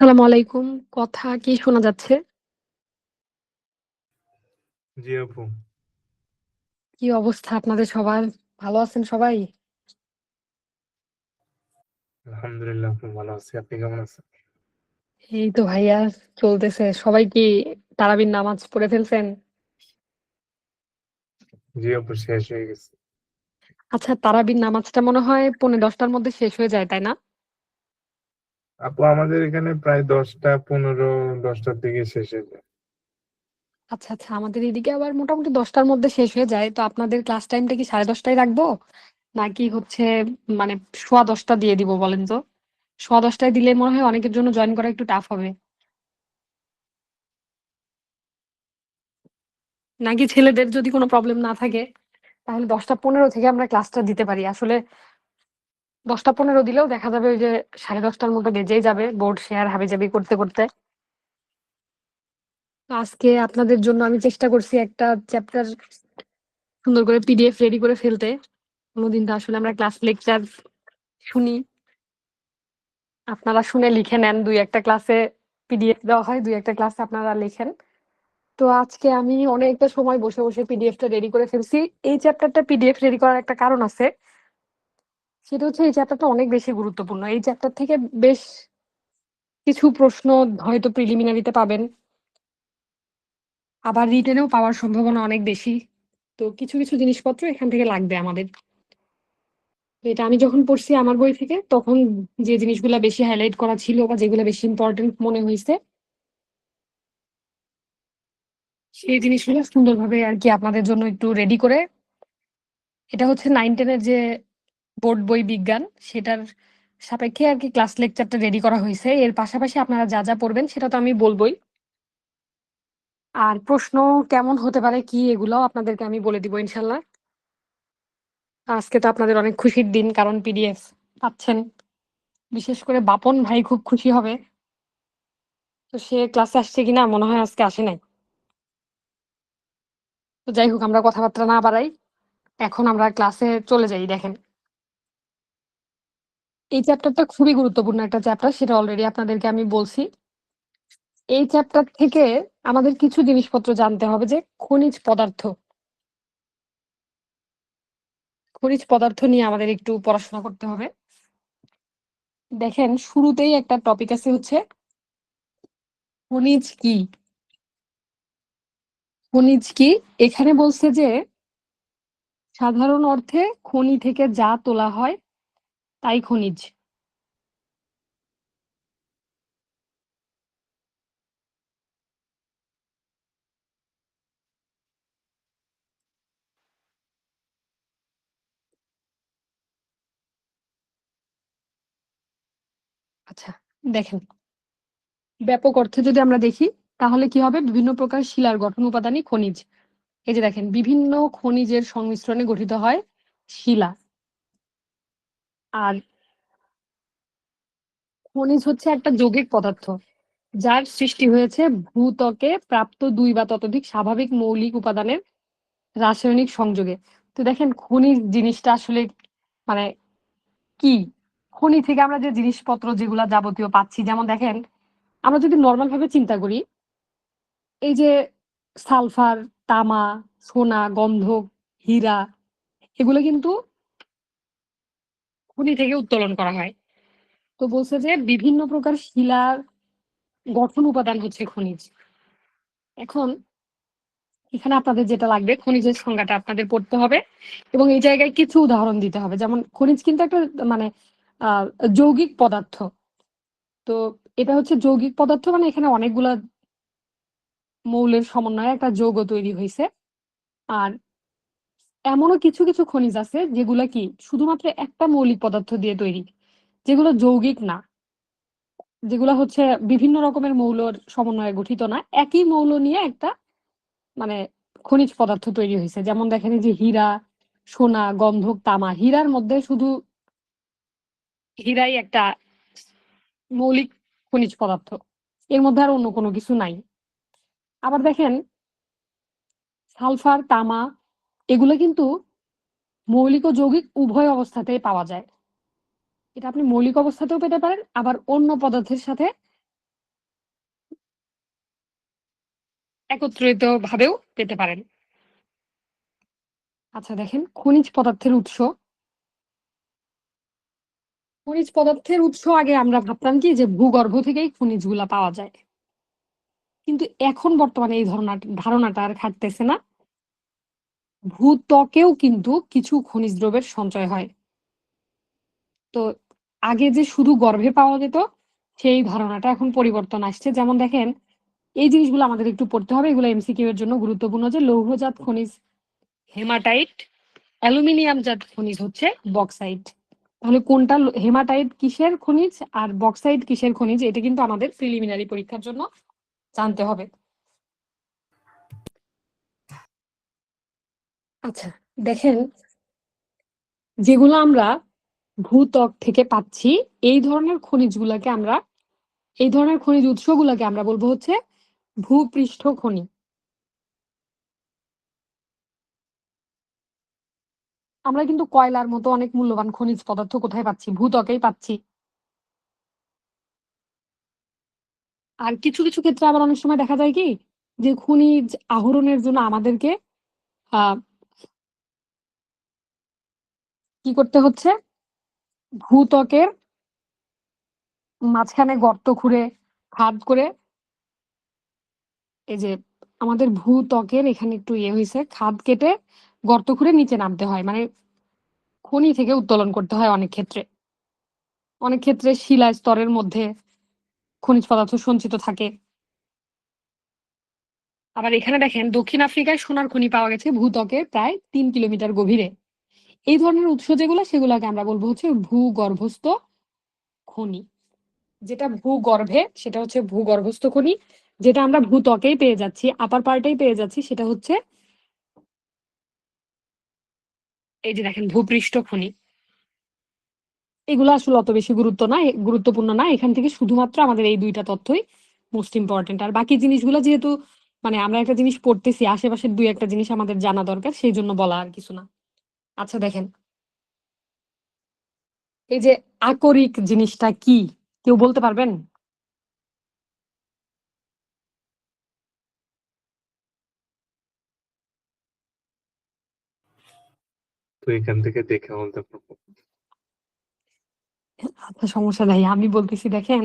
আসসালামু আলাইকুম। কথা কি শোনা যাচ্ছে? জি আপু। কি অবস্থা আপনাদের সবার? ভালো আছেন সবাই? আলহামদুলিল্লাহ আপু ভালো আছি। আপনি কেমন আছেন? এই তো ভাইয়া চলতেছে। সবাই কি তারাবির নামাজ পড়ে ফেলছেন? জি আপু শেষ হয়ে গেছে। আচ্ছা, তারাবির নামাজটা মনে হয় 10:45 টার মধ্যে শেষ হয়ে যায়, তাই না? আপু আমাদের এখানে প্রায় 10টা 15, 10টার দিকে শেষ হয়ে যায়। আচ্ছা, আচ্ছা। আমাদের এদিকে আবার মোটামুটি 10 টার মধ্যে শেষ হয়ে যায়। তো আপনাদের ক্লাস টাইমটা কি 10:30 টায় রাখবো? নাকি হচ্ছে মানে 10:15 টা দিয়ে দিব বলেন তো? 10:15 টায় দিলে মনে হয় অনেকের জন্য জয়েন করা একটু টাফ হবে। নাকি ছেলেদের যদি কোনো প্রবলেম না থাকে তাহলে 10:15 থেকে আমরা ক্লাসটা দিতে পারি। আসলে 10:15 দিলেও দেখা যাবে ওই যে 10:30 টার মতো বেজেই যাবে বোর্ড শেয়ার হাবিজাবি করতে করতে। তো আজকে আপনাদের জন্য আমি চেষ্টা করছি একটা চ্যাপ্টার সুন্দর করে পিডিএফ রেডি করে ফেলতে। কোনোদিন তো আসলে আমরা ক্লাস লেকচার শুনি, আপনারা শুনে লিখে নেন। দুই একটা ক্লাসে পিডিএফ দেওয়া হয়, দুই একটা ক্লাসে আপনারা লেখেন। তো আজকে আমি অনেকটা সময় বসে বসে পিডিএফটা রেডি করে ফেলছি। এই চ্যাপ্টারটা পিডিএফ রেডি করার একটা কারণ আছে। সেটা হচ্ছে এই চ্যাপ্টারটা অনেক বেশি গুরুত্বপূর্ণ। এই চ্যাপ্টার থেকে বেশ কিছু প্রশ্ন হয়তো প্রিলিমিনারিতে পাবেন, আবার রিটেনেও পাওয়ার সম্ভাবনা অনেক বেশি। তো কিছু কিছু জিনিসপত্র এখান থেকে লাগবে আমাদের। তো এটা আমি যখন পড়ছি আমার বই থেকে, তখন যে জিনিসগুলা বেশি হাইলাইট করা ছিল বা যেগুলো বেশি ইম্পর্টেন্ট মনে হয়েছে সেই জিনিসগুলো সুন্দরভাবে আর কি আপনাদের জন্য একটু রেডি করে, এটা হচ্ছে 9-10 এর যে বোর্ড বই বিজ্ঞান সেটার সাপেক্ষে আর কি ক্লাস লেকচারটা রেডি করা হয়েছে। এর পাশাপাশি আপনারা যা যা পড়বেন সেটা তো আমি বলবোই, আর প্রশ্ন কেমন হতে পারে কি এগুলাও আপনাদেরকে আমি বলে দিব ইনশাল্লাহ। আজকে তো আপনাদের অনেক খুশির দিন, কারণ পিডিএফ পাচ্ছেন। বিশেষ করে বাপন ভাই খুব খুশি হবে। তো সে ক্লাসে আসছে কিনা, মনে হয় আজকে আসে নাই। তো যাই হোক, আমরা কথাবার্তা না বাড়াই, এখন আমরা ক্লাসে চলে যাই। দেখেন, এই চ্যাপ্টারটা খুবই গুরুত্বপূর্ণ একটা চ্যাপ্টার, সেটা অলরেডি আপনাদেরকে আমি বলছি। এই চ্যাপ্টার থেকে আমাদের কিছু জিনিসপত্র জানতে হবে, যে খনিজ পদার্থ নিয়ে আমাদের একটু পড়াশোনা করতে হবে। দেখেন, শুরুতেই একটা টপিক আছে হচ্ছে খনিজ কি। খনিজ কি এখানে বলছে যে সাধারণ অর্থে খনি থেকে যা তোলা হয় তাই খনিজ। আচ্ছা, দেখেন, ব্যাপক অর্থে যদি আমরা দেখি তাহলে কি হবে, বিভিন্ন প্রকার শিলার গঠন উপাদানই খনিজ। এই যে দেখেন, বিভিন্ন খনিজের সংমিশ্রণে গঠিত হয় শিলা। আর খনিজ হচ্ছে একটা যৌগিক পদার্থ যার সৃষ্টি হয়েছে ভূত্বকে প্রাপ্ত দুই বা ততোধিক স্বাভাবিক মৌলিক উপাদানের রাসায়নিক সংযোগে। তো দেখেন, খনিজ জিনিসটা আসলে মানে কি। খনি থেকে আমরা যে জিনিসপত্র যেগুলা যাবতীয় পাচ্ছি, যেমন দেখেন, আমরা যদি নর্মাল ভাবে চিন্তা করি, এই যে সালফার, তামা, সোনা, গন্ধক, হীরা, এগুলো কিন্তু খনি থেকে উত্তোলন করা হয়। তো বলছে যে বিভিন্ন প্রকার শিলার গঠন উপাদান হচ্ছে খনিজ। এখন এখানে আপনাদের যেটা লাগবে, খনিজের সংজ্ঞাটা আপনাদের পড়তে হবে এবং এই জায়গায় কিছু উদাহরণ দিতে হবে। যেমন খনিজ কিন্তু একটা মানে আহ যৌগিক পদার্থ। তো এটা হচ্ছে যৌগিক পদার্থ, মানে এখানে অনেকগুলা মৌলের সমন্বয়ে একটা যৌগ তৈরি হয়েছে। আর এমনও কিছু কিছু খনিজ আছে যেগুলা কি শুধুমাত্র একটা মৌলিক পদার্থ দিয়ে তৈরি, যেগুলো যৌগিক না, যেগুলো হচ্ছে বিভিন্ন রকমের মৌলের সমন্বয়ে গঠিত না, একই মৌল নিয়ে একটা মানে খনিজ পদার্থ তৈরি হয়েছে। যেমন দেখেন, এই যে হীরা, সোনা, গন্ধক, তামা, হীরার মধ্যে শুধু হীরাই একটা মৌলিক খনিজ পদার্থ, এর মধ্যে আর অন্য কোনো কিছু নাই। আবার দেখেন, সালফার, তামা, এগুলো কিন্তু মৌলিক ও যৌগিক উভয় অবস্থাতেই পাওয়া যায়। এটা আপনি মৌলিক অবস্থাতেও পেতে পারেন, আবার অন্য পদার্থের সাথে একত্রিত ভাবেও পেতে পারেন। আচ্ছা দেখেন, খনিজ পদার্থের উৎস। খনিজ পদার্থের উৎস আগে আমরা ভাবতাম কি যে ভূগর্ভ থেকেই খনিজগুলা পাওয়া যায়, কিন্তু এখন বর্তমানে এই ধারণাটা আর খাটতেছে না। ভূত্বকেও কিন্তু কিছু খনিজ দ্রব্যের সঞ্চয় হয়। তো আগে যে শুধু গর্ভে পাওয়া যেত, সেই ধারণাটা এখন পরিবর্তন আসছে। যেমন দেখেন, এই জিনিসগুলো আমাদের একটু পড়তে হবে, এগুলো এমসিকিউ এর জন্য গুরুত্বপূর্ণ, যে লৌহজাত খনিজ হেমাটাইট, অ্যালুমিনিয়ামজাত খনিজ হচ্ছে বক্সাইট। তাহলে কোনটা হেমাটাইট কিসের খনিজ আর বক্সাইট কিসের খনিজ, এটা কিন্তু আমাদের প্রিলিমিনারি পরীক্ষার জন্য জানতে হবে। আচ্ছা দেখেন, যেগুলো আমরা ভূত্বক থেকে পাচ্ছি, এই ধরনের খনিজগুলোকে আমরা, এই ধরনের খনিজ উৎসগুলোকে আমরা বলবো হচ্ছে ভূপৃষ্ঠ খনি। আমরা কিন্তু কয়লার মতো অনেক মূল্যবান খনিজ পদার্থ কোথায় পাচ্ছি? ভূত্বকেই পাচ্ছি। আর কিছু কিছু ক্ষেত্রে আবার অনেক সময় দেখা যায় কি যে খনিজ আহরণের জন্য আমাদেরকে আহ কি করতে হচ্ছে, ভূত্বকের মাঝখানে গর্ত খুঁড়ে, খাদ করে, এই যে আমাদের ভূত্বকের এখানে একটু হয়েছে, খাদ কেটে গর্ত খুঁড়ে নিচে নামতে হয়, মানে খনি থেকে উত্তোলন করতে হয়। অনেক ক্ষেত্রে, অনেক ক্ষেত্রে শিলা স্তরের মধ্যে খনিজ পদার্থ সঞ্চিত থাকে। আবার এখানে দেখেন, দক্ষিণ আফ্রিকায় সোনার খনি পাওয়া গেছে ভূত্বকে প্রায় 3 কিলোমিটার গভীরে। এই ধরনের উৎস যেগুলো, সেগুলোকে আমরা বলবো হচ্ছে ভূগর্ভস্থ খনি। যেটা ভূগর্ভে, সেটা হচ্ছে ভূগর্ভস্থ খনি। যেটা আমরা ভূত্বকেই পেয়ে যাচ্ছি, আপার পার্টেই পেয়ে যাচ্ছি, সেটা হচ্ছে এই যে দেখেন ভূপৃষ্ঠ খনি। এগুলো আসলে অত বেশি গুরুত্বপূর্ণ না। এখান থেকে শুধুমাত্র আমাদের এই দুইটা তথ্যই মোস্ট ইম্পর্টেন্ট। আর বাকি জিনিসগুলো যেহেতু মানে আমরা একটা জিনিস পড়তেছি, আশেপাশের দুই একটা জিনিস আমাদের জানা দরকার, সেই জন্য বলা আর কিছু না। আচ্ছা দেখেন, এই যে আকরিক জিনিসটা কি, কেউ বলতে পারবেন? তো এখান থেকে দেখে বলতে পারবো। আচ্ছা সমস্যা নাই, আমি বলতেছি। দেখেন,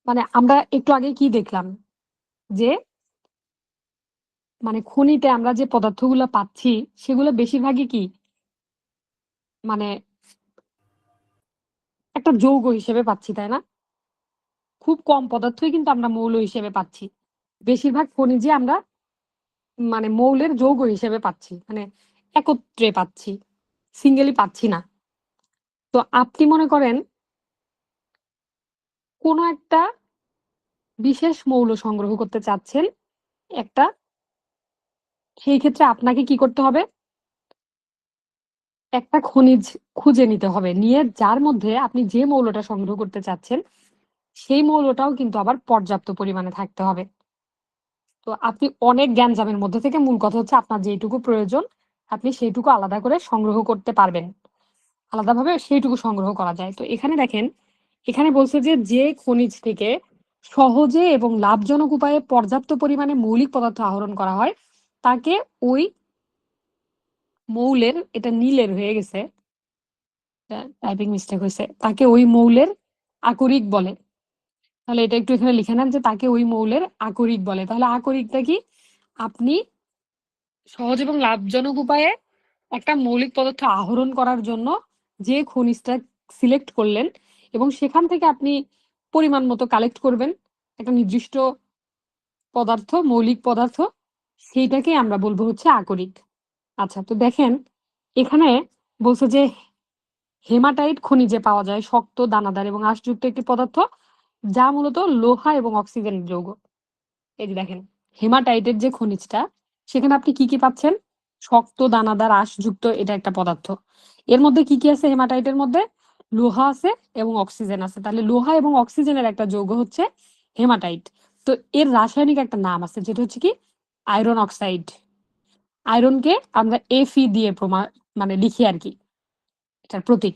মানে আমরা একটু আগে কি দেখলাম, যে মানে খনিতে আমরা যে পদার্থগুলো পাচ্ছি, সেগুলো বেশিরভাগই কি, মানে একটা যৌগ হিসেবে পাচ্ছি, তাই না? খুব কম পদার্থই কিন্তু আমরা মৌল হিসেবে পাচ্ছি। বেশিরভাগ খনিজে আমরা মানে মৌলের যৌগ হিসেবে পাচ্ছি, মানে একত্রে পাচ্ছি, সিঙ্গেলি পাচ্ছি না। তো আপনি মনে করেন কোন একটা বিশেষ মৌল সংগ্রহ করতে চাচ্ছেন একটা, সেই ক্ষেত্রে আপনাকে কি করতে হবে, একটা খনিজ খুঁজে নিতে হবে, নিয়ে যার মধ্যে আপনি যে মৌলটা সংগ্রহ করতে চাচ্ছেন, সেই মৌলটাও কিন্তু আবার পর্যাপ্ত পরিমাণে থাকতে হবে। তো আপনি অনেক জ্ঞানজামের মধ্যে থেকে মূল কথা হচ্ছে আপনার যেইটুকু প্রয়োজন, আপনি সেইটুকু আলাদা করে সংগ্রহ করতে পারবেন, আলাদাভাবে সেইটুকু সংগ্রহ করা যায়। তো এখানে দেখেন, এখানে বলছে যে যে খনিজ থেকে সহজে এবং লাভজনক উপায়ে পর্যাপ্ত পরিমাণে মৌলিক পদার্থ আহরণ করা হয়, তাকে ওই মৌলের, এটা নীলের হয়ে গেছে, টাইপিং মিস্টেক হয়েছে, তাকে ওই মৌলের আকরিক বলে। তাহলে এটা একটু এখানে লিখে নেন যে তাকে ওই মৌলের আকরিক বলে। তাহলে আকরিকটা কি, আপনি সহজ এবং লাভজনক উপায়ে একটা মৌলিক পদার্থ আহরণ করার জন্য যে খনিজটা সিলেক্ট করলেন, এবং সেখান থেকে আপনি পরিমাণ মতো কালেক্ট করবেন একটা নির্দিষ্ট পদার্থ, মৌলিক পদার্থ, সেইটাকে আমরা বলবো হচ্ছে আকরিক। আচ্ছা তো দেখেন, এখানে বলছে যে হেমাটাইট খনিজে পাওয়া যায় শক্ত, দানাদার এবং আঁশযুক্ত একটি পদার্থ, যা মূলত লোহা এবং অক্সিজেনের যৌগ। এই যে দেখেন, হেমাটাইটের যে খনিজটা, সেখানে আপনি কি কি পাচ্ছেন, শক্ত, দানাদার, আঁশযুক্ত, এটা একটা পদার্থ। এর মধ্যে কি কি আছে হেমাটাইটের মধ্যে? লোহা আছে এবং অক্সিজেন আছে। তাহলে লোহা এবং অক্সিজেনের একটা যৌগ হচ্ছে হেমাটাইট। তো এর রাসায়নিক একটা নাম আছে, যেটা হচ্ছে কি আয়রন অক্সাইড। আয়রনকে আমরা Fe দিয়ে প্রমাণ মানে লিখি আর কি, এটার প্রতীক।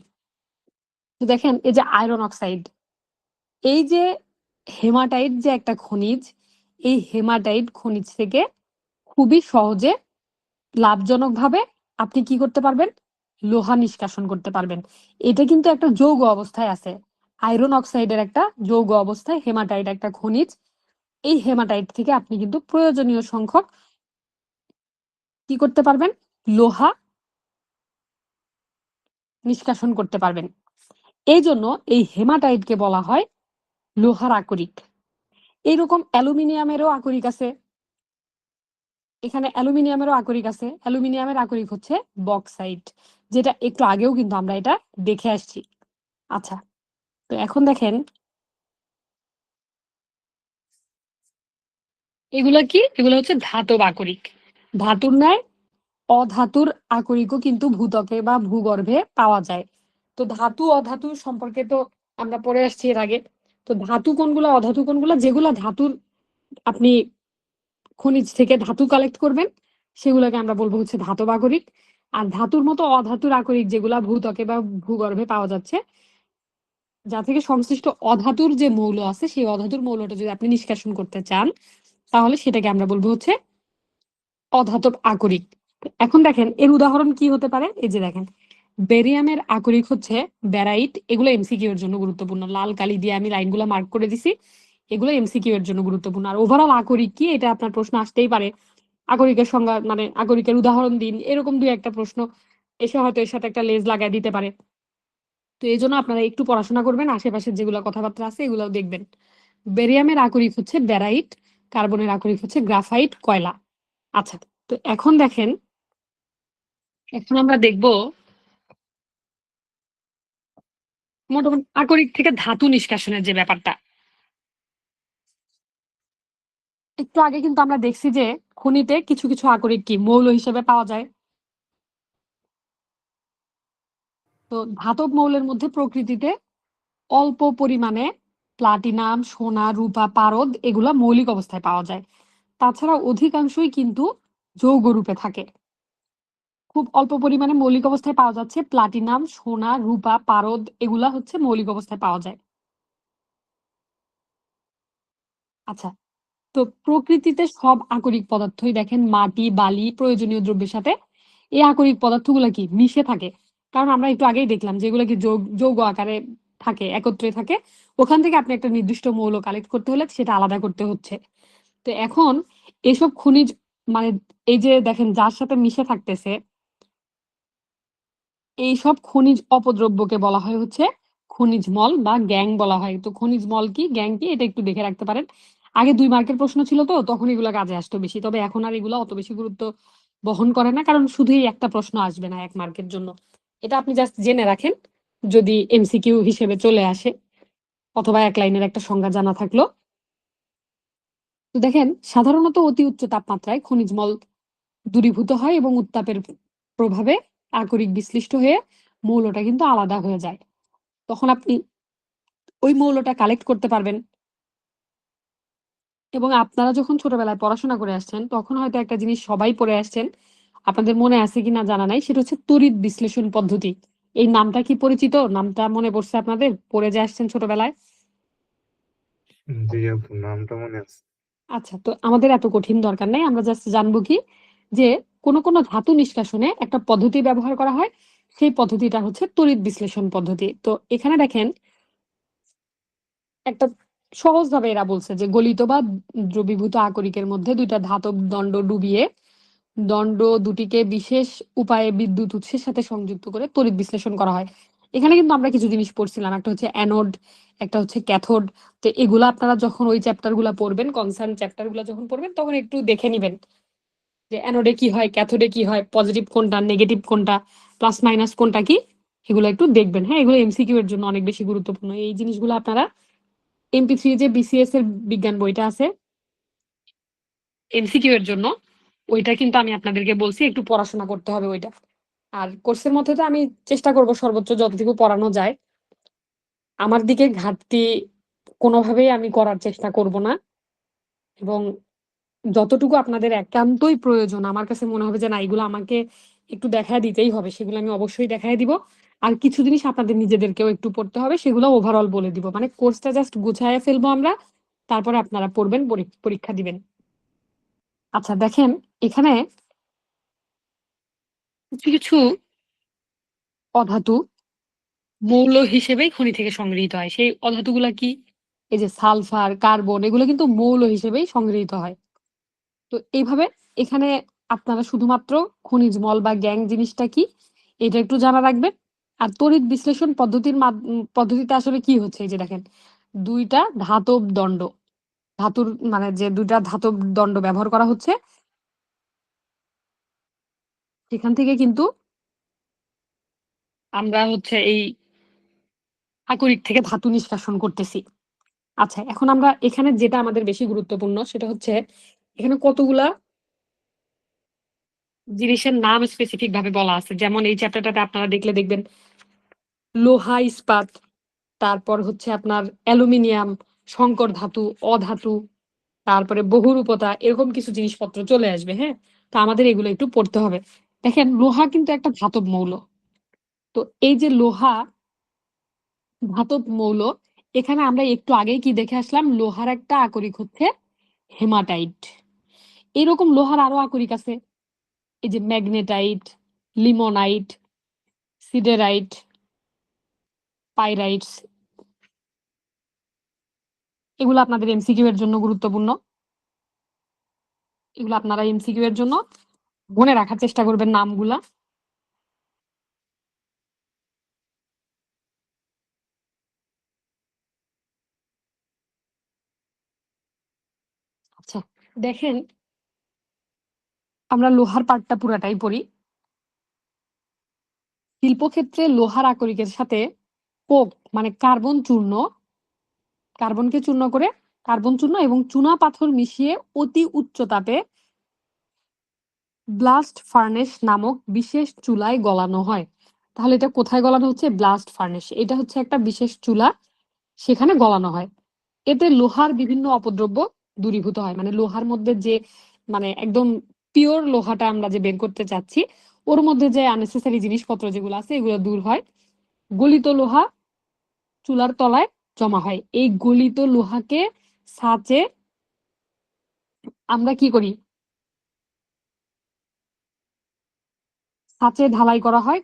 তো দেখেন, এই যে আয়রন অক্সাইড, এই যে হেমাটাইট যে একটা খনিজ, এই হেমাটাইট খনিজ থেকে খুবই সহজে লাভজনকভাবে আপনি কি করতে পারবেন? লোহা নিষ্কাশন করতে পারবেন। এটা কিন্তু একটা যৌগ অবস্থায় আছে। আয়রন অক্সাইডের একটা যৌগ অবস্থায় হেমাটাইট একটা খনিজ। এই হেমাটাইট থেকে আপনি কিন্তু প্রয়োজনীয় সংখ্যক কি করতে পারবেন? লোহা নিষ্কাশন করতে পারবেন। এই জন্য এই হেমাটাইটকে বলা হয় লোহার আকরিক। এইরকম অ্যালুমিনিয়ামেরও আকরিক আছে। এখানে অ্যালুমিনিয়ামেরও আকরিক আছে। অ্যালুমিনিয়ামের আকরিক হচ্ছে বক্সাইট, যেটা একটু আগেও কিন্তু আমরা এটা দেখে আসছি। আচ্ছা, তো এখন দেখেন এগুলো কি? এগুলো হচ্ছে ধাতব আকরিক। ধাতুর ন্যায় অধাতুর আকরিকও কিন্তু ভূত্বকে বা ভূগর্ভে পাওয়া যায়। তো ধাতু অধাতু সম্পর্কে তো আমরা পড়ে আসছি এর আগে। তো ধাতু কোনগুলা অধাতু কোনগুলা? যেগুলা ধাতুর আপনি খনিজ থেকে ধাতু কালেক্ট করবেন সেগুলোকে আমরা বলবো হচ্ছে ধাতব আকরিক। আর ধাতুর মতো অধাতুর আকরিক যেগুলা ভূত্বকে বা ভূগর্ভে পাওয়া যাচ্ছে, যা থেকে সংশ্লিষ্ট অধাতুর যে মৌল আছে সেই অধাতুর মৌলটা যদি আপনি নিষ্কাশন করতে চান তাহলে সেটাকে আমরা বলবো হচ্ছে অধাতব আকরিক। এখন দেখেন এর উদাহরণ কি হতে পারে? এই যে দেখেন বেরিয়ামের আকরিক হচ্ছে ব্যারাইট। এগুলো এমসিকিউ এর জন্য গুরুত্বপূর্ণ। লাল কালি দিয়ে আমি লাইনগুলো মার্ক করে দিছি, এগুলো এমসিকিউ এর জন্য গুরুত্বপূর্ণ। আর ওভারঅল আকরিক কি, এটা আপনার প্রশ্ন আসতেই পারে। আকরিকের সংজ্ঞা মানে আকরিকের উদাহরণ দিন, এরকম দুই একটা প্রশ্ন এসে হয়তো এর সাথে একটা লেজ লাগাই দিতে পারে। তো এই জন্য আপনারা একটু পড়াশোনা করবেন, আশেপাশের যেগুলো কথাবার্তা আছে এগুলোও দেখবেন। বেরিয়ামের আকরিক হচ্ছে ব্যারাইট, কার্বনের আকরিক হচ্ছে গ্রাফাইট, কয়লা। আচ্ছা, তো এখন দেখেন, এখন আমরা দেখব মোটামুটি আকরিক থেকে ধাতু নিষ্কাশনের যে ব্যাপারটা। একটু আগে কিন্তু আমরা দেখছি যে খনিতে কিছু কিছু আকরিক কি মৌল হিসেবে পাওয়া যায়। তো ধাতব মৌলের মধ্যে প্রকৃতিতে অল্প পরিমাণে প্লাটিনাম, সোনা, রূপা, পারদ এগুলা মৌলিক অবস্থায় পাওয়া যায়। তাছাড়া অধিকাংশই কিন্তু যৌগ রূপে থাকে। খুব অল্প পরিমাণে মৌলিক অবস্থায় পাওয়া যাচ্ছে প্লাটিনাম, সোনা, রূপা, পারদ এগুলা হচ্ছে মৌলিক অবস্থায় পাওয়া যায়। আচ্ছা, তো প্রকৃতিতে সব আকরিক পদার্থই দেখেন মাটি, বালি, প্রয়োজনীয় দ্রব্যের সাথে এই আকরিক পদার্থগুলো কি মিশে থাকে। কারণ আমরা একটু আগেই দেখলাম যেগুলো কি যৌগ আকারে থাকে, একত্রে থাকে, ওখান থেকে আপনি একটা নির্দিষ্ট মৌল কালেক্ট করতে হলে সেটা আলাদা করতে হচ্ছে। তো এখন এসব খনিজ মানে এই যে দেখেন যার সাথে মিশে থাকতেছে, এইসব খনিজ অপদ্রব্যকে বলা হয় হচ্ছে খনিজ মল বা গ্যাং বলা হয়। তো খনিজ মল কি, গ্যাং কি, এটা একটু দেখে রাখতে পারেন। আগে 2 মার্কের প্রশ্ন ছিল তো তখন এগুলো কাজে আসতো বেশি, তবে এখন আর এগুলো অত বেশি গুরুত্ব বহন করে না, কারণ শুধুই একটা প্রশ্ন আসবে না 1 মার্কের জন্য। এটা আপনি জাস্ট জেনে রাখেন যদি এমসিকিউ হিসেবে চলে আসে, অথবা 1 লাইনের একটা সংজ্ঞা জানা থাকলো। তো দেখেন সাধারণত অতি উচ্চ তাপমাত্রায় খনিজ মল দূরীভূত হয় এবং উত্তাপের প্রভাবে আকরিক বিশ্লিষ্ট হয়ে মৌলটা কিন্তু আলাদা হয়ে যায়। তখন আপনি ওই মৌলটা কালেক্ট করতে পারবেন। এবং আপনারা যখন ছোটবেলায় পড়াশোনা করে আসছেন তখন হয়তো একটা জিনিস সবাই পড়ে আসছেন, আপনাদের মনে আছে কিনা জানা নাই, সেটা হচ্ছে তড়িৎ বিশ্লেষণ পদ্ধতি। এই নামটা কি পরিচিত? নামটা মনে পড়ছে আপনাদের? পড়ে যে আসছেন ছোটবেলায়? জি আপু, নামটা মনে আছে। আচ্ছা, তো আমাদের এত কঠিন দরকার নাই, আমরা জাস্ট জানবো কি যে কোন ধাতু নিষ্কাশনে একটা পদ্ধতি ব্যবহার করা হয়, সেই পদ্ধতিটা হচ্ছে তড়িৎ বিশ্লেষণ পদ্ধতি। তো এখানে দেখেন একটা সহজভাবে এরা বলছে যে গলিত বা দ্রবীভূত আকরিকের মধ্যে 2টা ধাতব দণ্ড ডুবিয়ে দণ্ড দুটিকে বিশেষ উপায়ে বিদ্যুৎ উৎসের সাথে সংযুক্ত করে তড়িৎ বিশ্লেষণ করা হয়। এখানে কিন্তু আমরা কিছু জিনিস পড়ছিলাম, একটা হচ্ছে অ্যানোড, একটা হচ্ছে ক্যাথোড। তো এগুলো আপনারা যখন ওই চ্যাপ্টার গুলা পড়বেন, কনসার্ন চ্যাপ্টার গুলা যখন পড়বেন তখন একটু দেখে নিবেন যে অ্যানোডে কি হয়, ক্যাথোডে কি হয়, পজিটিভ কোনটা, নেগেটিভ কোনটা, প্লাস মাইনাস কোনটা কি, এগুলো একটু দেখবেন। হ্যাঁ, এগুলো এমসিকিউ এর জন্য অনেক বেশি গুরুত্বপূর্ণ। এই জিনিসগুলো আপনারা MP3 যে বিসিএস এর বিজ্ঞান বইটা আছে এমসিকিউ এর জন্য, ওইটা কিন্তু আমি আপনাদেরকে বলছি একটু পড়াশোনা করতে হবে ওইটা। আর কোর্সের মধ্যে তো আমি চেষ্টা করব সর্বোচ্চ যতটুকু পড়ানো যায়। আমার দিকে ঘাটতি কোনোভাবেই আমি করার চেষ্টা করব না, এবং যতটুকু আপনাদের একান্তই প্রয়োজন আমার কাছে মনে হবে যে না এগুলো আমাকে একটু দেখায় দিতেই হবে, সেগুলো আমি অবশ্যই দেখায় দিব। আর কিছু জিনিস আপনাদের নিজেদেরকেও একটু পড়তে হবে, সেগুলো ওভারঅল বলে দিব। মানে কোর্সটা জাস্ট গুছায় ফেলবো আমরা, তারপরে আপনারা পড়বেন, পরীক্ষা দিবেন। আচ্ছা দেখেন, এখানে কিছু কিছু অধাতু মৌল হিসেবেই খনি থেকে সংগৃহীত হয়। সেই অধাতুগুলা কি? এই যে সালফার, কার্বন, এগুলো কিন্তু মৌল হিসেবেই সংগৃহীত হয়। তো এইভাবে এখানে আপনারা শুধুমাত্র খনিজ মল বা গ্যাং জিনিসটা কি এটা একটু জানা রাখবেন। আর তড়িৎ বিশ্লেষণ পদ্ধতিতে আসলে কি হচ্ছে, এই যে দেখেন দুইটা ধাতব দণ্ড, ধাতুর মানে যে দুইটা ধাতব দণ্ড ব্যবহার করা হচ্ছে, সেখান থেকে কিন্তু আমরা হচ্ছে এই আকরিক থেকে ধাতু নিষ্কাশন করতেছি। আচ্ছা, এখন আমরা এখানে যেটা আমাদের বেশি গুরুত্বপূর্ণ সেটা হচ্ছে এখানে কতগুলা জিনিসের নাম স্পেসিফিক ভাবে বলা আছে। যেমন এই চ্যাপ্টারটাতে আপনারা দেখলে দেখবেন লোহা, ইস্পাত, তারপর হচ্ছে আপনার অ্যালুমিনিয়াম, সংকর ধাতু, অধাতু, তারপরে বহুরূপতা, এরকম কিছু জিনিসপত্র চলে আসবে। হ্যাঁ, তো আমাদের এগুলো একটু পড়তে হবে। দেখেন লোহা কিন্তু একটা ধাতব মৌল। তো এই যে লোহা ধাতব মৌল, এখানে আমরা একটু আগেই কি দেখে আসলাম, লোহার একটা আকরিক হচ্ছে হেমাটাইট। এরকম লোহার আরো আকরিক আছে, এই যে ম্যাগনেটাইট, লিমোনাইট, সিডেরাইট, পাইরাইটস। এগুলো আপনাদের এমসিকিউ এর জন্য গুরুত্বপূর্ণ। এগুলো আপনারা এমসিকিউ এর জন্য মনে রাখার চেষ্টা করবেন নামগুলা। আচ্ছা দেখেন, আমরা লোহার পার্টটা পুরাটাই পড়ি। শিল্পক্ষেত্রে লোহার আকরিকের সাথে কোক মানে কার্বন চূর্ণ, কার্বনকে চূর্ণ করে কার্বন চূর্ণ এবং চুনা পাথর মিশিয়ে অতি উচ্চ তাপে ব্লাস্ট ফার্নেস নামক বিশেষ চুলায় গলানো হয়। তাহলে এটা কোথায় গলানো হচ্ছে? Blast furnace. এটা হচ্ছে একটা বিশেষ চুলা, সেখানে গলানো হয়। এতে লোহার বিভিন্ন অপদ্রব্য দূরীভূত হয়। মানে লোহার মধ্যে যে মানে একদম পিওর লোহাটা আমরা যে বের করতে চাচ্ছি, ওর মধ্যে যে আননেসেসারি জিনিসপত্র যেগুলো আছে এগুলো দূর হয়। গলিত লোহা চুলার তলায় জমা হয়। এই গলিত লোহাকে ছাঁচে আমরা কি করি? ছাঁচে ঢালাই করা হয়।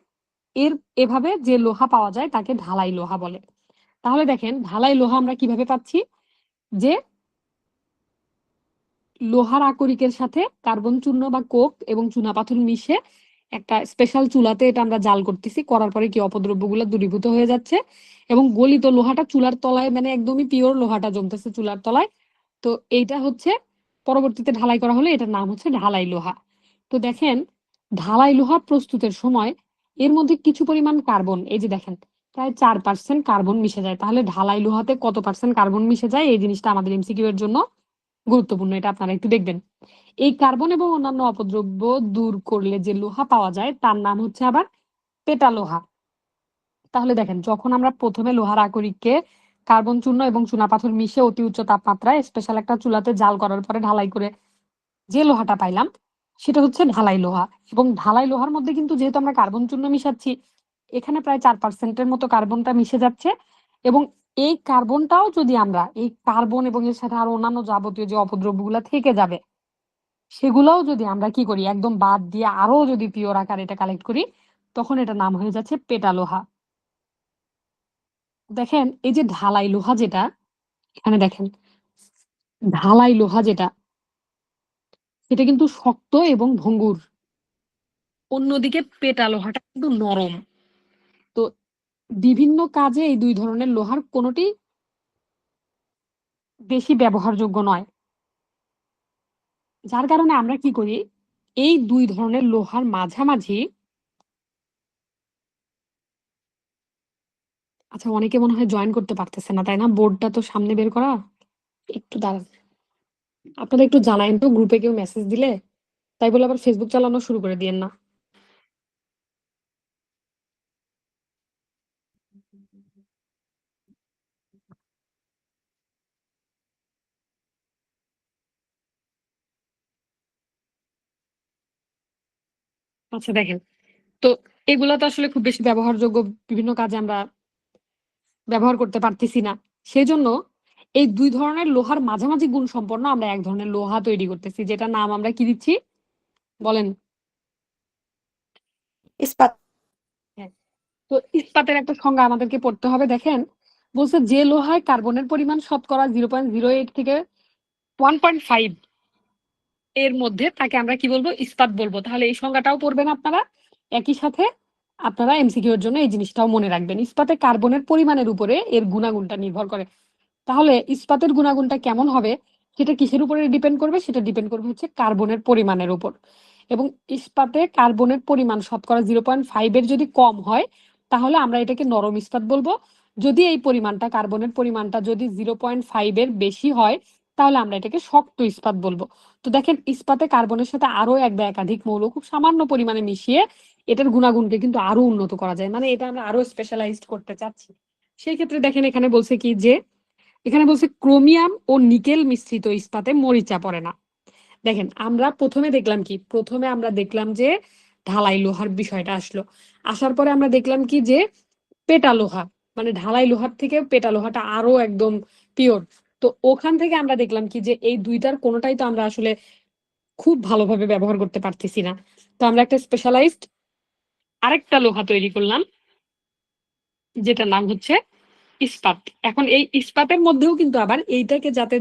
এভাবে যে লোহা পাওয়া যায় তাকে ঢালাই লোহা বলে। তাহলে দেখেন ঢালাই লোহা আমরা কিভাবে পাচ্ছি, যে লোহার আকরিকের সাথে কার্বন চূর্ণ বা কোক এবং চুনাপাথর মিশে একটা স্পেশাল চুলাতে এটা আমরা জাল করতেছি, করার পরে কি অপদ্রব্যগুলো দূরীভূত হয়ে যাচ্ছে এবং গলিত লোহাটা চুলার তলায় মানে একদমই পিওর লোহাটা জমতেছে চুলার তলায়। তো এইটা হচ্ছে পরবর্তীতে ঢালাই করা হলে এটার নাম হচ্ছে ঢালাই লোহা। তো দেখেন ঢালাই লোহা প্রস্তুতের সময় এর মধ্যে কিছু পরিমাণ কার্বন, এই যে দেখেন প্রায় 4% কার্বন মিশে যায়। তাহলে ঢালাই লোহাতে কত পার্সেন্ট কার্বন মিশে যায়, এই জিনিসটা আমাদের এমসিকিউ এর জন্য গুরুত্বপূর্ণ, এটা আপনারা একটু দেখবেন। এই কার্বন এবং অন্যান্য অপদ্রব্য দূর করলে যে লোহা পাওয়া যায় তার নাম হচ্ছে আবার পেটা লোহা। তাহলে দেখেন যখন আমরা প্রথমে লোহার আকরিককে কার্বন চূর্ণ এবং চুনাপাথর মিশে অতি উচ্চ তাপমাত্রায় স্পেশাল একটা চুলাতে জাল করার পরে ঢালাই করে যে লোহাটা পাইলাম সেটা হচ্ছে ঢালাই লোহা। এবং ঢালাই লোহার মধ্যে কিন্তু যেহেতু আমরা কার্বন চূর্ণ মিশাচ্ছি, এখানে প্রায় 4%-এর মতো কার্বনটা মিশে যাচ্ছে। এবং এই কার্বনটাও যদি আমরা এই কার্বন এবং এর সাথে আরো অন্যান্য যাবতীয় যে অপদ্রব্যগুলো থেকে যাবে সেগুলোও যদি আমরা কি করি, একদম বাদ দিয়ে আরো যদি পিওর আকারে এটা কালেক্ট করি, তখন এটা নাম হয়ে যাচ্ছে পেটা লোহা। দেখেন এই যে ঢালাই লোহা যেটা, এখানে দেখেন ঢালাই লোহা যেটা, সেটা কিন্তু শক্ত এবং ভঙ্গুর। অন্যদিকে পেটা লোহাটা কিন্তু নরম। তো বিভিন্ন কাজে এই দুই ধরনের লোহার কোনোটি বেশি ব্যবহারযোগ্য নয়। যার কারণে আমরা কি করি, এই দুই ধরনের লোহার মাঝামাঝি, আচ্ছা অনেকে মনে হয় জয়েন করতে পারতেছে না তাই না? বোর্ডটা তো সামনে বের করা। একটু দাঁড়ান, আপনারা একটু জানাইন তো গ্রুপে কেউ মেসেজ দিলে, তাই বলে আবার ফেসবুক চালানো শুরু করে দিয়েন না। আচ্ছা দেখেন, তো এগুলা তো আসলে খুব বেশি ব্যবহারযোগ্য, বিভিন্ন কাজে আমরা ব্যবহার করতে পারতেছি না। সেজন্য এই দুই ধরনের লোহার মাঝামাঝি গুণ সম্পন্ন আমরা এক ধরনের লোহা তৈরি করতেছি, যেটা নাম আমরা কি দিচ্ছি বলেন? ইস্পাত। হ্যাঁ, তো ইস্পাতের একটা সংজ্ঞা আমাদেরকে পড়তে হবে। দেখেন বলছে যে লোহায় কার্বনের পরিমাণ শতকরা 0.08 থেকে 1.5 এর মধ্যে তাকে আমরা কি বলবো? ইস্পাত বলবো। তাহলে এই সংজ্ঞাটাও পড়বেন আপনারা। একই সাথে আপনারা এমসিকিউ এর জন্য এই জিনিসটাও মনে রাখবেন, ইস্পাতে কার্বনের পরিমাণের উপরে এর গুণাগুণটা নির্ভর করে। তাহলে ইস্পাতের গুণাগুণটা কেমন হবে সেটা কিসের উপরে ডিপেন্ড করবে? সেটা ডিপেন্ড করবে হচ্ছে কার্বনের পরিমাণের উপর। এবং ইস্পাতে কার্বনের পরিমাণ শতকরা 0.5 এর যদি কম হয় তাহলে আমরা এটাকে নরম ইস্পাত বলবো। যদি এই পরিমাণটা কার্বনের পরিমাণটা যদি 0.5 এর বেশি হয় তাহলে আমরা এটাকে শক্ত ইস্পাত বলবো। তো দেখেন ইস্পাতে কার্বনের সাথে আরো এক বা একাধিক মৌল খুব সামান্য পরিমাণে মিশিয়ে এটার গুণাগুণকে কিন্তু আরো উন্নত করা যায়, মানে এটা আমরা আরো স্পেশালাইজড করতে চাচ্ছি। সেই ক্ষেত্রে দেখেন এখানে বলছে কি যে, এখানে বলছে ক্রোমিয়াম ও নিকেল মিশ্রিত ইস্পাতে মরিচা পড়ে না। দেখেন আমরা প্রথমে দেখলাম কি, প্রথমে আমরা দেখলাম যে ঢালাই লোহার বিষয়টা আসলো, আসার পরে আমরা দেখলাম কি যে পেটা লোহা, মানে ঢালাই লোহার থেকে পেটা লোহাটা আরো একদম পিওর। তো ওখান থেকে আমরা দেখলাম কি যে এই দুইটার কোনোটাই তো আমরা আসলে খুব ভালোভাবে ব্যবহার করতে পারতেছি না। তো আমরা একটা স্পেশালাইজড আরেকটা লোহা তৈরি করলাম যেটার নাম হচ্ছে ইস্পাত। এখন এই ইস্পাতের মধ্যেও কিন্তু আবার এইটাকে যাতে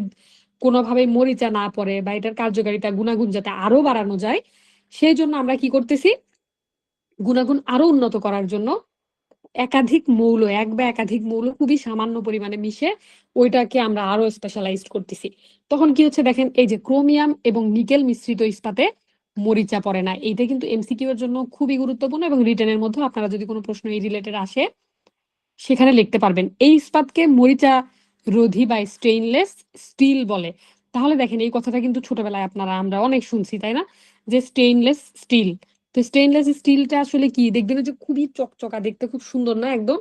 কোনোভাবে মরিচা না পড়ে বা এটার কার্যকারিতা গুণাগুণ যাতে আরো বাড়ানো যায়, সেই জন্য আমরা কি করতেছি, গুণাগুণ আরো উন্নত করার জন্য একাধিক মৌল, এক বা একাধিক মৌল খুবই সামান্য পরিমাণে মিশে ওইটাকে আমরা আরো স্পেশালাইজড করতেছি। তখন কি হচ্ছে দেখেন, এই যে ক্রোমিয়াম এবং নিকেল মিশ্রিত ইস্পাতে মরিচা পড়ে না, এইটা কিন্তু এমসিকিউ এর জন্য খুবই গুরুত্বপূর্ণ এবং রিটেনের মধ্যে আপনারা যদি কোনো প্রশ্ন এই রিলেটেড আসে সেখানে লিখতে পারবেন। এই ইস্পাতকে মরিচা রোধী বা স্টেইনলেস স্টিল বলে। তাহলে দেখেন এই কথাটা কিন্তু ছোটবেলায় আপনারা আমরা অনেক শুনছি, তাই না, যে স্টেইনলেস স্টিল। তো স্টেইনলেস স্টিলটা আসলে কি, দেখবেন যে খুবই চকচকা দেখতে, খুব সুন্দর না একদম,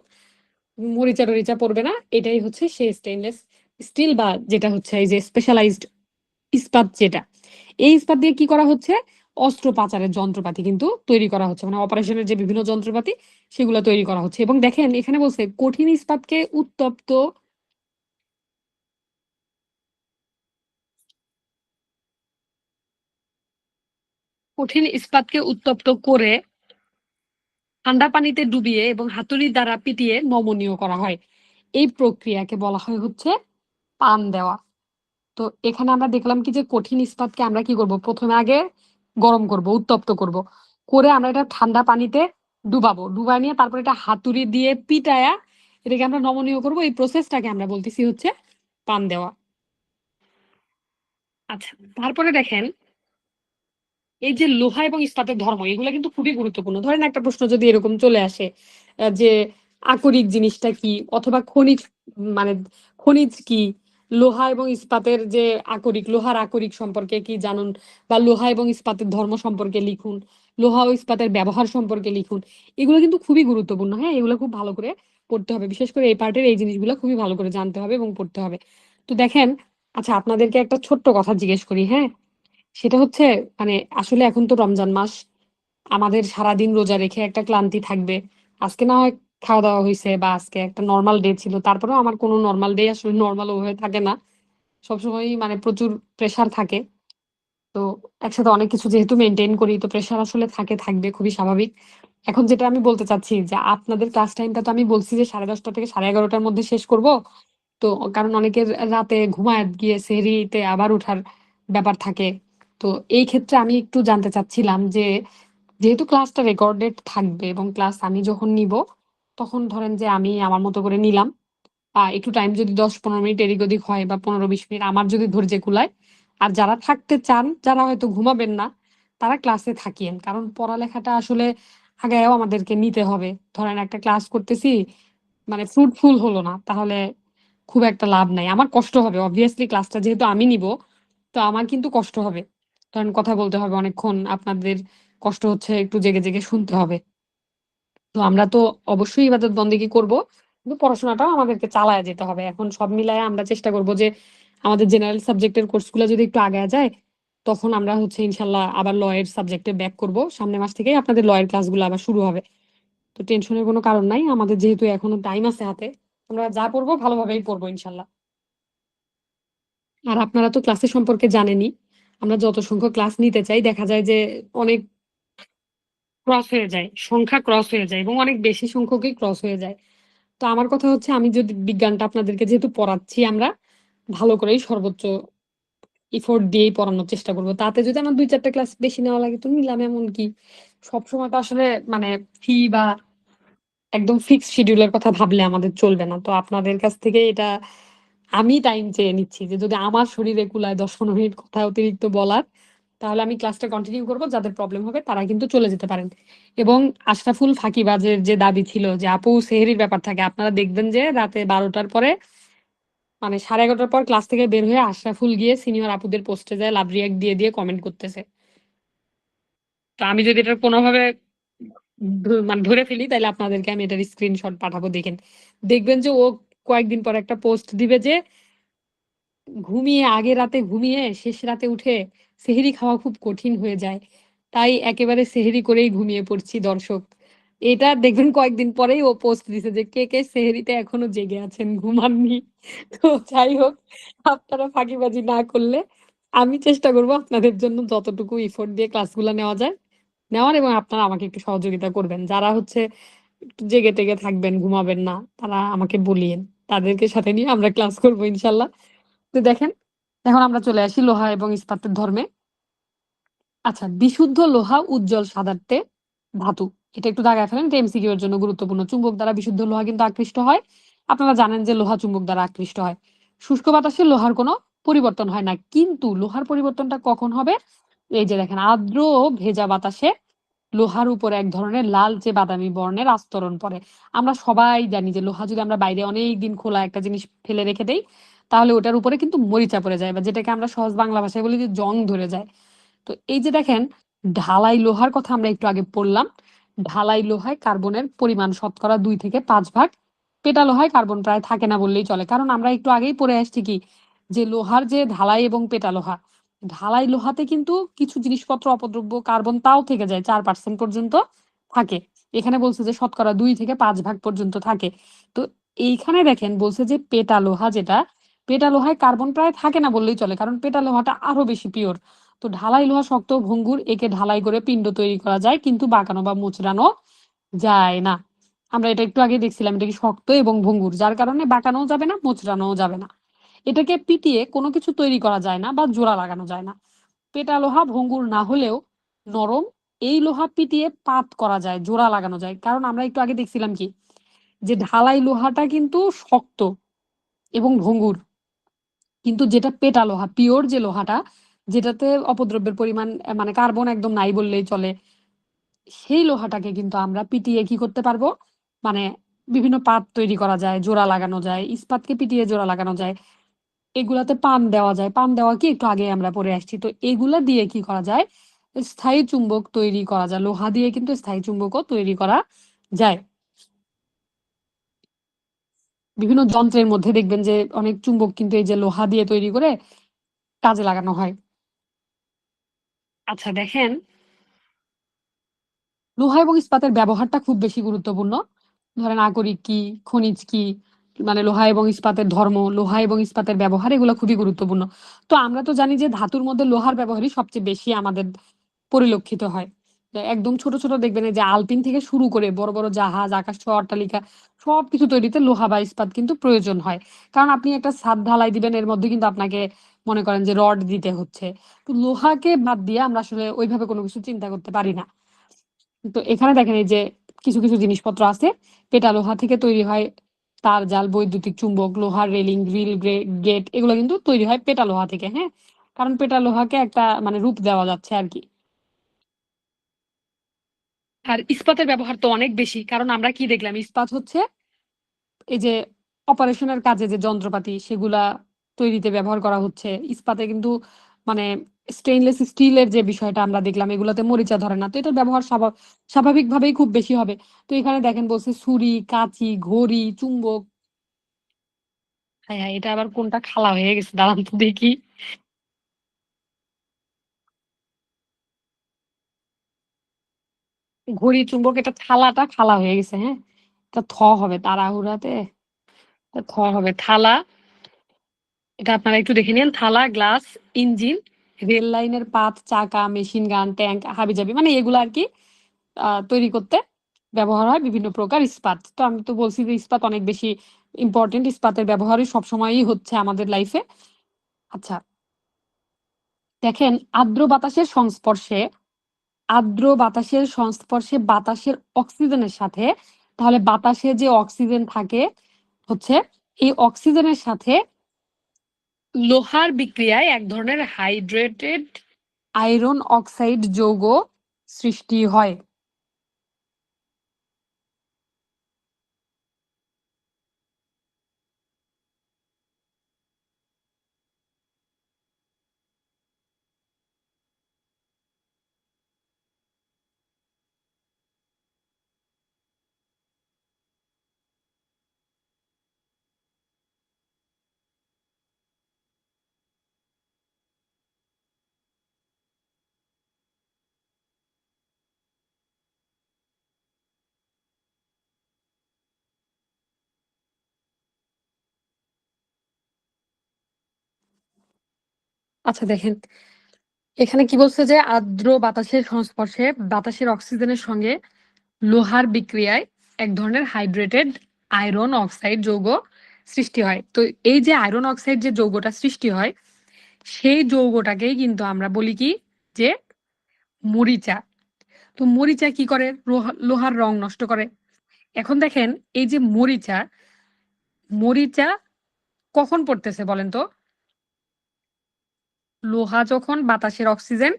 মরিচা টরিচা পড়বে না, এটাই হচ্ছে সেই স্টেইনলেস স্টিল বা যেটা হচ্ছে এই যে স্পেশালাইজড ইস্পাত যেটা। এই ইস্পাত দিয়ে কি করা হচ্ছে, অস্ত্রোপচারের যন্ত্রপাতি কিন্তু তৈরি করা হচ্ছে, মানে অপারেশনের যে বিভিন্ন যন্ত্রপাতি সেগুলো তৈরি করা হচ্ছে। এবং দেখেন এখানে বলছে কঠিন ইস্পাতকে উত্তপ্ত কঠিন ইস্পাতকে উত্তপ্ত করে ঠান্ডা পানিতে ডুবিয়ে এবং হাতুড়ি দ্বারা পিটিয়ে নমনীয় করা হয়। এই প্রক্রিয়াকে বলা হয় হচ্ছে পান দেওয়া। তো এখানে আমরা দেখলাম কি যে কঠিন ইস্পাতকে আমরা কি করব, প্রথমে আগে গরম করব, উত্তপ্ত করব, করে আমরা এটা ঠান্ডা পানিতে ডুবাবো, ডুবাই নিয়ে তারপর এটা হাতুড়ি দিয়ে পিটায়া এটাকে আমরা নমনীয় করব। এই প্রসেসটাকে আমরা বলতেছি হচ্ছে পান দেওয়া। আচ্ছা, তারপরে দেখেন এই যে লোহা এবং ইস্পাতের ধর্ম, এগুলো কিন্তু খুবই গুরুত্বপূর্ণ। ধরেন একটা প্রশ্ন যদি এরকম চলে আসে যে আকরিক জিনিসটা কি, অথবা খনিজ, মানে খনিজ কি, লোহা এবং ইস্পাতের যে আকরিক, লোহার আকরিক সম্পর্কে কি জানুন, বা লোহা এবং ইস্পাতের ধর্ম সম্পর্কে লিখুন, লোহা ও ইস্পাতের ব্যবহার সম্পর্কে লিখুন। এগুলো কিন্তু খুবই গুরুত্বপূর্ণ। হ্যাঁ, এগুলো খুব ভালো করে পড়তে হবে, বিশেষ করে এই পার্টের এই জিনিসগুলো খুবই ভালো করে জানতে হবে এবং পড়তে হবে। তো দেখেন, আচ্ছা আপনাদেরকে একটা ছোট্ট কথা জিজ্ঞেস করি, হ্যাঁ, সেটা হচ্ছে মানে আসলে এখন তো রমজান মাস, আমাদের সারাদিন রোজা রেখে একটা ক্লান্তি থাকবে। আজকে না হয় খাওয়া দাওয়া হয়েছে বা আজকে একটা নর্মাল ডে ছিল, তারপরেও আমার কোনো নর্মাল ডে আসলে নর্মাল হয়ে থাকে না, সবসময়ই মানে প্রচুর প্রেসার থাকে। তো একসাথে অনেক কিছু যেহেতু মেনটেন করি, তো প্রেসার আসলে থাকে, থাকবে, খুবই স্বাভাবিক। এখন যেটা আমি বলতে চাচ্ছি যে আপনাদের ক্লাস টাইমটা তো আমি বলছি যে 10:30 থেকে 11:30টার মধ্যে শেষ করব। তো কারণ অনেকের রাতে ঘুমায় গিয়ে সেহরিতে আবার উঠার ব্যাপার থাকে। তো এই ক্ষেত্রে আমি একটু জানতে চাচ্ছিলাম যে যেহেতু ক্লাসটা রেকর্ডেড থাকবে এবং ক্লাস আমি যখন নিব তখন ধরেন যে আমি আমার মতো করে নিলাম, একটু টাইম যদি 10-15 মিনিট এদিক ওদিক হয় বা 15-20 মিনিট আমার যদি ধৈর্যে কুলায়, আর যারা থাকতে চান, যারা হয়তো ঘুমাবেন না, তারা ক্লাসে থাকিয়েন, কারণ পড়ালেখাটা আসলে আগায়ও আমাদেরকে নিতে হবে। ধরেন একটা ক্লাস করতেছি, মানে ফ্রুটফুল হলো না, তাহলে খুব একটা লাভ নাই, আমার কষ্ট হবে। অবভিয়াসলি ক্লাসটা যেহেতু আমি নিব, তো আমার কিন্তু কষ্ট হবে। ধরেন কথা বলতে হবে অনেকক্ষণ, আপনাদের কষ্ট হচ্ছে একটু জেগে জেগে শুনতে হবে। তো আমরা তো অবশ্যই ইবাদত বন্দেগী করব, কিন্তু পড়াশোনাটাও আমাদেরকে চালায় যেতে হবে। এখন সব মিলায় আমরা চেষ্টা করব যে আমাদের জেনারেল সাবজেক্টের কোর্সগুলো যদি একটু আগায় যায়, তখন আমরা হচ্ছে ইনশাল্লাহ আবার ল এর সাবজেক্টে ব্যাক করব। সামনের মাস থেকেই আপনাদের ল এর ক্লাসগুলো আবার শুরু হবে। তো টেনশনের কোনো কারণ নাই, আমাদের যেহেতু এখনো টাইম আছে হাতে, আমরা যা পড়বো ভালোভাবেই পড়বো ইনশাল্লাহ। আর আপনারা তো ক্লাসের সম্পর্কে জানেনই। আমরা যত সংখ্যক ক্লাস নিতে চাই দেখা যায় যে অনেক ক্রস হয়ে যায়। সংখ্যা ক্রস হয়ে যায় এবং অনেক বেশি সংখ্যকই ক্রস হয়ে যায়। তো আমার কথা হচ্ছে আমি যদি বিজ্ঞানটা আপনাদেরকে যেহেতু পড়াচ্ছি আমরা ভালো করেই সর্বোচ্চ এফোর্ট দিয়েই পড়ানোর চেষ্টা করব। তাতে যদি আমার ২-৪ টা ক্লাস বেশি নেওয়া লাগে তো নিলাম এমন কি? সবসময় তো আসলে মানে ফি বা একদম ফিক্সড শিডিউল এর কথা ভাবলে আমাদের চলবে না। তো আপনাদের কাছ থেকে এটা আমি টাইম চেয়ে নিচ্ছি যে যদি আমার শরীরে কুলায় ১০-১৫ মিনিট কথা অতিরিক্ত বলার, তাহলে আমি ক্লাসটা কন্টিনিউ করব। যাদের প্রবলেম হবে তারা কিন্তু চলে যেতে পারেন। এবং আশরাফুল ফাঁকিবাজের যে দাবি ছিল যে আপু সেহরির ব্যাপার থাকে। আপনারা দেখবেন যে রাতে ১২ টার পরে মানে ১১:৩০ পর ক্লাস থেকে বের হয়ে আশরাফুল গিয়ে সিনিয়র আপুদের পোস্টে যায় লাভ রিঅ্যাক্ট দিয়ে কমেন্ট করতেছে। তো আমি যদি এটা কোনভাবে মানে ধরে ফেলি তাইলে আপনাদেরকে আমি এটার স্ক্রিনশট পাঠাবো দেখেন। দেখবেন যে ও কয়েকদিন পর একটা পোস্ট দিবে যে ঘুমিয়ে আগের রাতে ঘুমিয়ে শেষ রাতে উঠে সেহরি খাওয়া খুব কঠিন হয়ে যায়। তাই একেবারে সেহরি করেই ঘুমিয়ে পড়ছি দর্শক। এটা দেখবেন কয়েকদিন পরেই ও পোস্ট দিছে যে কে সেহরিতে এখনো জেগে আছেন ঘুমাননি। তো যাই হোক আপনারা ফাঁকিবাজি না করলে আমি চেষ্টা করব আপনাদের জন্য যতটুকু এফোর্ট দিয়ে ক্লাসগুলা নেওয়া যায় নেওয়ার এবং আপনারা আমাকে একটু সহযোগিতা করবেন। যারা হচ্ছে একটু জেগে-টেগে থাকবেন, ঘুমাবেন না, তারা আমাকে বলিয়েন। তাদেরকে সাথে নিয়ে আমরা ক্লাস করব ইনশাআল্লাহ। তো দেখেন, এখন আমরা চলে আসি লোহা এবং ইস্পাতের ধর্মে। আচ্ছা, বিশুদ্ধ লোহা উজ্জ্বল সাদাটে ধাতু। এটা একটু দাগায় ফেলেন। এটা এমসিকিউ এর জন্য গুরুত্বপূর্ণ। চুম্বক দ্বারা বিশুদ্ধ লোহা কিন্তু আকৃষ্ট হয়। আপনারা জানেন যে লোহা চুম্বক দ্বারা আকৃষ্ট হয়। শুষ্ক বাতাসে লোহার কোনো পরিবর্তন হয় না। কিন্তু লোহার পরিবর্তনটা কখন হবে? এই যে দেখেন আর্দ্র ও ভেজা বাতাসে লোহার উপরে এক ধরনের লালচে বাদামি বর্ণের আস্তরণ পড়ে। আমরা সবাই জানি যে লোহা যদি আমরা বাইরে অনেকদিন খোলা একটা জিনিস ফেলে রেখে দেই, তাহলে ওটার উপরে কিন্তু মরিচা পড়ে যায় বা যেটাকে আমরা সহজ বাংলা ভাষায় বলি যে জং ধরে যায়। তো এই যে দেখেন ঢালাই লোহার কথা আমরা একটু আগে পড়লাম। ঢালাই লোহায় কার্বনের পরিমাণ শতকরা ২ থেকে ৫ ভাগ। পেটা লোহায় কার্বন প্রায় থাকে না বললেই চলে। কারণ আমরা একটু আগেই পড়ে আসছি কি যে লোহার যে ঢালাই এবং পেটা লোহা, ঢালাই লোহাতে কিন্তু কিছু জিনিসপত্র অপদ্রব্য কার্বন তাও থেকে যায় ৪% পর্যন্ত থাকে। এখানে বলছে যে শতকরা ২ থেকে ৫ ভাগ পর্যন্ত থাকে। তো এইখানে দেখেন বলছে যে পেটা লোহা যেটা, পেটা লোহায় কার্বন প্রায় থাকে না বললেই চলে। কারণ পেটা লোহাটা আরো বেশি পিওর। তো ঢালাই লোহা শক্ত ও ভঙ্গুর একে ঢালাই করে পিণ্ড তৈরি করা যায় কিন্তু বাঁকানো বা মোচড়ানো যায় না। আমরা এটা একটু আগে দেখছিলাম এটা কি শক্ত এবং ভঙ্গুর যার কারণে বাঁকানোও যাবে না মোচড়ানোও যাবে না। এটাকে পিটিয়ে কোনো কিছু তৈরি করা যায় না বা জোড়া লাগানো যায় না। পেটা লোহা ভঙ্গুর না হলেও নরম। এই লোহা পিটিয়ে পাত করা যায় জোড়া লাগানো যায়। কারণ আমরা একটু আগে দেখছিলাম কি যে ঢালাই লোহাটা কিন্তু শক্ত এবং ভঙ্গুর। কিন্তু যেটা পেটা লোহা পিওর যে লোহাটা যেটাতে অপদ্রব্যের পরিমাণ মানে কার্বন একদম নাই বললেই চলে। সেই লোহাটাকে কিন্তু আমরা পিটিয়ে কি করতে পারবো? মানে বিভিন্ন পাত তৈরি করা যায়, জোড়া লাগানো যায়, ইস্পাতকে পিটিয়ে জোড়া লাগানো যায়। এগুলাতে পান দেওয়া যায়। পান দেওয়া কি একটু আগে আমরা পড়ে আসছি। তো এগুলা দিয়ে কি করা যায়? স্থায়ী চুম্বক তৈরি করা যায়। লোহা দিয়ে কিন্তু স্থায়ী চুম্বকও তৈরি করা যায়। বিভিন্ন যন্ত্রের মধ্যে দেখবেন যে অনেক চুম্বক কিন্তু এই যে লোহা দিয়ে তৈরি করে কাজে লাগানো হয়। আচ্ছা দেখেন লোহা এবং ইস্পাতের ব্যবহারটা খুব বেশি গুরুত্বপূর্ণ। ধরেন আকরিক কি, খনিজ কি, মানে লোহা এবং ইস্পাতের ধর্ম, লোহা এবং ইস্পাতের ব্যবহার এগুলো খুবই গুরুত্বপূর্ণ। তো আমরা তো জানি যে ধাতুর মধ্যে লোহার ব্যবহারই সবচেয়ে বেশি আমাদের পরিলক্ষিত হয়। একদম ছোট দেখবেন এই যে আলপিন থেকে শুরু করে বড় জাহাজ, আকাশছোঁয়া অট্টালিকা সবকিছু তৈরিতে লোহা বা ইস্পাত কিন্তু প্রয়োজন হয়। কারণ আপনি একটা ছাদ ঢালাই দিবেন এর মধ্যে কিন্তু আপনাকে মনে করেন যে রড দিতে হচ্ছে। তো লোহাকে বাদ দিয়ে আমরা আসলে ওইভাবে কোনো কিছু চিন্তা করতে পারি না। তো এখানে দেখেন এই যে কিছু জিনিসপত্র আছে। পেটা লোহা থেকে তৈরি হয় তার জাল, বৈদ্যুতিক চুম্বক, লোহার রেলিং, গ্রিল, গেট এগুলো কিন্তু তৈরি হয় পেটা লোহা থেকে, হ্যাঁ? কারণ পেটা লোহাকে একটা মানে রূপ দেওয়া যাচ্ছে আরকি। আর ইস্পাতের ব্যবহার তো অনেক বেশি। কারণ আমরা কি দেখলাম? ইস্পাত হচ্ছে এই যে অপারেশনের কাজে যে যন্ত্রপাতি সেগুলা তৈরিতে ব্যবহার করা হচ্ছে। ইস্পাতে কিন্তু মানে স্টেইনলেস স্টিলের যে বিষয়টা আমরা দেখলাম এগুলাতে মরিচা ধরে না। তো এটার ব্যবহার স্বাভাবিকভাবেই খুব বেশি হবে। তো এখানে দেখেন বলছে ছুরি, কাঁচি, ঘড়ি, চুম্বক। হায়! এটা আবার কোনটা খালা হয়ে গেছে দাঁড়ান তো দেখি। ঘড়ি, চুম্বক এটা থালাটা খালা হয়ে গেছে, হ্যাঁ? এটা হবে তাড়াহুড়াতে। এটা হবে থালা। এটা আপনারা একটু দেখে নিন। থালা, গ্লাস, ইঞ্জিন, রেল লাইনের পাত, চাকা, মেশিন গান, ট্যাঙ্ক, হাবিজাবি মানে এগুলো আর কি তৈরি করতে ব্যবহার হয় বিভিন্ন প্রকার ইস্পাত। তো আমি তো বলছি যে ইস্পাত অনেক বেশি ইম্পর্টেন্ট, ইস্পাতের ব্যবহারই সবসময়ই হচ্ছে আমাদের লাইফে। আচ্ছা, দেখেন আর্দ্র বাতাসের সংস্পর্শে বাতাসের অক্সিজেনের সাথে, তাহলে বাতাসে যে অক্সিজেন থাকে হচ্ছে এই অক্সিজেনের সাথে লোহার বিক্রিয়ায় এক ধরনের হাইড্রেটেড আয়রন অক্সাইড যৌগ সৃষ্টি হয়। আচ্ছা দেখেন, এখানে কি বলছে যে আর্দ্র বাতাসের সংস্পর্শে বাতাসের অক্সিজেনের সঙ্গে লোহার বিক্রিয়ায় এক ধরনের হাইড্রেটেড আয়রন অক্সাইড যৌগ সৃষ্টি হয়। তো এই যে আয়রন অক্সাইড যে যৌগটা সৃষ্টি হয় সেই যৌগটাকেই কিন্তু আমরা বলি কি যে মরিচা। তো মরিচা কি করে? লোহার রং নষ্ট করে। এখন দেখেন এই যে মরিচা, মরিচা কখন পড়তেছে বলেন তো? লোহা যখন বাতাসের অক্সিজেন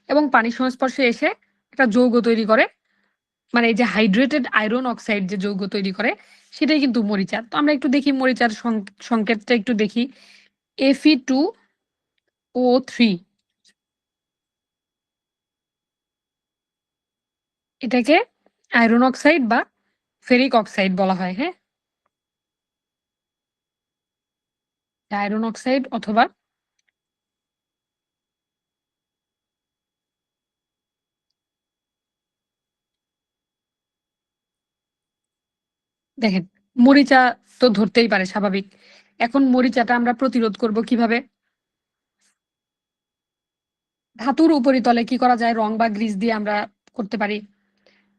এবং পানির সংস্পর্শে এসে একটা যৌগ তৈরি করে, মানে এই যে হাইড্রেটেড আয়রন অক্সাইড যে যৌগ তৈরি করে সেটাই কিন্তু মরিচা। তো আমরা একটু দেখি মরিচার সংকেতটা একটু দেখি। Fe2O3, এটাকে আয়রন অক্সাইড বা ফেরিক অক্সাইড বলা হয়। হ্যাঁ, আয়রন অক্সাইড অথবা দেখেন মরিচা তো ধরতেই পারে স্বাভাবিক। এখন মরিচাটা আমরা প্রতিরোধ করব কিভাবে? ধাতুর উপরিতলে কি করা যায়? রং বা গ্রিস দিয়ে আমরা করতে পারি।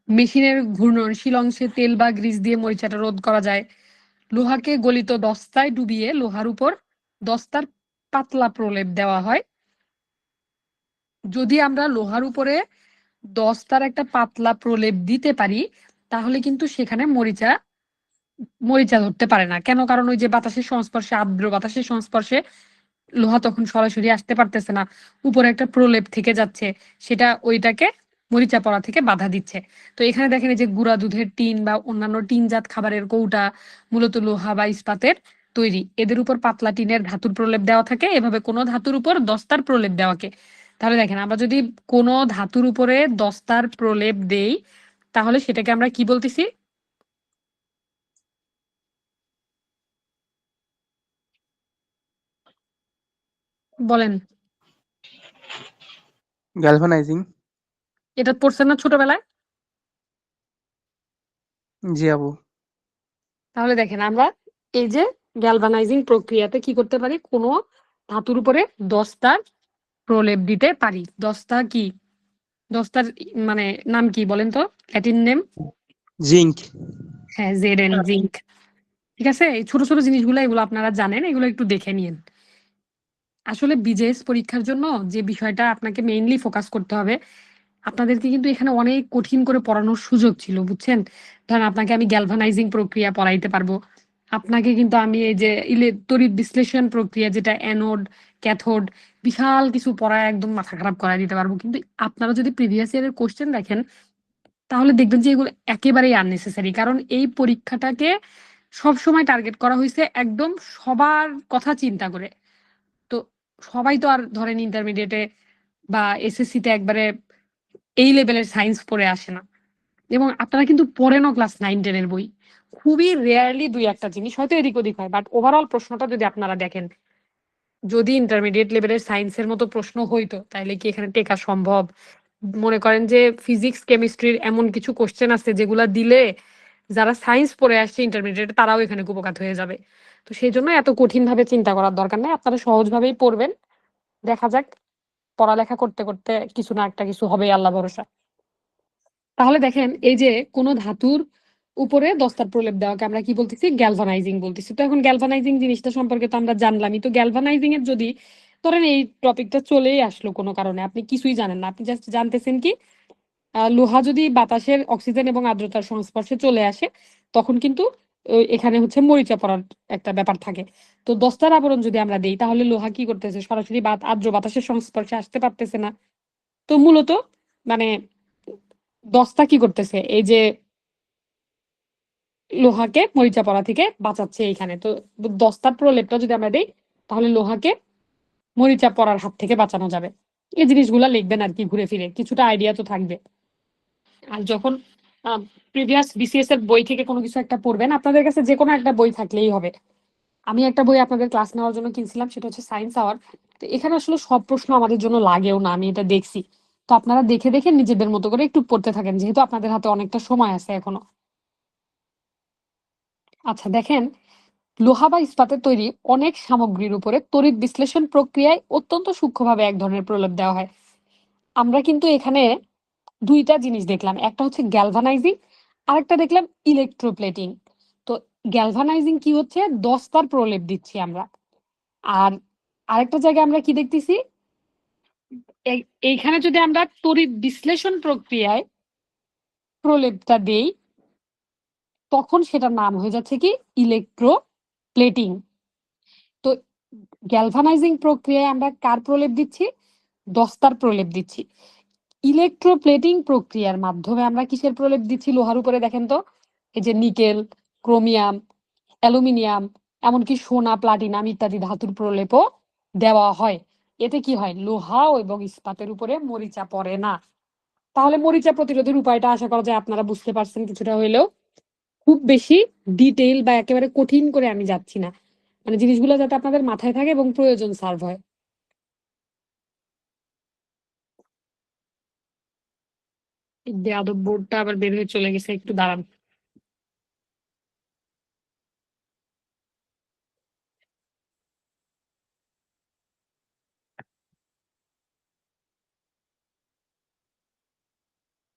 মেশিনের ঘূর্ণনশীল অংশে তেল বা গ্রিস দিয়ে মরিচাটা রোধ করা যায়। লোহাকে গলিত দস্তায় ডুবিয়ে লোহার উপর দস্তার পাতলা প্রলেপ দেওয়া হয়। যদি আমরা লোহার উপরে দস্তার একটা পাতলা প্রলেপ দিতে পারি তাহলে কিন্তু সেখানে মরিচা মরিচা ধরতে পারে না। কেন? কারণ ওই যে বাতাসের সংস্পর্শে, আর্দ্র বাতাসের সংস্পর্শে লোহা তখন সরাসরি আসতে পারতেছে না, উপরে একটা প্রলেপ থেকে যাচ্ছে, সেটা ওইটাকে মরিচা পড়া থেকে বাধা দিচ্ছে। তো এখানে দেখেন এই যে গুঁড়া দুধের টিন বা অন্যান্য টিনজাত খাবারের কৌটা মূলত লোহা বা ইস্পাতের তৈরি। এদের উপর পাতলা টিনের ধাতুর প্রলেপ দেওয়া থাকে, এভাবে কোনো ধাতুর উপর দস্তার প্রলেপ দেওয়াকে। তাহলে দেখেন আমরা যদি কোনো ধাতুর উপরে দস্তার প্রলেপ দেই তাহলে সেটাকে আমরা কি বলতেছি বলেন? গ্যালভানাইজিং। এটা পড়ছেন না ছোটবেলায়? জি আপু। তাহলে দেখেন আমরা এই যে গ্যালভানাইজিং প্রক্রিয়াতে কি করতে পারি? কোনো ধাতুর উপরে দস্তার প্রলেপ দিতে পারি। দস্তা কি? দস্তার মানে নাম কি বলেন তো? Latin name? জিঙ্ক। হ্যাঁ, জেড জিঙ্ক। ঠিক আছে, এই ছোট ছোট জিনিসগুলো এগুলো আপনারা জানেন, এগুলো একটু দেখে নিন। আসলে বিজেএস পরীক্ষার জন্য যে বিষয়টা আপনাকে মেইনলি ফোকাস করতে হবে, আপনাদেরকে কিন্তু এখানে অনেক কঠিন করে পড়ানোর সুযোগ ছিল, বুঝছেন? ধরেন আপনাকে আমি গ্যালভানাইজিং প্রক্রিয়া পড়াইতে পারবো, আপনাকে কিন্তু আমি এই যে তড়িৎ বিশ্লেষণ প্রক্রিয়া যেটা অ্যানোড ক্যাথোড বিশাল কিছু পড়ায় একদম মাথা খারাপ করাই দিতে পারবো। কিন্তু আপনারা যদি প্রিভিয়াস ইয়ারের কোশ্চেন দেখেন তাহলে দেখবেন যে এগুলো একেবারেই আননেসেসারি। কারণ এই পরীক্ষাটাকে সব সময় টার্গেট করা হয়েছে একদম সবার কথা চিন্তা করে। তো সবাই তো আর ধরেন ইন্টারমিডিয়েটে বা এসএসসি তে একবারে এই লেভেলের সায়েন্স পড়ে আসে না। এবং আপনারা কিন্তু পড়েনও ক্লাস 9-10 এর বই। খুবই রেয়ারলি দুই একটা জিনিস হয়তো এদিক ওদিক হয়, বাট ওভারঅল প্রশ্নটা যদি আপনারা দেখেন, যদি ইন্টারমিডিয়েট লেভেলের সায়েন্সের মতো প্রশ্ন হইতো তাহলে কি এখানে টেকা সম্ভব? মনে করেন যে ফিজিক্স কেমিস্ট্রির এমন কিছু কোশ্চেন আছে যেগুলা দিলে যারা সায়েন্স পড়ে আসছে ইন্টারমিডিয়েটে তারাও এখানে কুপকাত হয়ে যাবে। তো সেই জন্য এত কঠিন ভাবে চিন্তা করার দরকার নেই, আপনারা সহজভাবেই পড়বেন। দেখা যাক, পড়ালেখা করতে করতে কিছু না একটা কিছু হবে, আল্লাহ ভরসা। তাহলে দেখেন, এই যে কোনো ধাতুর উপরে দস্তার প্রলেপ দেওয়াকে আমরা কি বলতেছি? গ্যালভানাইজিং বলতেছি। তো এখন গ্যালভানাইজিং জিনিসটা সম্পর্কে তো আমরা জানলামই। তো গ্যালভানাইজিং এর যদি ধরেন এই টপিকটা চলেই আসলো কোনো কারণে, আপনি কিছুই জানেন না, আপনি জাস্ট জানতেছেন কি লোহা যদি বাতাসের অক্সিজেন এবং আর্দ্রতার সংস্পর্শে চলে আসে, তখন কিন্তু এখানে হচ্ছে মরিচা পড়ার একটা ব্যাপার থাকে। তো দস্তার আবরণ যদি আমরা দেই, তাহলে লোহা কি করতেছে? সরাসরি আর্দ্র বাতাসের সংস্পর্শে আসতে পারতেছে না। তো মূলত মানে দস্তা কি করতেছে? এই যে লোহাকে মরিচা পড়া থেকে বাঁচাচ্ছে এইখানে। তো দস্তার প্রলেপটা যদি আমরা দেই, তাহলে লোহাকে মরিচা পড়ার হাত থেকে বাঁচানো যাবে। এই জিনিসগুলা লিখবেন আর কি, ঘুরে ফিরে কিছুটা আইডিয়া তো থাকবে। আর যখন প্রিভিয়াস বিসিএস এর বই থেকে কোনো কিছু একটা পড়বেন, আপনাদের কাছে যে কোনো একটা বই থাকলেই হবে। আমি একটা বই আপনাদের ক্লাস নেওয়ার জন্য কিনছিলাম, সেটা হচ্ছে সায়েন্স আওয়ার। তো এখানে আসলে সব প্রশ্ন আমাদের জন্য লাগেও না, আমি এটা দেখছি। তো আপনারা দেখে দেখে নিজেদের মতো করে একটু পড়তে থাকেন, যেহেতু আপনাদের হাতে অনেকটা সময় আছে এখনো। আচ্ছা দেখেন, লোহা বা ইস্পাতের তৈরি অনেক সামগ্রীর উপরে তড়িৎ বিশ্লেষণ প্রক্রিয়ায় অত্যন্ত সূক্ষ্মভাবে এক ধরনের প্রলেপ দেওয়া হয়। আমরা কিন্তু এখানে দুইটা জিনিস দেখলাম, একটা হচ্ছে গ্যালভানাইজিং, আরেকটা দেখলাম ইলেকট্রোপ্লেটিং। তো গ্যালভানাইজিং কি হচ্ছে? দস্তার প্রলেপ দিচ্ছি আমরা। আর আরেকটা জায়গায় আমরা কি দেখতেছি? এইখানে যদি আমরা তড়িৎ বিশ্লেষণ প্রক্রিয়ায় প্রলেপটা দেই, তখন সেটার নাম হয়ে যাচ্ছে কি? ইলেকট্রোপ্লেটিং। তো গ্যালভানাইজিং প্রক্রিয়ায় আমরা কার প্রলেপ দিচ্ছি? দস্তার প্রলেপ দিচ্ছি। ইলেকট্রোপ্লেটিং প্রক্রিয়ার মাধ্যমে আমরা কিসের প্রলেপ দিচ্ছি লোহার উপরে? দেখেন তো, এই যে নিকেল, ক্রোমিয়াম, অ্যালুমিনিয়াম, এমনকি সোনা, প্লাটিনাম ইত্যাদি ধাতুর প্রলেপও দেওয়া হয়। এতে কি হয়? লোহা এবং ইস্পাতের উপরে মরিচা পড়ে না। তাহলে মরিচা প্রতিরোধের উপায়টা আশা করা যায় আপনারা বুঝতে পারছেন কিছুটা হইলেও। খুব বেশি ডিটেইল বা একেবারে কঠিন করে আমি যাচ্ছি না, মানে জিনিসগুলো যাতে আপনাদের মাথায় থাকে এবং প্রয়োজন সার্ভ হয়। এই বেয়াদব বোর্ডটা আবার বের হয়ে চলে গেছে, একটু দাঁড়ান।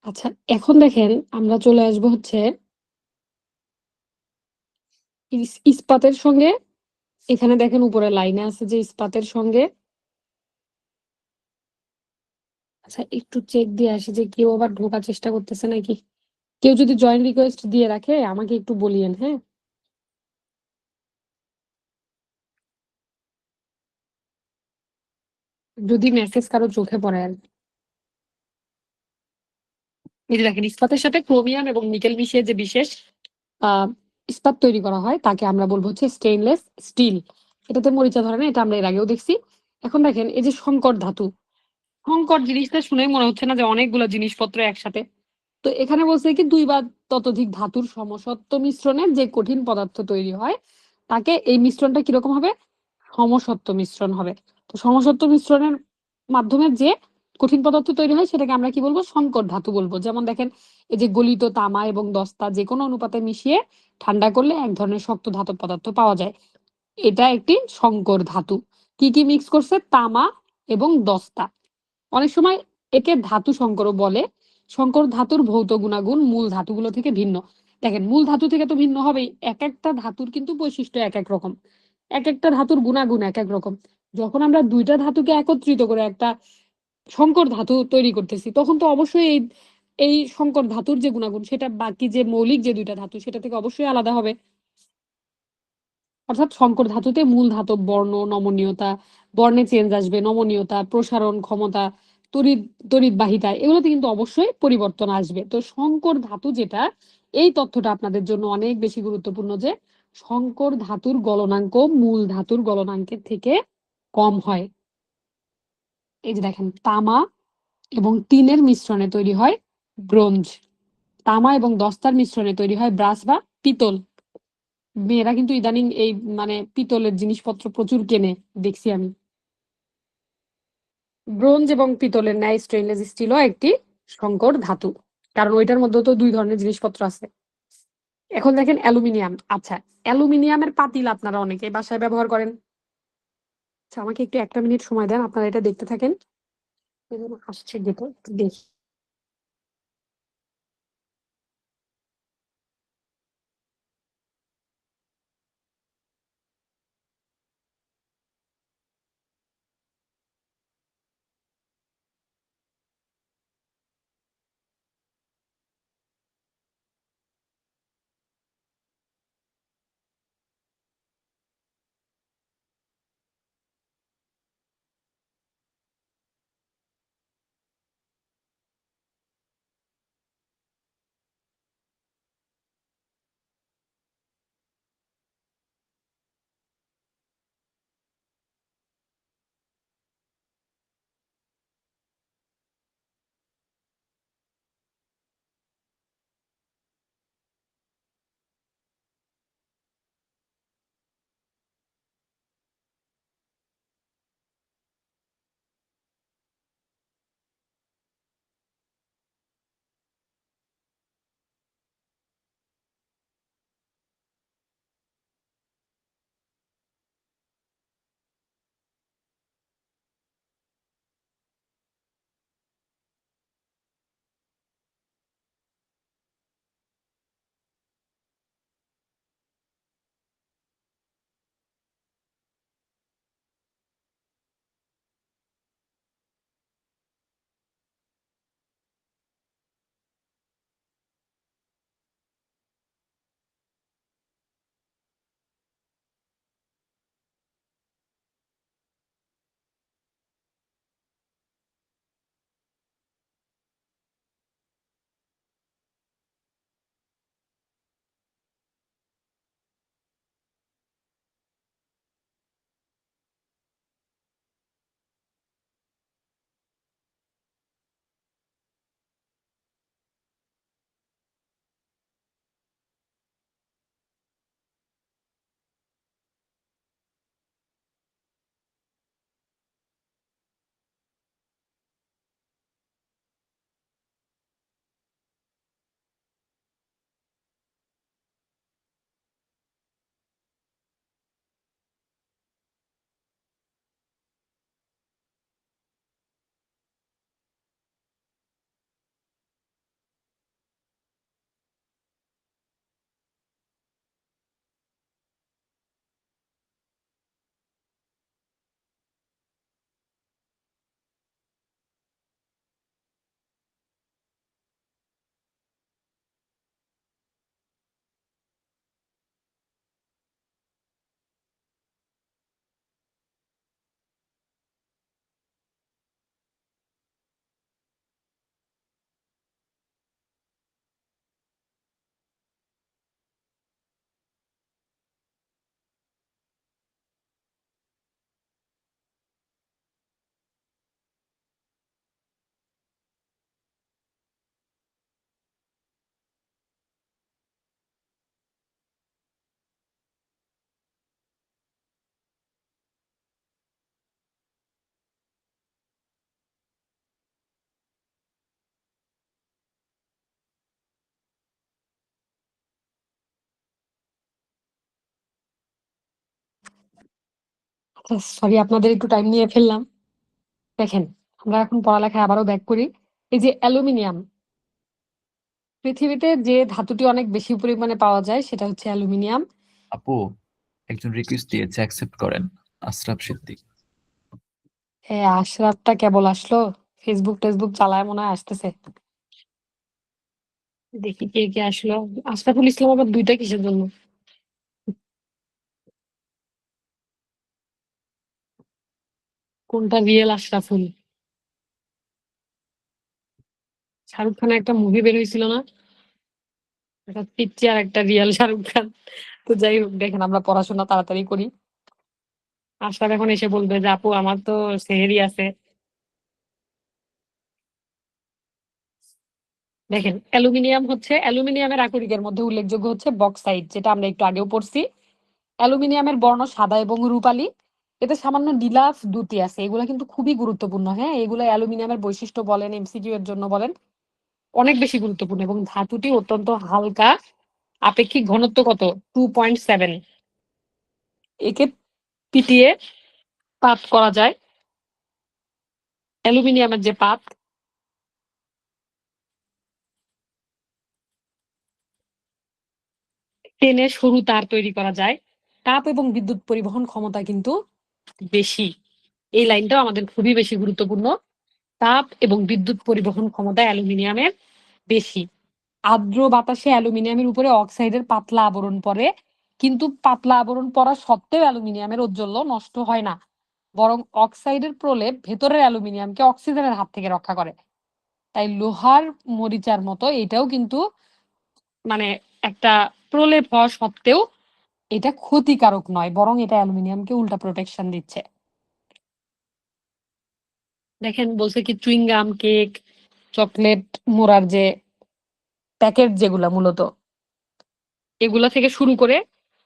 আচ্ছা এখন দেখেন, আমরা চলে আসবো হচ্ছে ইস্পাতের সঙ্গে। এখানে দেখেন উপরে লাইনে আছে যে ইস্পাতের সঙ্গে। আচ্ছা একটু চেক দিয়ে আসি যে কেউ আবার ঢোকার চেষ্টা করতেছে নাকি। কেউ যদি জয়েন রিকোয়েস্ট দিয়ে রাখে আমাকে একটু বলিয়েন, হ্যাঁ? যদি মেসেজ কারো চোখে পড়ে আর কি। এই যে দেখেন, ইস্পাতের সাথে ক্রোমিয়াম এবং নিকেল মিশিয়ে যে বিশেষ আহ ইস্পাত তৈরি করা হয়, তাকে আমরা বলবো হচ্ছে স্টেইনলেস স্টিল। এটাতে মরিচা ধরে না, এটা আমরা এর আগেও দেখছি। এখন দেখেন, এই যে সংকর ধাতু, সংকর জিনিসটা শুনেই মনে হচ্ছে না যে অনেকগুলো জিনিসপত্র একসাথে? তো এখানে বলছে কি, দুই বা ততোধিক ধাতুর সমসত্ব মিশ্রণে যে কঠিন পদার্থ তৈরি হয়, তাকে এই মিশ্রণটা কিরকম হবে? সমসত্ব মিশ্রণ হবে। তো সমসত্ব মিশ্রণের মাধ্যমে যে কঠিন পদার্থ তৈরি হয়, সেটাকে আমরা কি বলবো? সংকর ধাতু বলবো। যেমন দেখেন, এই যে গলিত তামা এবং দস্তা যে কোনো অনুপাতে মিশিয়ে ঠান্ডা করলে এক ধরনের শক্ত ধাতব পদার্থ পাওয়া যায়, এটা একটি সংকর ধাতু। কি কি মিক্স করছে? তামা এবং দস্তা। অনেক সময় একে ধাতু সংকরও বলে। সংকর ধাতুর ভৌত গুণাগুণ মূল ধাতুগুলো থেকে ভিন্ন। দেখেন, মূল ধাতু থেকে তো ভিন্ন হবেই, এক একটা ধাতুর কিন্তু বৈশিষ্ট্য এক এক রকম, এক একটা ধাতুর গুণাগুণ এক এক রকম। যখন আমরা দুইটা ধাতুকে একত্রিত করে একটা সংকর ধাতু তৈরি করতেছি, তখন তো অবশ্যই এই এই সংকর ধাতুর যে গুণাগুণ, সেটা বাকি যে মৌলিক যে দুইটা ধাতু সেটা থেকে অবশ্যই আলাদা হবে। অর্থাৎ সংকর ধাতুতে মূল ধাতব বর্ণ, নমনীয়তা, বর্ণে চেঞ্জ আসবে, নমনীয়তা, প্রসারণ ক্ষমতা, তড়িৎ তড়িৎবাহিতা, এগুলোতে কিন্তু অবশ্যই পরিবর্তন আসবে। তো সংকর ধাতু যেটা, এই তথ্যটা আপনাদের জন্য অনেক বেশি গুরুত্বপূর্ণ যে সংকর ধাতুর গলনাঙ্ক মূল ধাতুর গলনাঙ্কের থেকে কম হয়। এই যে দেখেন, তামা এবং টিনের মিশ্রণে তৈরি হয় ব্রোঞ্জ, তামা এবং দস্তার মিশ্রণে তৈরি হয় ব্রাস বা পিতল। মেয়েরা কিন্তু ইদানিং এই মানে পিতলের জিনিসপত্র প্রচুর কেনে, দেখছি আমি। ব্রোঞ্জ এবং পিতলের ন্যায় স্টেইনলেস স্টিলও একটি সংকর ধাতু, কারণ ওইটার মধ্যে তো দুই ধরনের জিনিসপত্র আছে। এখন দেখেন অ্যালুমিনিয়াম। আচ্ছা, অ্যালুমিনিয়ামের পাতিল আপনারা অনেকে বাসায় ব্যবহার করেন। আচ্ছা, আমাকে একটু 1টা মিনিট সময় দেন, আপনারা এটা দেখতে থাকেন। আসছে যেটা একটু দেখি। সরি, আপনাদের একটু টাইম নিয়ে ফেললাম। দেখেন, আমরা এখন পড়ালেখায় আবারও ব্যাক করি। এই যে অ্যালুমিনিয়াম, পৃথিবীতে যে ধাতুটি অনেক বেশি পরিমাণে পাওয়া যায় সেটা হচ্ছে অ্যালুমিনিয়াম। আপু, একজন রিকোয়েস্ট দিয়েছে, অ্যাকসেপ্ট করেন। আশরাফ সিদ্দিক। আশরাফটা কেবল আসলো, ফেসবুক টেসবুক চালায় মনে হয় আসতেছে। দেখি কে কে আসলো। আশরাফুল ইসলাম আবার 2টা কিসের জন্য? কোনটা রিয়েল আশরাফুল? শাহরুখ খানের একটা মুভি বের হয়েছিল না, একটা পিচ্চি আর একটা রিয়েল শাহরুখ খান। তো যাই হোক, দেখেন আমরা পড়াশোনা তাড়াতাড়ি করি। আশরাফ এখন এসে বলবে যে আপু আমার তো সেহেরি আছে। দেখেন, অ্যালুমিনিয়ামের আকরিকের মধ্যে উল্লেখযোগ্য হচ্ছে বক্সাইট, যেটা আমরা একটু আগেও পড়ছি। অ্যালুমিনিয়ামের বর্ণ সাদা এবং রূপালী। এতে সামান্য নীলাভ দ্যুতি আছে। এগুলা কিন্তু খুবই গুরুত্বপূর্ণ। হ্যাঁ, এগুলো অ্যালুমিনিয়ামের বৈশিষ্ট্য বলেন, এমসিকিউ এর জন্য বলেন, অনেক বেশি গুরুত্বপূর্ণ। এবং ধাতুটি অত্যন্ত হালকা আপেক্ষিক ঘনত্ব কত? 2.7। একে পিটিয়ে পাত করা যায়। অ্যালুমিনিয়ামের যে পাত, টেনে সরু তার তৈরি করা যায়। তাপ এবং বিদ্যুৎ পরিবহন ক্ষমতা কিন্তু বেশি। এই লাইনটাও আমাদের খুবই বেশি গুরুত্বপূর্ণ। তাপ এবং বিদ্যুৎ পরিবহন ক্ষমতা অ্যালুমিনিয়ামের বেশি। আর্দ্র বাতাসে অ্যালুমিনিয়ামের উপরে অক্সাইডের পাতলা আবরণ পড়ে, কিন্তু পাতলা আবরণ পড়া সত্ত্বেও অ্যালুমিনিয়ামের ঔজ্জ্বল্য নষ্ট হয় না, বরং অক্সাইডের প্রলেপ ভেতরের অ্যালুমিনিয়ামকে অক্সিজেনের হাত থেকে রক্ষা করে। তাই লোহার মরিচার মতো এটাও কিন্তু মানে একটা প্রলেপ হওয়া সত্ত্বেও এটা ক্ষতিকারক নয়, বরং এটা অ্যালুমিনিয়ামকে উল্টা প্রোটেকশন দিচ্ছে। দেখেন বলছে কি চুইংগাম, কেক, চকলেট মোড়ার যে প্যাকেট যেগুলা মূলত, এগুলা থেকে শুরু করে,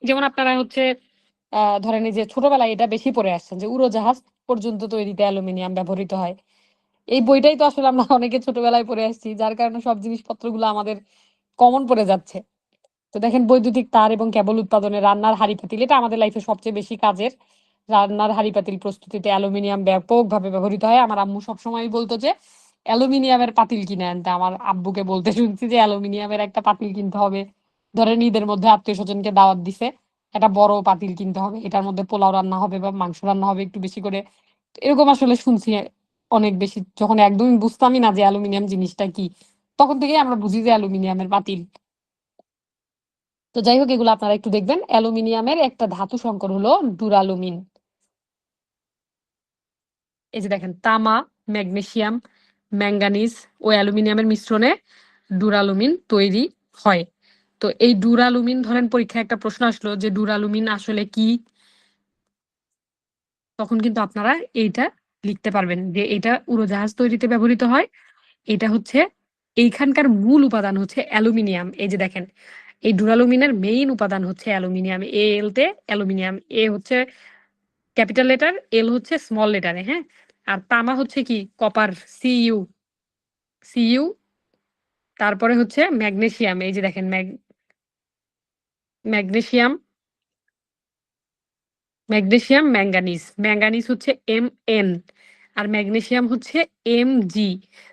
যেমন আপনারা হচ্ছে ধরেন এই যে ছোটবেলায় এটা বেশি পড়ে আসছেন যে উড়োজাহাজ পর্যন্ত তৈরিতে অ্যালুমিনিয়াম ব্যবহৃত হয়। এই বইটাই তো আসলে আমরা অনেকে ছোটবেলায় পড়ে আসছি, যার কারণে সব জিনিসপত্রগুলো আমাদের কমন পড়ে যাচ্ছে। তো দেখেন বৈদ্যুতিক তার এবং কেবল উৎপাদনে রান্নার হাঁড়ি পাতিল, এটা আমাদের লাইফে সবচেয়ে বেশি কাজের। রান্নার হাঁড়ি পাতিল প্রস্তুতিতে অ্যালুমিনিয়াম ব্যাপকভাবে ব্যবহৃত হয়। আমার আম্মু সবসময় বলতো যে অ্যালুমিনিয়ামের পাতিল কিনে আনতে। আমার আব্বুকে বলতে শুনছি যে অ্যালুমিনিয়ামের একটা পাতিল কিনতে হবে। ধরেন ঈদের মধ্যে আত্মীয় স্বজনকে দাওয়াত দিছে, একটা বড় পাতিল কিনতে হবে, এটার মধ্যে পোলাও রান্না হবে বা মাংস রান্না হবে একটু বেশি করে। তো এরকম আসলে শুনছি অনেক বেশি। যখন একদমই বুঝতামই না যে অ্যালুমিনিয়াম জিনিসটা কি, তখন থেকেই আমরা বুঝি যে অ্যালুমিনিয়ামের পাতিল। তো যাই হোক, এগুলো আপনারা একটু দেখবেন। অ্যালুমিনিয়ামের একটা ধাতু সংকর হলো ডুরালুমিন। এই যে দেখেন, তামা, ম্যাগনেসিয়াম, ম্যাঙ্গানিজ ও অ্যালুমিনিয়ামের মিশ্রণে ডুরালুমিন তৈরি হয়। তো এই ডুরালুমিন, ধরেন পরীক্ষায় একটা প্রশ্ন আসলো যে ডুরালুমিন আসলে কি, তখন কিন্তু আপনারা এইটা লিখতে পারবেন যে এটা উড়োজাহাজ তৈরিতে ব্যবহৃত হয়। এটা হচ্ছে এইখানকার মূল উপাদান হচ্ছে অ্যালুমিনিয়াম। এই যে দেখেন, এই ডুরালুমিনের মেইন উপাদান হচ্ছে অ্যালুমিনিয়াম। এল তে অ্যালুমিনিয়াম, এ হচ্ছে ক্যাপিটাল লেটার, এল হচ্ছে স্মল লেটারে, হ্যাঁ। আর তামা হচ্ছে কি কপার, সিইউ, সিইউ। তারপরে হচ্ছে ম্যাগনেসিয়াম, এই যে দেখেন ম্যাগনেসিয়াম, ম্যাগনেসিয়াম, ম্যাঙ্গানিজ, ম্যাঙ্গানিজ হচ্ছে এম এন, আর ম্যাগনেসিয়াম হচ্ছে এম জি।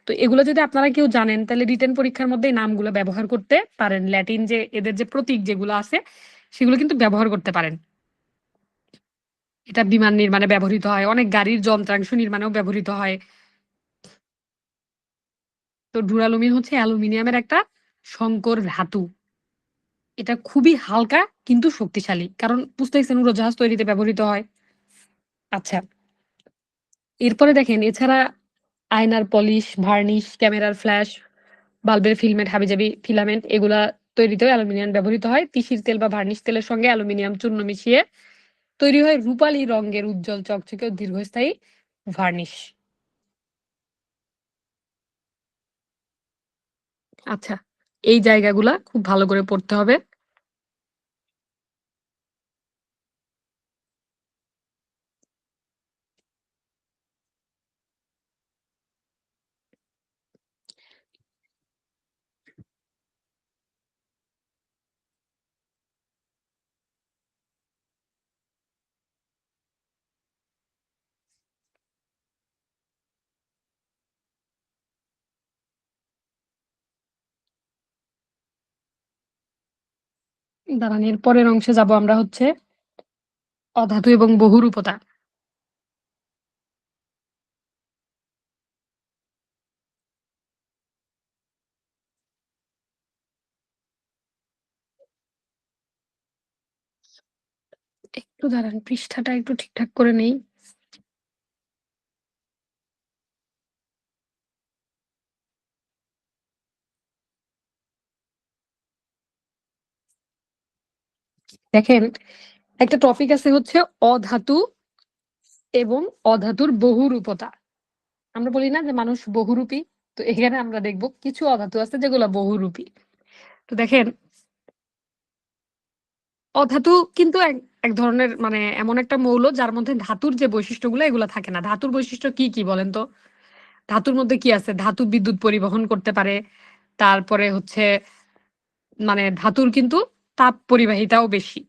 তো এগুলো যদি আপনারা কেউ জানেন তাহলে রিটেন পরীক্ষার মধ্যে এই নামগুলো ব্যবহার করতে পারেন। ল্যাটিন যে এদের যে প্রতীক যেগুলো আছে সেগুলো কিন্তু ব্যবহার করতে পারেন। এটা বিমান নির্মাণে ব্যবহৃত হয়, অনেক গাড়ির যন্ত্রাংশ নির্মাণেও ব্যবহৃত হয়। তো ডুরালুমিন হচ্ছে অ্যালুমিনিয়ামের একটা সংকর ধাতু। এটা খুবই হালকা কিন্তু শক্তিশালী, কারণ বুঝতেছেন উড়োজাহাজ তৈরিতে ব্যবহৃত হয়। আচ্ছা, এরপরে দেখেন এছাড়া আয়নার পলিশ, ভার্নিশ, ক্যামেরার ফ্ল্যাশ, বাল্বের ফিল্মেট, হাবিজাবি ফিলামেন্ট, এগুলা তৈরিতেও অ্যালুমিনিয়াম ব্যবহৃত হয়। তিসির তেল বা ভার্নিশ তেলের সঙ্গে অ্যালুমিনিয়াম চূর্ণ মিশিয়ে তৈরি হয় রূপালী রঙের উজ্জ্বল চকচকে ও দীর্ঘস্থায়ী ভার্নিশ। আচ্ছা, এই জায়গাগুলা খুব ভালো করে পড়তে হবে। দাঁড়ান, এর পরের অংশে যাব আমরা হচ্ছে অধাতু এবং বহুরূপতা। একটু দাঁড়ান, পৃষ্ঠাটা একটু ঠিকঠাক করে নেই। দেখেন, একটা টপিক আছে হচ্ছে অধাতু এবং অধাতুর বহুরূপতা। আমরা বলি না যে মানুষ বহুরূপী, তো এখানে আমরা দেখব কিছু অধাতু আছে যেগুলো বহুরূপী। তো দেখেন, অধাতু কিন্তু এক এক ধরনের মানে এমন একটা মৌল যার মধ্যে ধাতুর যে বৈশিষ্ট্যগুলো এগুলো থাকে না। ধাতুর বৈশিষ্ট্য কি কি বলেন তো? ধাতুর মধ্যে কি আছে? ধাতু বিদ্যুৎ পরিবহন করতে পারে। তারপরে হচ্ছে মানে ধাতুর কিন্তু তাপ পরিবাহিতাও বেশি।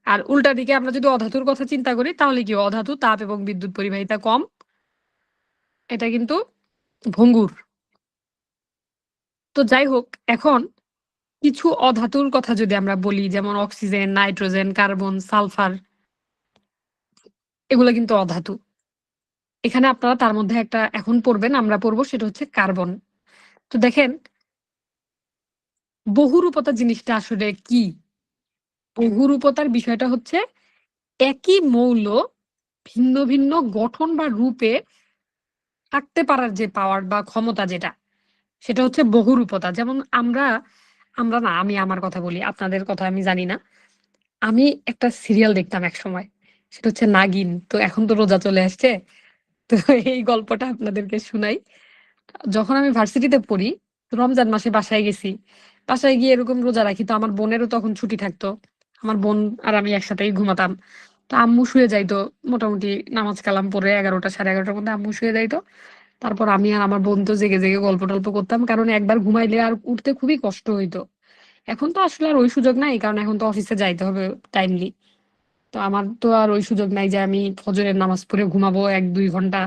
আর উল্টা দিকে আমরা যদি অধাতুর কথা চিন্তা করি তাহলে কি অধাতু তাপ এবং বিদ্যুৎ পরিবাহিতা কম, এটা কিন্তু ভঙ্গুর। তো যাই হোক, এখন কিছু অধাতুর কথা যদি আমরা বলি, যেমন অক্সিজেন, নাইট্রোজেন, কার্বন, সালফার, এগুলো কিন্তু অধাতু। এখানে আপনারা তার মধ্যে একটা এখন পড়বেন, আমরা পড়বো, সেটা হচ্ছে কার্বন। তো দেখেন, বহুরূপতা জিনিসটা আসলে কি? বহুরূপতার বিষয়টা হচ্ছে একই মৌল ভিন্ন ভিন্ন গঠন বা রূপে থাকতে পারার যে পাওয়ার বা ক্ষমতা, যেটা সেটা হচ্ছে বহুরূপতা। যেমন আমরা আমরা না, আমি আমার কথা বলি, আপনাদের কথা আমি জানি না। আমি একটা সিরিয়াল দেখতাম এক সময়, সেটা হচ্ছে নাগিন। তো এখন তো রোজা চলে আসছে, তো এই গল্পটা আপনাদেরকে শুনাই। যখন আমি ভার্সিটিতে পড়ি, তো রমজান মাসে বাসায় গেছি। বাসায় গিয়ে এরকম রোজা রাখি, তো আমার বোনেরও তখন ছুটি থাকতো। আমার বোন আর আমি একসাথেই ঘুমাতাম। তো আম্মু শুয়ে যাইতো, মোটামুটি নামাজ কালাম পড়ে 11টা 11:30টার মধ্যে আম্মু শুয়ে যাইতো। তারপর আমি আর আমার বোন তো জেগে জেগে গল্প টল্প করতাম, কারণ একবার ঘুমাইলে আর উঠতে খুবই কষ্ট হইতো। এখন তো আসলে আর ওই সুযোগ নাই, কারণ এখন তো অফিসে যাইতে হবে টাইমলি। তো আমার তো আর ওই সুযোগ নাই যে আমি ফজরের নামাজ পড়ে ঘুমাবো 1-2 ঘন্টা।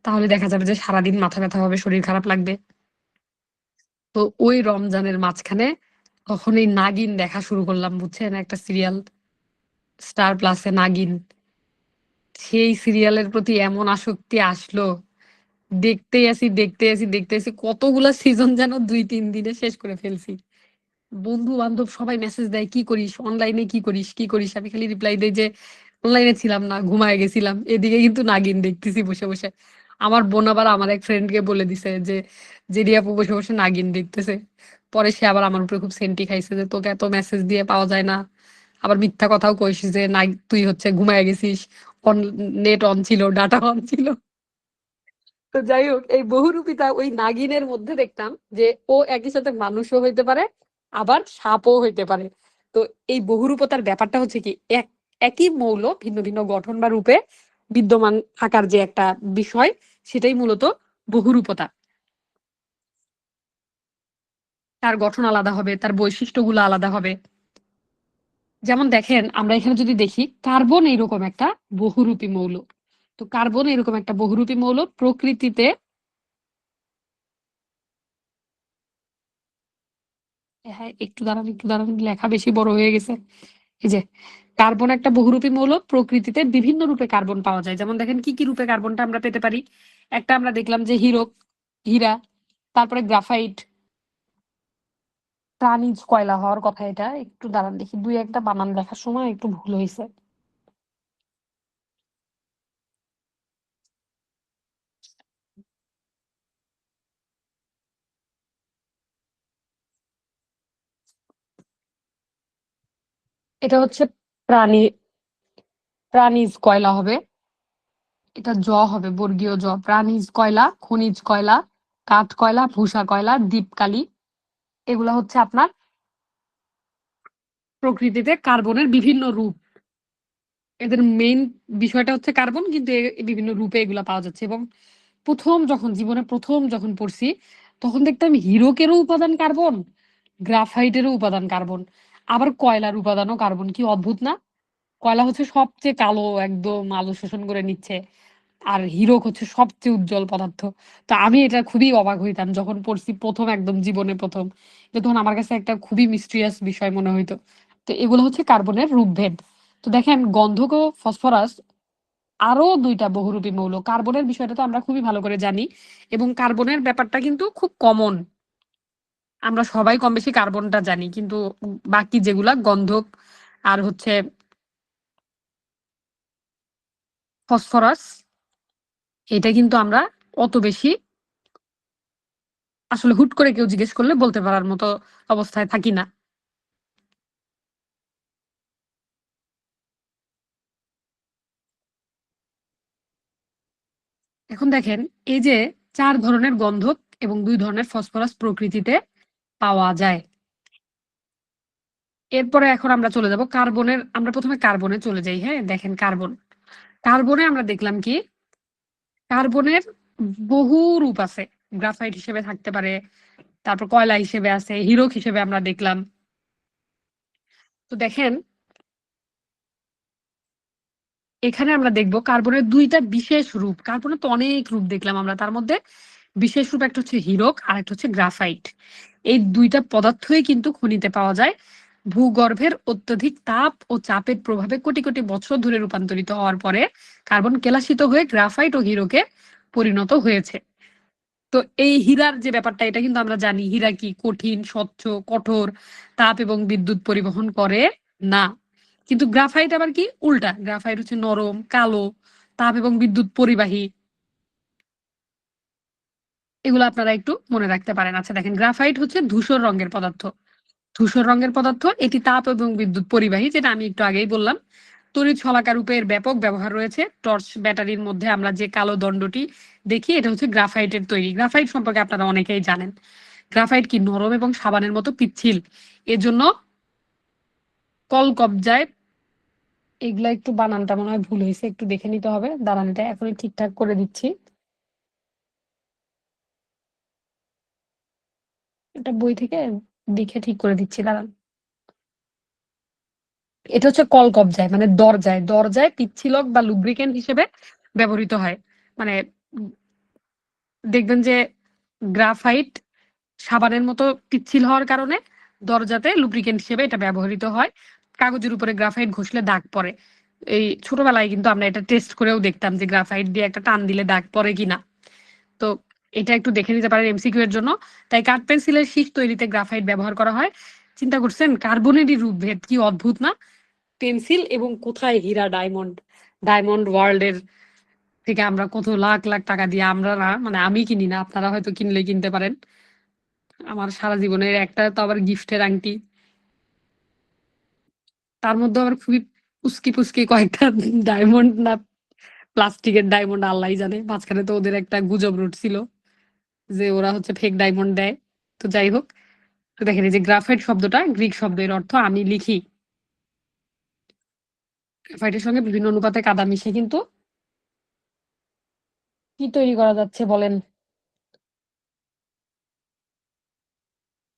তাহলে দেখা যাবে যে সারাদিন মাথা ব্যথা হবে, শরীর খারাপ লাগবে। তো ওই রমজানের মাঝখানে তখন এই নাগিন দেখা শুরু করলাম, বুঝছেন, একটা সিরিয়াল, স্টার প্লাসে নাগিন। সেই সিরিয়ালের প্রতি এমন আসক্তি আসলো, দেখতে আছি কতগুলা সিজন যেন 2-3 দিনে শেষ করে ফেলছি। বন্ধু বান্ধব সবাই মেসেজ দেয়, কি করিস অনলাইনে, কি করিস, আমি খালি রিপ্লাই দেই যে অনলাইনে ছিলাম না, ঘুমায় গেছিলাম। এদিকে কিন্তু নাগিন দেখতেছি বসে বসে। আমার বোন আবার আমার এক ফ্রেন্ডকে বলে দিছে যে জেডি আপু বসে বসে নাগিন দেখতেছে। পরে সে আবার আমার উপরে খুব সেন্টি খাইছে যে তোকে এত মেসেজ দিয়ে পাওয়া যায় না। আবার মিথ্যা কথাও কইস যে না, তুই হচ্ছে ঘুমায় গেছিস, নেট অন ছিল, ডাটা অন ছিল। তো যাই হোক, এই বহুরূপিতা ওই নাগিনের মধ্যে দেখতাম যে ও একই সাথে মানুষও হইতে পারে, আবার সাপও হইতে পারে। তো এই বহুরূপতার ব্যাপারটা হচ্ছে কি, একই মৌল ভিন্ন ভিন্ন গঠন বা রূপে বিদ্যমান থাকার যে একটা বিষয়, সেটাই মূলত বহুরূপতা। তার গঠন আলাদা হবে, তার বৈশিষ্ট্যগুলো আলাদা হবে। যেমন দেখেন, আমরা এখানে যদি দেখি, কার্বন এইরকম একটা বহুরূপী মৌল। তো কার্বন এরকম একটা বহুরূপী মৌল প্রকৃতিতে, হ্যাঁ একটু দাঁড়ান, লেখা বেশি বড় হয়ে গেছে। এই যে, কার্বন একটা বহুরূপী মৌল, প্রকৃতিতে বিভিন্ন রূপে কার্বন পাওয়া যায়। যেমন দেখেন কি কি রূপে কার্বনটা আমরা পেতে পারি। একটা আমরা দেখলাম যে হীরা, তারপরে গ্রাফাইট, প্রাণীজ কয়লা হওয়ার কথা। এটা একটু দাঁড়ান দেখি, 2-1টা বানান লেখার সময় একটু ভুল হয়েছে। এটা হচ্ছে প্রাণী প্রাণীজ কয়লা হবে। এটা হবে বর্গীয় প্রাণীজ কয়লা, খনিজ কয়লা, কাঠ কয়লা, ভূসা কয়লা, দীপকালি, এগুলা হচ্ছে আপনার প্রকৃতিতে কার্বনের বিভিন্ন রূপ। এদের মেইন বিষয়টা হচ্ছে কার্বন, কিন্তু বিভিন্ন রূপে এগুলা পাওয়া যাচ্ছে। এবং জীবনে প্রথম যখন পড়ছি, তখন দেখতাম হীরকেরও উপাদান কার্বন, গ্রাফাইটেরও উপাদান কার্বন, আবার কয়লার উপাদানও কার্বন। কি অদ্ভুত না! কয়লা হচ্ছে সবচেয়ে কালো, একদম আলো শোষণ করে নিচ্ছে, আর হীরক হচ্ছে সবচেয়ে উজ্জ্বল পদার্থ। তো আমি এটা খুবই অবাক হইতাম যখন পড়ছি প্রথম, একদম জীবনে প্রথম। এটা তখন আমার কাছে একটা খুবই মিস্ট্রিয়াস বিষয় মনে হইতো। তো এগুলো হচ্ছে কার্বনের রূপভেদ। তো দেখেন, গন্ধক ও ফসফরাস আরো 2টা বহুরূপী মৌল। কার্বনের বিষয়টা তো আমরা খুবই ভালো করে জানি, এবং কার্বনের ব্যাপারটা কিন্তু খুব কমন। আমরা সবাই কম বেশি কার্বনটা জানি, কিন্তু বাকি যেগুলা গন্ধক আর হচ্ছে ফসফরাস, এটা কিন্তু আমরা অত বেশি আসলে হুট করে কেউ জিজ্ঞেস করলে বলতে পারার মতো অবস্থায় থাকি না। এখন দেখেন, এই যে 4 ধরনের গন্ধক এবং 2 ধরনের ফসফরাস প্রকৃতিতে পাওয়া যায়। এরপরে এখন আমরা চলে যাব কার্বনের, আমরা প্রথমে কার্বনে চলে যাই। হ্যাঁ, দেখেন কার্বনে আমরা দেখলাম কি, কার্বনের বহু রূপ আছে। গ্রাফাইট হিসেবে থাকতে পারে, তারপর কয়লা হিসেবে আছে, হীরক হিসেবে আমরা দেখলাম। তো দেখেন এখানে আমরা দেখব কার্বনের দুইটা বিশেষ রূপ। কার্বনের তো অনেক রূপ দেখলাম আমরা, তার মধ্যে বিশেষ রূপ একটা হচ্ছে হীরক আর একটা হচ্ছে গ্রাফাইট। এই দুইটা পদার্থই কিন্তু খনিতে পাওয়া যায়। ভূগর্ভের অত্যধিক তাপ ও চাপের প্রভাবে কোটি কোটি বছর ধরে রূপান্তরিত হওয়ার পরে কার্বন কেলাসিত হয়ে গ্রাফাইট ও হীরকে পরিণত হয়েছে। তো এই হীরার যে ব্যাপারটা, এটা কিন্তু আমরা জানি হীরা কি কঠিন, স্বচ্ছ, কঠোর, তাপ এবং বিদ্যুৎ পরিবহন করে না। কিন্তু গ্রাফাইট আবার কি উল্টা, গ্রাফাইট হচ্ছে নরম, কালো, তাপ এবং বিদ্যুৎ পরিবাহী। এগুলো আপনারা একটু মনে রাখতে পারেন। আচ্ছা দেখেন, গ্রাফাইট হচ্ছে ধূসর রঙের পদার্থ। ধূসর রঙের পদার্থ, এটি তাপ এবং বিদ্যুৎ পরিবাহী, যেটা আমি একটু আগেই বললাম। তড়িৎ শলাকা রূপে এর ব্যাপক ব্যবহার রয়েছে। টর্চ ব্যাটারির মধ্যে আমরা যে কালো দণ্ডটি দেখি, এটা হচ্ছে গ্রাফাইটের তৈরি। গ্রাফাইট সম্পর্কে আপনারা অনেকেই জানেন। গ্রাফাইট কি নরম এবং সাবানের মতো পিচ্ছিল, এজন্য কলকবজায়, এগুলা একটু বানানটা মনে হয় ভুল হয়েছে, একটু দেখে নিতে হবে। দাঁড়ান, এটা এখনই ঠিকঠাক করে দিচ্ছি। এটা বই থেকে দেখে ঠিক করে দিচ্ছি, দাঁড়ান। এটা হচ্ছে কলকবজায়, মানে দরজায়, দরজায় পিচ্ছিলক বা লুব্রিকেন্ট হিসেবে ব্যবহৃত হয়। মানে দেখবেন যে গ্রাফাইট সাবানের মতো পিচ্ছিল হওয়ার কারণে দরজাতে লুব্রিকেন্ট হিসেবে এটা ব্যবহৃত হয়। কাগজের উপরে গ্রাফাইট ঘষলে দাগ পড়ে। এই ছোটবেলায় কিন্তু আমরা এটা টেস্ট করেও দেখতাম যে গ্রাফাইট দিয়ে একটা টান দিলে দাগ পড়ে কিনা। তো এটা একটু দেখে নিতে পারেন এমসিকিউ এর জন্য। তাই কাঠ পেন্সিলের শীষ তৈরিতে গ্রাফাইট ব্যবহার করা হয়। চিন্তা করছেন কার্বনেরই রূপভেদ, কি অদ্ভুত না? পেন্সিল এবং কোথায় হীরা, ডায়মন্ড। ডায়মন্ড ওয়ার্ল্ডের থেকে আমরা কত লাখ লাখ টাকা দিয়ে, আমরা না মানে আমি কিনি না, আপনারা হয়তো কিনলে কিনতে পারেন। আমার সারা জীবনের একটা তো আবার গিফটের আংটি, তার মধ্যে আবার খুবই পুস্কি পুস্কি কয়েকটা ডায়মন্ড না প্লাস্টিকের ডায়মন্ড, আল্লাহ জানে। মাঝখানে তো ওদের একটা গুজব রুটছিল যে ওরা হচ্ছে ফেক ডায়মন্ড দেয়। তো যাই হোক, তো দেখেন এই যে গ্রাফাইট শব্দটা গ্রিক শব্দ, এর অর্থ আমি লিখি। গ্রাফাইটের সঙ্গে বিভিন্ন অনুপাতে কাদা মিশে কিন্তু কি তৈরি করা যাচ্ছে বলেন?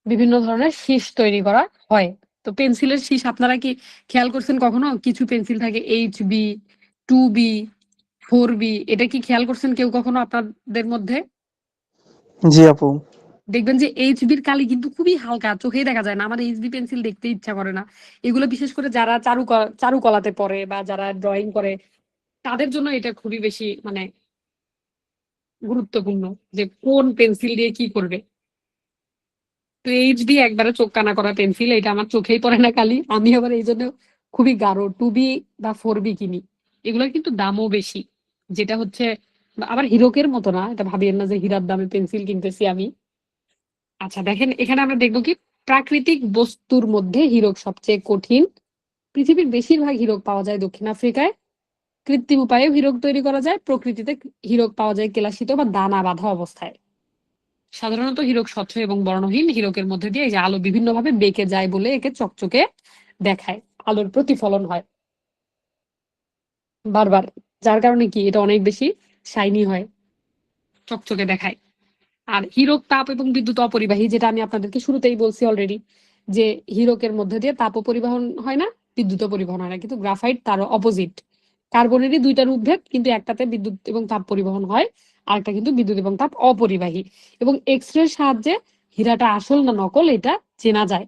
বিভিন্ন ধরনের শীষ তৈরি করা হয়। তো পেন্সিলের শীষ আপনারা কি খেয়াল করছেন কখনো? কিছু পেন্সিল থাকে HB, 2B, 4B, এটা কি খেয়াল করছেন কেউ কখনো আপনাদের মধ্যে? জি আপু। দেখবেন যে HBর কালি কিন্তু খুবই হালকা, চোখেই দেখা যায় না। আমার HB পেন্সিল দেখতে ইচ্ছা করে না। এগুলো বিশেষ করে যারা চারুকলাতে পড়ে বা যারা ড্রয়িং করে, তাদের জন্য এটা খুবই বেশি মানে গুরুত্বপূর্ণ যে কোন পেন্সিল দিয়ে কি করবে। তো HB একবারে চোখ কানা করা পেন্সিল, এটা আমার চোখেই পড়ে না কালি। আমি আবার এই জন্য খুবই গাঢ় 2B বা 4B কিনি। এগুলোর কিন্তু দামও বেশি, যেটা হচ্ছে আবার হীরকের মতো না। এটা ভাবিয়েন না যে হীরার দামে পেন্সিল কিনতেছি আমি। আচ্ছা দেখেন, এখানে আমরা দেখবো কি প্রাকৃতিক বস্তুর মধ্যে হীরক সবচেয়ে কঠিন। পৃথিবীর বেশিরভাগ হীরক পাওয়া যায় দক্ষিণ আফ্রিকায়। কৃত্রিম উপায়ে হীরক তৈরি করা যায়। প্রকৃতিতে হীরক পাওয়া যায় কেলাসিত বা দানা বাঁধা অবস্থায়। সাধারণত হীরক স্বচ্ছ এবং বর্ণহীন। হীরকের মধ্যে দিয়ে এই যে আলো বিভিন্নভাবে বেঁকে যায় বলে একে চকচকে দেখায়, আলোর প্রতিফলন হয় বারবার, যার কারণে কি এটা অনেক বেশি শাইনি হয়, চকচকে দেখায়। আর হীরক তাপ এবং বিদ্যুৎ অপরিবাহী, যেটা আমি আপনাদেরকে শুরুতেই বলছি অলরেডি, যে হীরকের মধ্যে দিয়ে তাপ পরিবহন হয় না, বিদ্যুৎ পরিবহন হয় না। কিন্তু গ্রাফাইট তার অপোজিট। কার্বনেরই দুইটা রূপভেদ, কিন্তু একটাতে বিদ্যুৎ এবং তাপ পরিবহন হয়, আরেকটা কিন্তু বিদ্যুৎ এবং তাপ অপরিবাহী। এবং এক্স রে সাহায্যে হীরাটা আসল না নকল এটা চেনা যায়।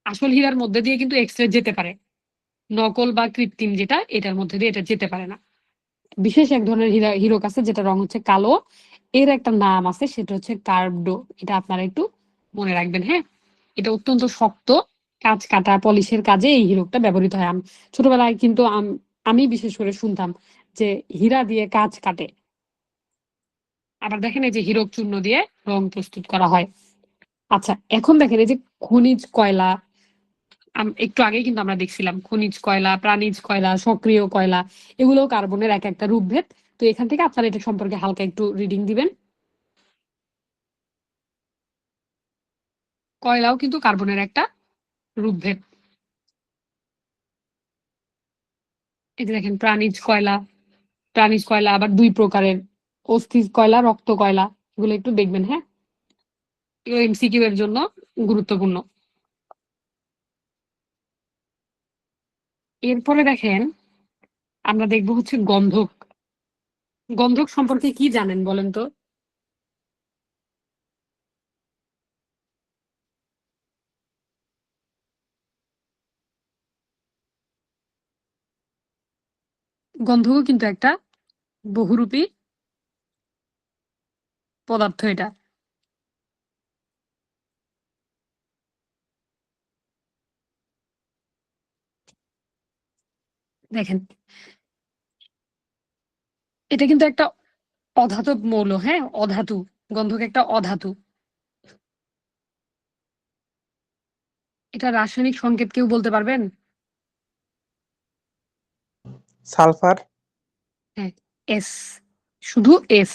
আসল হীরার মধ্যে দিয়ে কিন্তু এক্স রে যেতে পারে, নকল বা কৃত্রিম যেটা, এটার মধ্যে দিয়ে এটা যেতে পারে না। বিশেষ এক ধরনের হীরক আছে যেটা রং হচ্ছে কালো, এর একটা নাম আছে, সেটা হচ্ছে কার্বডো। এটা আপনারা একটু মনে রাখবেন, হ্যাঁ। এটা অত্যন্ত শক্ত, কাঁচ কাটা পলিশের কাজে এই হীরকটা ব্যবহৃত হয়। ছোটবেলায় কিন্তু আমি বিশেষ করে শুনতাম যে হীরা দিয়ে কাঁচ কাটে। আবার দেখেন এই যে হীরক চূর্ণ দিয়ে রং প্রস্তুত করা হয়। আচ্ছা এখন দেখেন এই যে খনিজ কয়লা, একটু আগেই কিন্তু আমরা দেখছিলাম খনিজ কয়লা, প্রাণীজ কয়লা, সক্রিয় কয়লা, এগুলো কার্বনের এক একটা রূপভেদ। তো এখান থেকে আপনারা এটা সম্পর্কে হালকা একটু রিডিং দিবেন। কয়লাও কিন্তু কার্বনের একটা রূপভেদ। এই যে দেখেন প্রাণীজ কয়লা আবার দুই প্রকারের, অস্থি কয়লা, রক্ত কয়লা, এগুলো একটু দেখবেন, হ্যাঁ। এগুলো MCQ এর জন্য গুরুত্বপূর্ণ। এরপরে দেখেন আমরা দেখবো হচ্ছে গন্ধক। গন্ধক সম্পর্কে কি জানেন বলেন তো? গন্ধকও কিন্তু একটা বহুরূপী পদার্থ এটা। দেখেন এটা কিন্তু একটা অধাতব মৌল, হ্যাঁ, অধাতু। গন্ধক একটা অধাতু। এটা রাসায়নিক সংকেত কেউ বলতে পারবেন? সালফার। হ্যাঁ, এস, শুধু এস।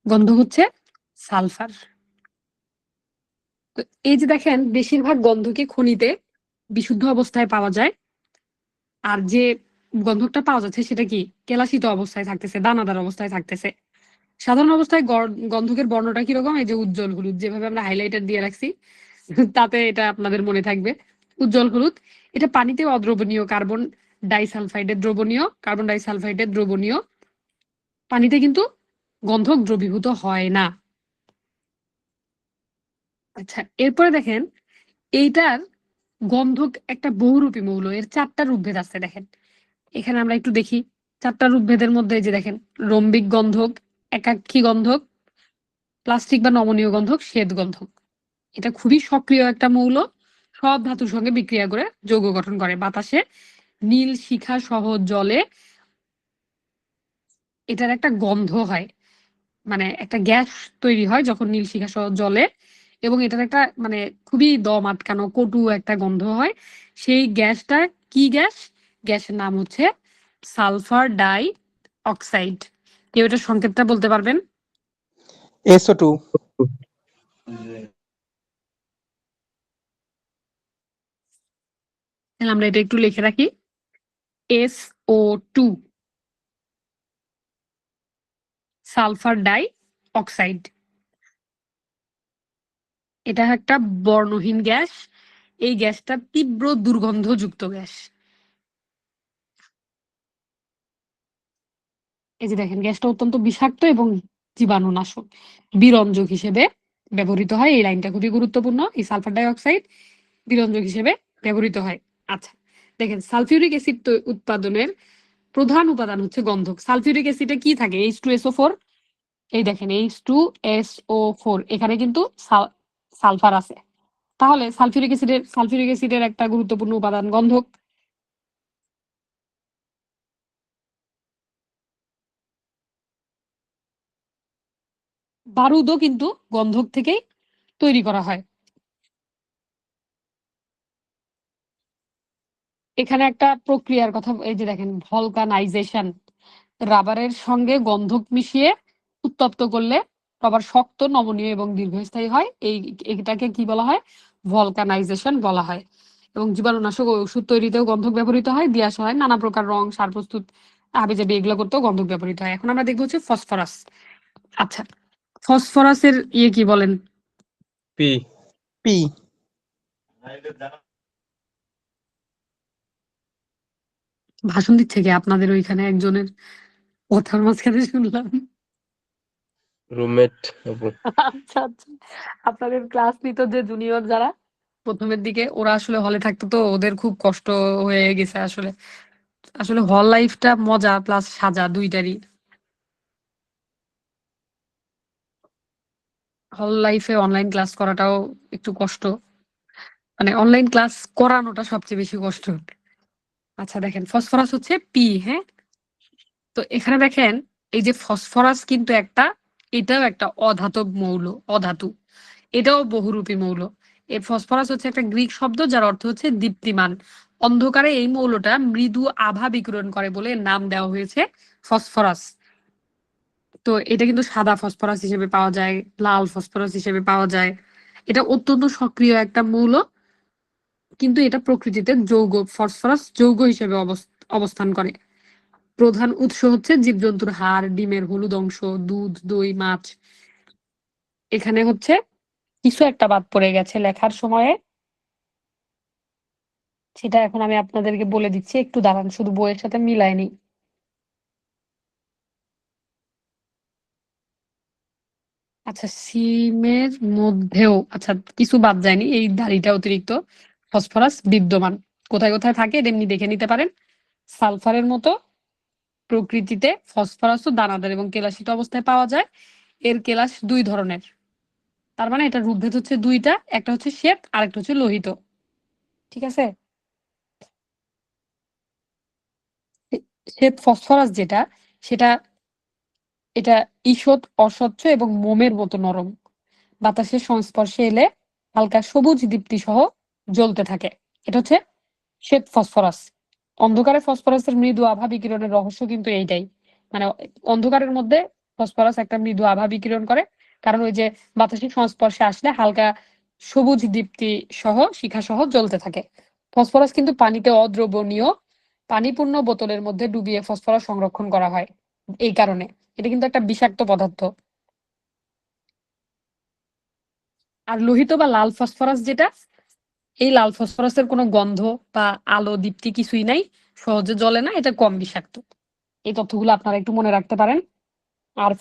গন্ধক হচ্ছে সালফার। তো এই যে দেখেন বেশিরভাগ গন্ধকই খনিতে বিশুদ্ধ অবস্থায় পাওয়া যায়। আর যে গন্ধকটা পাওয়া যাচ্ছে সেটা কি কেলাসিত অবস্থায় থাকতেছে, দানাদার অবস্থায় থাকতেছে। সাধারণ অবস্থায় গন্ধকের বর্ণটা কিরকম, এই যে উজ্জ্বল হলুদ, যেভাবে আমরা হাইলাইটার দিয়ে রাখছি তাতে এটা আপনাদের মনে থাকবে, উজ্জ্বল হলুদ। এটা পানিতে অদ্রবণীয়, কার্বন ডাইসালফাইডের দ্রবণীয়। পানিতে কিন্তু গন্ধক দ্রবীভূত হয় না। আচ্ছা, এরপরে দেখেন এইটার গন্ধক একটা বহুরূপী মৌল, এর 4টা রূপভেদ আছে। দেখেন এখানে আমরা একটু দেখি 4টা রূপভেদের মধ্যে, এই যে দেখেন রম্বিক গন্ধক, একাক্ষী গন্ধক, প্লাস্টিক বা নমনীয় গন্ধক, শ্বেত গন্ধক। এটা খুবই সক্রিয় একটা মৌল, সব ধাতুর সঙ্গে বিক্রিয়া করে যৌগ গঠন করে। বাতাসে নীল শিখা সহ জলে এটার একটা গন্ধ হয়, মানে একটা গ্যাস তৈরি হয় যখন নীল শিখা সহ জলে, এবং এটার একটা মানে খুবই দম আটকানো কটু একটা গন্ধ হয়। সেই গ্যাসটা কি গ্যাস? গ্যাসের নাম হচ্ছে সালফার ডাই অক্সাইড। কেউ এটা সংকেতটা বলতে পারবেন? SO2। তাহলে আমরা এটা একটু লিখে রাখি, SO2, সালফার ডাই অক্সাইড। এটা একটা বর্ণহীন গ্যাস। এই গ্যাসটা তীব্র দুর্গন্ধযুক্ত গ্যাস। এই যে দেখেন গ্যাসটা অত্যন্ত বিষাক্ত এবং জীবাণুনাশক, বিরঞ্জক হিসেবে ব্যবহৃত হয়। এই লাইনটা খুবই গুরুত্বপূর্ণ, এই সালফার ডাই অক্সাইড বিরঞ্জক হিসেবে ব্যবহৃত হয়। আচ্ছা, দেখেন সালফিউরিক অ্যাসিড উৎপাদনের প্রধান উপাদান হচ্ছে গন্ধক। সালফিউরিক অ্যাসিডে কি থাকে? H2SO4। এই দেখেন H2SO4, এখানে কিন্তু সালফার আছে। তাহলে সালফিউরিক অ্যাসিডের একটা গুরুত্বপূর্ণ উপাদান গন্ধক। বারুদও কিন্তু গন্ধক থেকেই তৈরি করা হয়। এখানে একটা প্রক্রিয়ার কথা, এই যে দেখেন ভলকানাইজেশন, রাবারের সঙ্গে গন্ধক মিশিয়ে উত্তপ্ত করলে রবার শক্ত, নমনীয় এবং দীর্ঘস্থায়ী হয়। এটাকে কি বলা হয়? ভলকানাইজেশন বলা হয়। এবং জীবাণুনাশক ও ওষুধ তৈরিতেও গন্ধক ব্যবহৃত হয়। দিয়াশ হয় নানা প্রকার রং, সার প্রস্তুত, হাবিজাবি এগুলো করতেও গন্ধক ব্যবহৃত হয়। এখন আমরা দেখবো হচ্ছে ফসফরাস। আচ্ছা, ফসফরাসের কি বলেন? পি। পি। ভাষণ দিচ্ছে কি আপনাদের ওইখানে? একজনের কথার মাঝখানে শুনলাম। রুমমেট আপু। আচ্ছা আচ্ছা, আপনাদের ক্লাস নিত যে জুনিয়র যারা প্রথমের দিকে, ওরা আসলে হলে থাকতো, তো ওদের খুব কষ্ট হয়ে গেছে আসলে। আসলে হল লাইফটা মজা প্লাস সাজা দুইটারই। হল লাইফে অনলাইন ক্লাস করাটাও একটু কষ্ট, মানে অনলাইন ক্লাস করানোটা সবচেয়ে বেশি কষ্ট। আচ্ছা দেখেন ফসফরাস হচ্ছে পি, হ্যাঁ। তো এখানে দেখেন এই যে ফসফরাস কিন্তু এটাও একটা অধাতব মৌল, অধাতু। এটাও বহুরূপী মৌল। এই ফসফরাস হচ্ছে একটা গ্রিক শব্দ যার অর্থ হচ্ছে দীপ্তিমান। অন্ধকারে এই মৌলটা মৃদু আভা বিকিরণ করে বলে এর নাম দেওয়া হয়েছে ফসফরাস। তো এটা কিন্তু সাদা ফসফরাস হিসেবে পাওয়া যায়, লাল ফসফরাস হিসেবে পাওয়া যায়। এটা অত্যন্ত সক্রিয় একটা মৌল, কিন্তু এটা প্রকৃতিতে যৌগ, ফসফরাস যৌগ হিসেবে অবস্থান করে। প্রধান উৎস হচ্ছে জীবজন্তুর হাড়, ডিমের হলুদ অংশ, দুধ, দই, মাছ। এখানে হচ্ছে কিছু একটা বাদ পড়ে গেছে লেখার সময়ে, সেটা এখন আমি আপনাদেরকে বলে দিচ্ছি, একটু দাঁড়ান, শুধু বইয়ের সাথে মিলাই নেই। আচ্ছা, সিমের মধ্যেও আচ্ছা কিছু বাদ যায়নি, এই দাড়িটা অতিরিক্ত ফসফরাস বিদ্যমান। কোথায় কোথায় থাকে এটা এমনি দেখে নিতে পারেন। সালফারের মতো প্রকৃতিতে ফসফরাসও দানাদার এবং কেলাসিত অবস্থায় পাওয়া যায়। এর কেলাস দুই ধরনের, তার মানে এটা রূপভেদ হচ্ছে দুইটা, একটা হচ্ছে শ্বেত আর একটা হচ্ছে লোহিত। ঠিক আছে? শ্বেত ফসফরাস যেটা, সেটা এটা ঈষৎ অস্বচ্ছ এবং মোমের মতো নরম। বাতাসের সংস্পর্শে এলে হালকা সবুজ দীপ্তি সহ জ্বলতে থাকে। এটা হচ্ছে শ্বেত ফসফরাস। অন্ধকারে ফসফরাসের মৃদু আভা বিকিরণের রহস্য কিন্তু এইটাই, মানে অন্ধকারের মধ্যে ফসফরাস একটা মৃদু আভা বিকিরণ করে, কারণ ওই যে বাতাসের সংস্পর্শে আসলে হালকা সবুজ দীপ্তি সহ শিখা সহ জ্বলতে থাকে। ফসফরাস কিন্তু পানিতে অদ্রবণীয়, পানিপূর্ণ বোতলের মধ্যে ডুবিয়ে ফসফরাস সংরক্ষণ করা হয়। এই কারণে এটা কিন্তু একটা বিষাক্ত পদার্থ। আর লোহিত বা লাল ফসফরাস যেটা, এই লাল ফসফরাসের কোনো গন্ধ বা আলো দীপ্তি কিছুই নাই, সহজে জ্বলে না, এটা কম বিষাক্ত। এই তথ্যগুলো আপনারা একটু মনে রাখতে পারেন। আর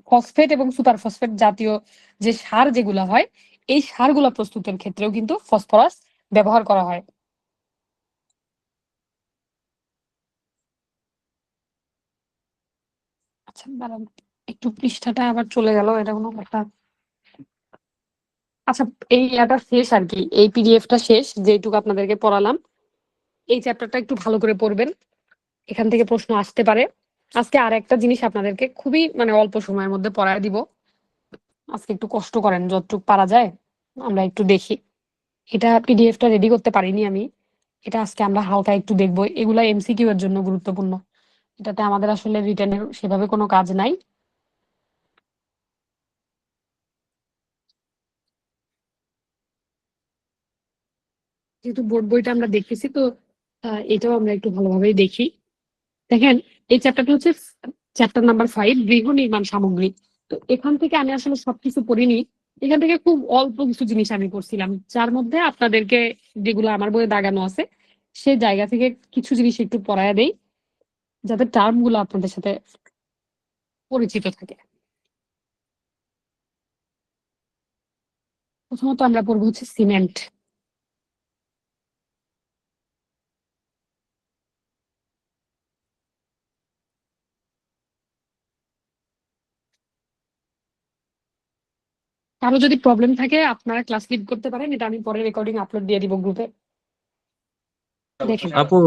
ফসফেট এবং সুপার ফসফেট জাতীয় যে সার যেগুলো হয়, এই সারগুলো প্রস্তুতের ক্ষেত্রেও কিন্তু ফসফরাস ব্যবহার করা হয়। আচ্ছা দাঁড়ান, একটু পৃষ্ঠাটা আবার চলে গেল, এটা কোনো একটা। আচ্ছা, এই ইয়াটা শেষ আর কি, এই পিডিএফটা শেষ যেটুকু আপনাদেরকে পড়ালাম। এই চ্যাপ্টারটা একটু ভালো করে পড়বেন, এখান থেকে প্রশ্ন আসতে পারে। আজকে আর একটা জিনিস আপনাদেরকে খুবই মানে অল্প সময়ের মধ্যে পড়ায় দিব। আজকে একটু কষ্ট করেন, যতটুকু পারা যায় আমরা একটু দেখি। এটা পিডিএফটা রেডি করতে পারিনি আমি, এটা আজকে আমরা হালকা একটু দেখবো। এগুলা এমসিকিউ এর জন্য গুরুত্বপূর্ণ, এটাতে আমাদের আসলে রিটেনের সেভাবে কোনো কাজ নাই। যেহেতু বোর্ড বইটা আমরা দেখতেছি তো এটাও আমরা একটু ভালোভাবেই দেখি। দেখেন, এই চ্যাপ্টারটা হচ্ছে চ্যাপ্টার নাম্বার 5, গৃহ নির্মাণ সামগ্রী। তো এখান থেকে আমি আসলে সবকিছু পড়িনি, এখান থেকে খুব অল্প কিছু জিনিস আমি পড়ছিলাম, যার মধ্যে আপনাদেরকে যেগুলো আমার বইয়ে দাগানো আছে সেই জায়গা থেকে কিছু জিনিস একটু পড়ায় দেই, যাতে টার্ম গুলো আপনাদের সাথে পরিচিত থাকে। প্রথমত আমরা পড়বো হচ্ছে সিমেন্ট। কারো যদি প্রবলেম থাকে আপনারা ক্লাস লিভ করতে পারেন, এটা আমি পরে রেকর্ডিং আপলোড দিয়ে দিব গ্রুপে। দেখেন, আপু,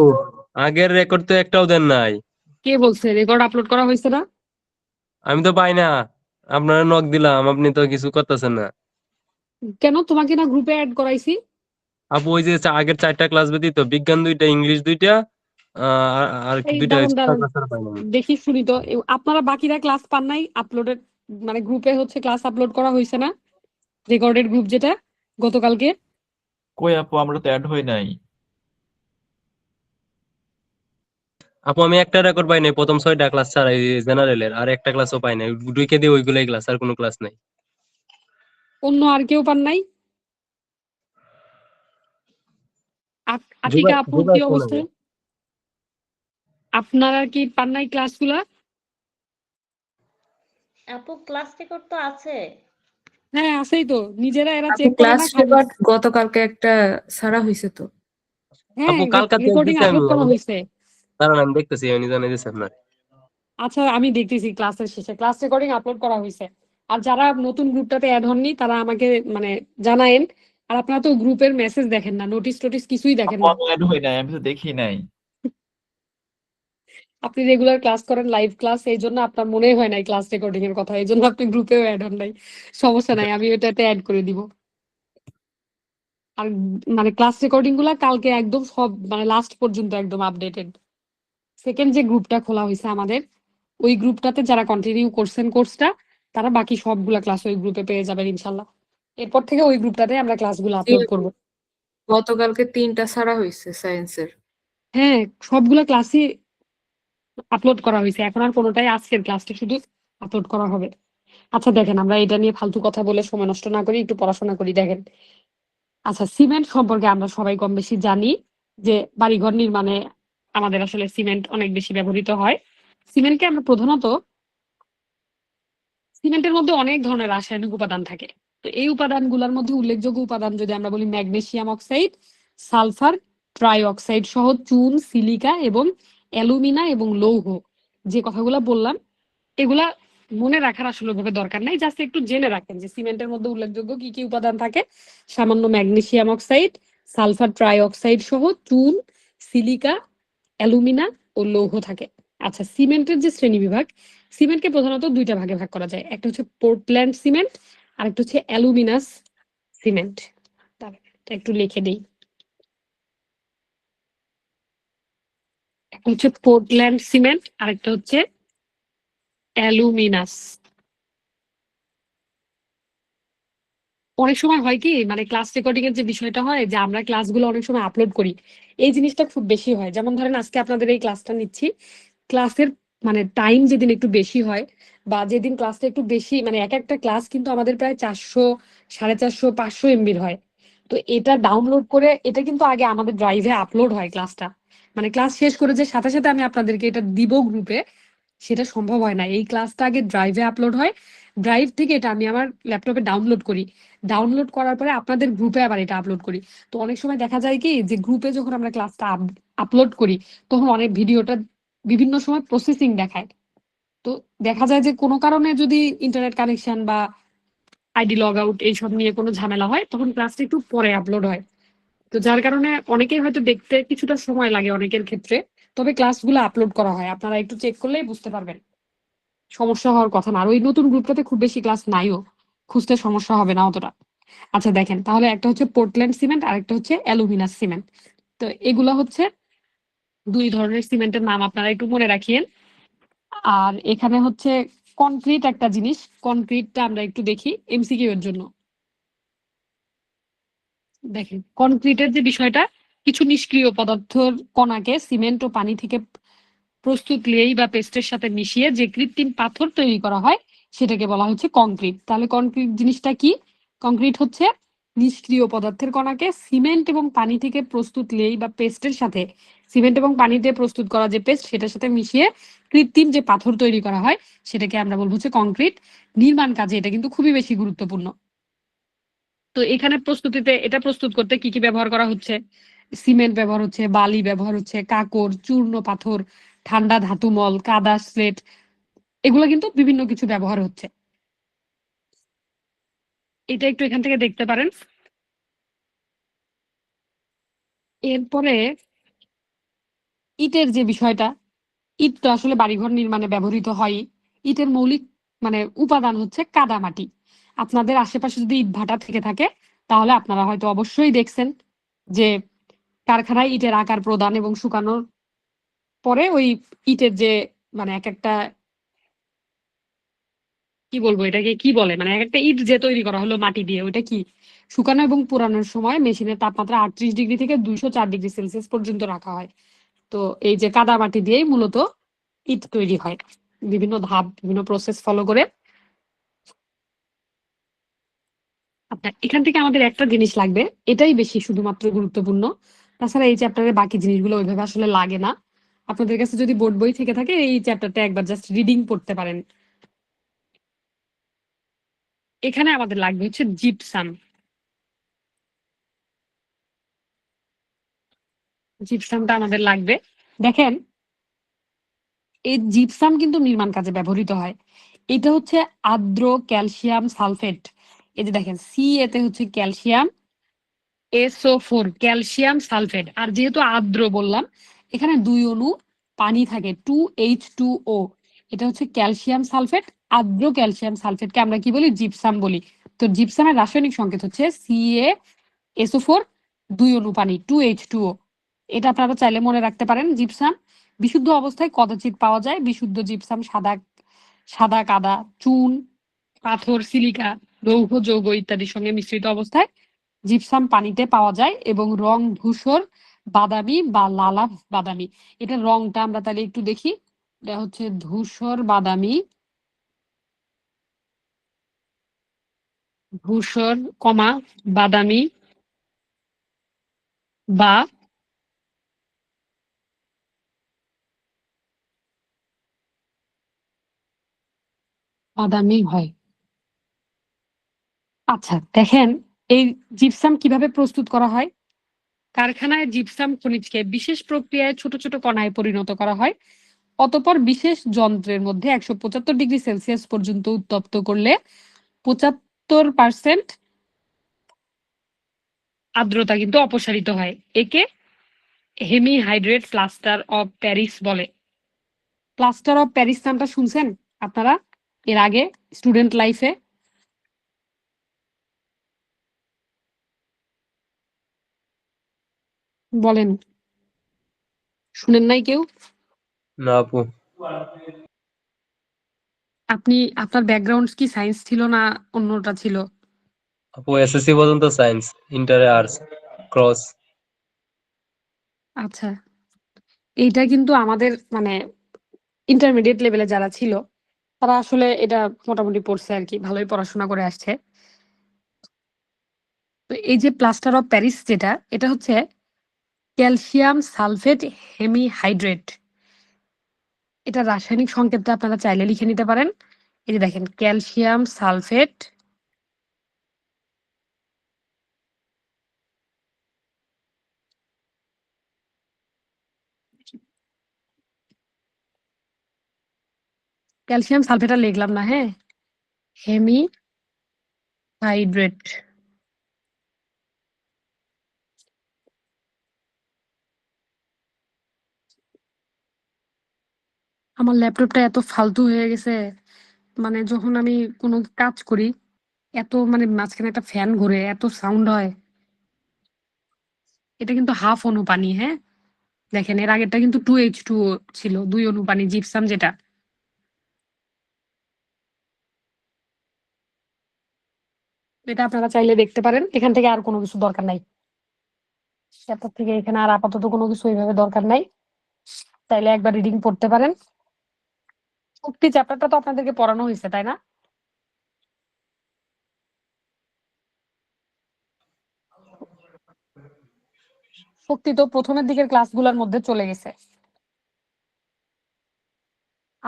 আগের রেকর্ড তো একটাও দেন নাই। কে বলছে রেকর্ড আপলোড করা হয়েছে না? আমি তো পাই না, আপনারা নক দিলাম, আপনি তো কিছু করতেছেন না। কেন, তোমাকে না গ্রুপে অ্যাড করাইছি? আপু, ওই যে আগের 4টা ক্লাস ব্যতীত বিজ্ঞান 2টা, ইংলিশ 2টা, আর কি এই 2টা দাঁড়ান এক্সট্রা দাঁড়ান, ক্লাস আর পাই না। দেখি শুনি তো, আপনারা বাকিরা ক্লাস পান নাই আপলোডেড, মানে গ্রুপে হচ্ছে ক্লাস আপলোড করা হয়েছে না, রেকর্ডেড গ্রুপ যেটা গতকালকে? কই আপু, আমরা তো অ্যাড হই নাই। আপু, আমি একটা রেকর্ড পাই নাই, প্রথম 6টা ক্লাস ছাড়া জেনারেলের, আর একটা ক্লাসও পাই নাই। ঢুকে দিয়ে ওইগুলাই ক্লাস, আর কোনো ক্লাস নাই। অন্য আর কেউ পান নাই? আতিকা জুবাই আপুর জুবাই কি কোন অবস্থা? আপনারা কি পান নাই ক্লাসগুলা? আপু, ক্লাস রেকর্ড তো আছে। হ্যাঁ আছেই তো, নিজেরা এরা আপু চেক করে ক্লাস না খালি। রেকর্ড গতকালকে একটা ছাড়া হয়েছে তো। হ্যাঁ, আপু, কালকা রেকর্ডিং দিছি আমি আপলোড করা হয়েছে। কারণ আমি দেখতেছি, আমি জানাই দিচ্ছি আপনার। আচ্ছা আমি দেখতেছি ক্লাসের শেষে ক্লাস রেকর্ডিং আপলোড করা হয়েছে। আর যারা নতুন গ্রুপটাতে অ্যাড হননি তারা আমাকে মানে জানায়েন। আর আপনারা তো গ্রুপের মেসেজ দেখেন না, নোটিশ টোটিস কিছুই দেখেন আপু না। আমি অ্যাড হই নাই, আমি তো দেখি নাই। আপনি রেগুলার ক্লাস করেন, লাইভ ক্লাস, এই জন্য আপনার মনেই হয় নাই ক্লাস রেকর্ডিং এর কথা, এই জন্য আপনি গ্রুপেও অ্যাড হন নাই। সমস্যা নাই, আমি ওটাতে অ্যাড করে দিব। আর মানে ক্লাস রেকর্ডিং গুলা কালকে একদম সব মানে লাস্ট পর্যন্ত একদম আপডেটেড। সেকেন্ড যে গ্রুপটা খোলা হয়েছে আমাদের, ওই গ্রুপটাতে যারা কন্টিনিউ করছেন কোর্সটা, তারা বাকি সবগুলা ক্লাস ওই গ্রুপে পেয়ে যাবেন ইনশাল্লাহ। এরপর থেকে ওই গ্রুপটাতে আমরা ক্লাসগুলো আপলোড করব। গতকালকে 3টা ছাড়া হয়েছে সায়েন্সের। হ্যাঁ, সবগুলা ক্লাসই আপলোড করা হয়েছে, এখন আর কোনোটাই আজকের ক্লাসটা শুধু আপলোড করা হবে। আচ্ছা দেখেন, আমরা এটা নিয়ে ফালতু কথা বলে সময় নষ্ট না করি, একটু পড়াশোনা করি। দেখেন, আচ্ছা সিমেন্ট সম্পর্কে আমরা সবাই কম বেশি জানি। যে বাড়িঘর নির্মাণে আমাদের আসলে সিমেন্ট অনেক বেশি ব্যবহৃত হয়। সিমেন্টকে আমরা প্রধানত সিমেন্টের মধ্যে অনেক ধরনের রাসায়নিক উপাদান থাকে। তো এই উপাদানগুলোর মধ্যে উল্লেখযোগ্য উপাদান যদি আমরা বলি magnesium oxide, sulphur try oxide সহ চুন, সিলিকা এবং অ্যালুমিনা এবং লৌহ, যে কথাগুলো বললাম এগুলা মনে রাখার আসলে ভাবে দরকার নাই, জাস্ট একটু জেনে রাখেন যে সিমেন্টের মধ্যে উল্লেখযোগ্য কি কি উপাদান থাকে। সামান্য magnesium oxide, sulphur try oxide সহ চুন, সিলিকা, অ্যালুমিনা ও লৌহ থাকে। আচ্ছা, সিমেন্টের যে শ্রেণীবিভাগ, সিমেন্টকে প্রধানত দুইটা ভাগে ভাগ করা যায়, একটা হচ্ছে পোর্টল্যান্ড সিমেন্ট আর একটা হচ্ছে অ্যালুমিনাস সিমেন্ট। তাহলে এটা একটু লিখে দিই, একটা হচ্ছে পোর্টল্যান্ড সিমেন্ট আর একটা হচ্ছে অ্যালুমিনাস। অনেক সময় হয় কি, মানে ক্লাস রেকর্ডিং এর যে বিষয়টা হয় যে আমরা ক্লাসগুলো অনেক সময় আপলোড করি, এই জিনিসটা খুব বেশি হয়। যেমন ধরেন আজকে আপনাদের এই ক্লাসটা নিচ্ছি, ক্লাসের মানে টাইম যেদিন একটু বেশি হয় বা যেদিন ক্লাসটা একটু বেশি, মানে এক একটা ক্লাস কিন্তু আমাদের প্রায় 400, 450, 500 এমবির হয়। তো এটা ডাউনলোড করে এটা কিন্তু আগে আমাদের ড্রাইভে আপলোড হয় ক্লাসটা, মানে ক্লাস শেষ করে যে সাথে সাথে আমি আপনাদেরকে এটা দিব গ্রুপে, সেটা সম্ভব হয় না। এই ক্লাসটা আগে ড্রাইভে আপলোড হয়, ড্রাইভ থেকে এটা আমি আমার ল্যাপটপে ডাউনলোড করি, ডাউনলোড করার পরে আপনাদের গ্রুপে আবার এটা আপলোড করি। তো অনেক সময় দেখা যায় কি যে গ্রুপে যখন আমরা ক্লাসটা আপলোড করি তখন অনেক ভিডিওটা বিভিন্ন সময় প্রসেসিং দেখায়। তো দেখা যায় যে কোনো কারণে যদি ইন্টারনেট কানেকশন বা আইডি লগ আউট এইসব নিয়ে কোনো ঝামেলা হয় তখন ক্লাসটা একটু পরে আপলোড হয়। তো যার কারণে অনেকেই হয়তো দেখতে কিছুটা সময় লাগে অনেকের ক্ষেত্রে, তবে ক্লাসগুলো আপলোড করা হয়, আপনারা একটু চেক করলেই বুঝতে পারবেন। সমস্যা হওয়ার কথা না, আর ওই নতুন গ্রুপটাতে খুব বেশি ক্লাস নাইও, খুঁজতে সমস্যা হবে না অতটা। আচ্ছা দেখেন, তাহলে একটা হচ্ছে পোর্টল্যান্ড সিমেন্ট আর একটা হচ্ছে অ্যালুমিনাস সিমেন্ট। তো এগুলা হচ্ছে দুই ধরনের সিমেন্টের নাম, আপনারা একটু মনে রাখিয়েন। আর এখানে হচ্ছে কনক্রিট একটা জিনিস, কনক্রিটটা আমরা একটু দেখি এমসিকিউ এর জন্য। দেখেন কনক্রিটের যে বিষয়টা, কিছু নিষ্ক্রিয় পদার্থের কণাকে সিমেন্ট ও পানি থেকে প্রস্তুত লেই বা পেস্টের সাথে মিশিয়ে যে কৃত্রিম পাথর তৈরি করা হয় সেটাকে বলা হচ্ছে কংক্রিট। তাহলে কংক্রিট জিনিসটা কি? কংক্রিট হচ্ছে নিষ্ক্রিয় পদার্থের কণাকে সিমেন্ট এবং পানি থেকে প্রস্তুত লেই বা পেস্টের সাথে, সিমেন্ট এবং পানি দিয়ে প্রস্তুত করা যে পেস্ট সেটার সাথে মিশিয়ে কৃত্রিম যে পাথর তৈরি করা হয় সেটাকে আমরা বলবো হচ্ছে কংক্রিট। নির্মাণ কাজে এটা কিন্তু খুবই বেশি গুরুত্বপূর্ণ। তো এখানে প্রস্তুতিতে এটা প্রস্তুত করতে কি কি ব্যবহার করা হচ্ছে? সিমেন্ট ব্যবহার হচ্ছে, বালি ব্যবহার হচ্ছে, কাঁকর, চূর্ণ পাথর, ঠান্ডা ধাতুমল, কাদা, স্লেট, এগুলো কিন্তু বিভিন্ন কিছু ব্যবহার হচ্ছে। এটা একটু এখান থেকে দেখতে পারেন। এরপরে ইটের যে বিষয়টা, ইট তো আসলে বাড়িঘর নির্মাণে ব্যবহৃত হয়। ইটের মৌলিক মানে উপাদান হচ্ছে কাদামাটি। আপনাদের আশেপাশে যদি ইট ভাটা থেকে থাকে তাহলে আপনারা হয়তো অবশ্যই দেখছেন যে কারখানায় ইটের আকার প্রদান এবং শুকানোর পরে ওই ইটের যে মানে এক একটা, কি বলবো এটাকে কি বলে, মানে এক একটা ইট যে তৈরি করা হলো মাটি দিয়ে, ওইটা কি শুকানো এবং পোড়ানোর সময় মেশিনের তাপমাত্রা 38 ডিগ্রি থেকে 204 ডিগ্রি সেলসিয়াস পর্যন্ত রাখা হয়। তো এই যে কাদা মাটি দিয়েই মূলত ইট তৈরি হয় বিভিন্ন ধাপ, বিভিন্ন প্রসেস ফলো করে। আপনার এখান থেকে আমাদের একটা জিনিস লাগবে, এটাই বেশি শুধুমাত্র গুরুত্বপূর্ণ, তাছাড়া এই চ্যাপ্টারের বাকি জিনিসগুলো ওইভাবে আসলে লাগে না। আপনাদের কাছে যদি বোর্ড বই থেকে থাকে এই চ্যাপ্টারটা একবার জাস্ট রিডিং পড়তে পারেন। এখানে আমাদের লাগবে হচ্ছে জিপসাম। জিপসামটা আমাদের লাগবে। দেখেন এই জিপসাম কিন্তু নির্মাণ কাজে ব্যবহৃত হয়। এটা হচ্ছে আর্দ্র ক্যালসিয়াম সালফেট। এই যে দেখেন সি এতে হচ্ছে ক্যালসিয়াম, SO4 ক্যালসিয়াম সালফেট, আর যেহেতু আর্দ্র বললাম এখানে দুই অণু পানি থাকে 2H2O, এটা হচ্ছে ক্যালসিয়াম সালফেট। আর্দ্র ক্যালসিয়াম সালফেটকে আমরা কি বলি? জিপসাম বলি। তো জিপসামের রাসায়নিক সংকেত হচ্ছে CaSO4, দুই অণু পানি 2H2O। এটা আপনারা চাইলে মনে রাখতে পারেন। জিপসাম বিশুদ্ধ অবস্থায় কদাচিৎ পাওয়া যায়, বিশুদ্ধ জিপসাম সাদা সাদা কাদা, চুন, পাথর, সিলিকা, লৌহ যৌগ ইত্যাদির সঙ্গে মিশ্রিত অবস্থায় জিপসাম পানিতে পাওয়া যায় এবং রং ধূসর বাদামি বা লালা বাদামি। এটার রংটা আমরা তাহলে একটু দেখি, এটা হচ্ছে ধূসর বাদামি, ধূসর কমা বাদামি বা বাদামি হয়। আচ্ছা দেখেন, এই জিপসাম কিভাবে প্রস্তুত করা হয়। কারখানায় জিপসাম খনিজকে বিশেষ প্রক্রিয়ায় ছোট ছোট কণায় পরিণত করা হয়। অতঃপর বিশেষ যন্ত্রের মধ্যে 175 ডিগ্রি সেলসিয়াস পর্যন্ত উত্তপ্ত করলে 75% আর্দ্রতা কিন্তু অপসারিত হয়। একে হেমিহাইড্রেট প্লাস্টার অফ প্যারিস বলে। প্লাস্টার অফ প্যারিস নামটা শুনছেন আপনারা এর আগে স্টুডেন্ট লাইফে? বলেন, শুনেন নাই কেউ? না আপু, আপনি আপনার ব্যাকগ্রাউন্ড কি সায়েন্স ছিল না অন্যটা ছিল? আপু এসএসসি পর্যন্ত সায়েন্স, ইন্টারে আর্টস ক্রস। আচ্ছা, এইটা কিন্তু আমাদের মানে ইন্টারমিডিয়েট লেভেলে যারা ছিল তারা আসলে এটা মোটামুটি পড়ছে আর কি, ভালোই পড়াশোনা করে আসছে। তো এই যে প্লাস্টার অফ প্যারিস যেটা, এটা হচ্ছে ক্যালসিয়াম সালফেট হেমিহাইড্রেট। এটা রাসায়নিক সংকেতটা আপনারা চাইলে লিখে নিতে পারেন। এই যে দেখেন, ক্যালসিয়াম সালফেট ক্যালসিয়াম সালফেট আর লিখলাম না, হ্যাঁ, হেমিহাইড্রেট। আমার ল্যাপটপটা এত ফালতু হয়ে গেছে, মানে যখন আমি কোনো কাজ করি এত মানে মাঝখানে একটা ফ্যান ঘুরে এত সাউন্ড হয়। এটা কিন্তু হাফ অনুপানি, হ্যাঁ, দেখেন এর আগেরটা কিন্তু 2H2O ছিল, 2 অনুপানি জিপসাম যেটা। এটা আপনারা চাইলে দেখতে পারেন, এখান থেকে আর কোনো কিছু দরকার নাই। ল্যাপটপ থেকে এখানে আর আপাতত কোনো কিছু এইভাবে দরকার নাই, চাইলে একবার রিডিং পড়তে পারেন। শক্তি চ্যাপ্টারটা তো আপনাদেরকে পড়ানো হয়েছে তাই না? শক্তি তো প্রথমের দিকের ক্লাসগুলোর মধ্যে চলে গেছে।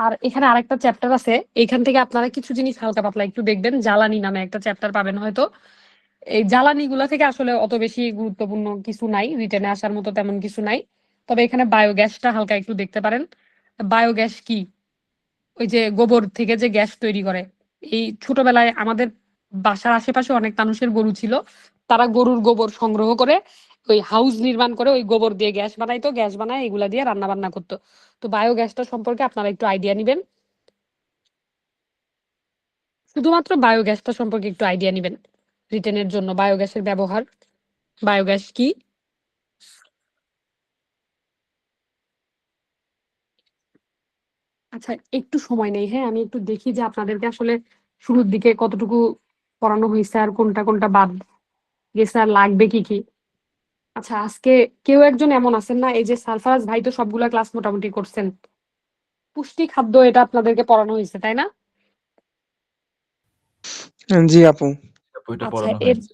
আর এখানে আরেকটা চ্যাপ্টার আছে, এখান থেকে আপনারা কিছু জিনিস হালকা পাতলা একটু দেখবেন। জ্বালানি নামে একটা চ্যাপ্টার পাবেন হয়তো। এই জ্বালানি গুলা থেকে আসলে অত বেশি গুরুত্বপূর্ণ কিছু নাই, রিটেনে আসার মতো তেমন কিছু নাই। তবে এখানে বায়োগ্যাসটা হালকা একটু দেখতে পারেন। বায়োগ্যাস কি? ওই যে গোবর থেকে যে গ্যাস তৈরি করে। এই ছোটবেলায় আমাদের বাসার আশেপাশে অনেক মানুষের গরু ছিল, তারা গরুর গোবর সংগ্রহ করে ওই হাউস নির্মাণ করে ওই গোবর দিয়ে গ্যাস বানাইতো, গ্যাস বানায় এগুলা দিয়ে রান্না বান্না করতো। তো বায়োগ্যাসটা সম্পর্কে আপনারা একটু আইডিয়া নিবেন, শুধুমাত্র বায়োগ্যাসটা সম্পর্কে একটু আইডিয়া নিবেন রিটেনের জন্য। বায়োগ্যাসের ব্যবহার, বায়োগ্যাস কি। আচ্ছা একটু সময় নেই, হ্যাঁ, আমি একটু দেখি যে আপনাদেরকে আসলে শুরুর দিকে কতটুকু পড়ানো হয়েছে আর কোনটা কোনটা বাদ গেছে আর লাগবে কি কি। আচ্ছা আজকে কেউ একজন এমন আছেন না, এই যে সারফারাজ ভাই তো সবগুলা ক্লাস মোটামুটি করছেন, পুষ্টি খাদ্য এটা আপনাদেরকে পড়ানো হয়েছে তাই না? জি আপু। আপু, এটা আচ্ছা পড়ানো হয়েছে।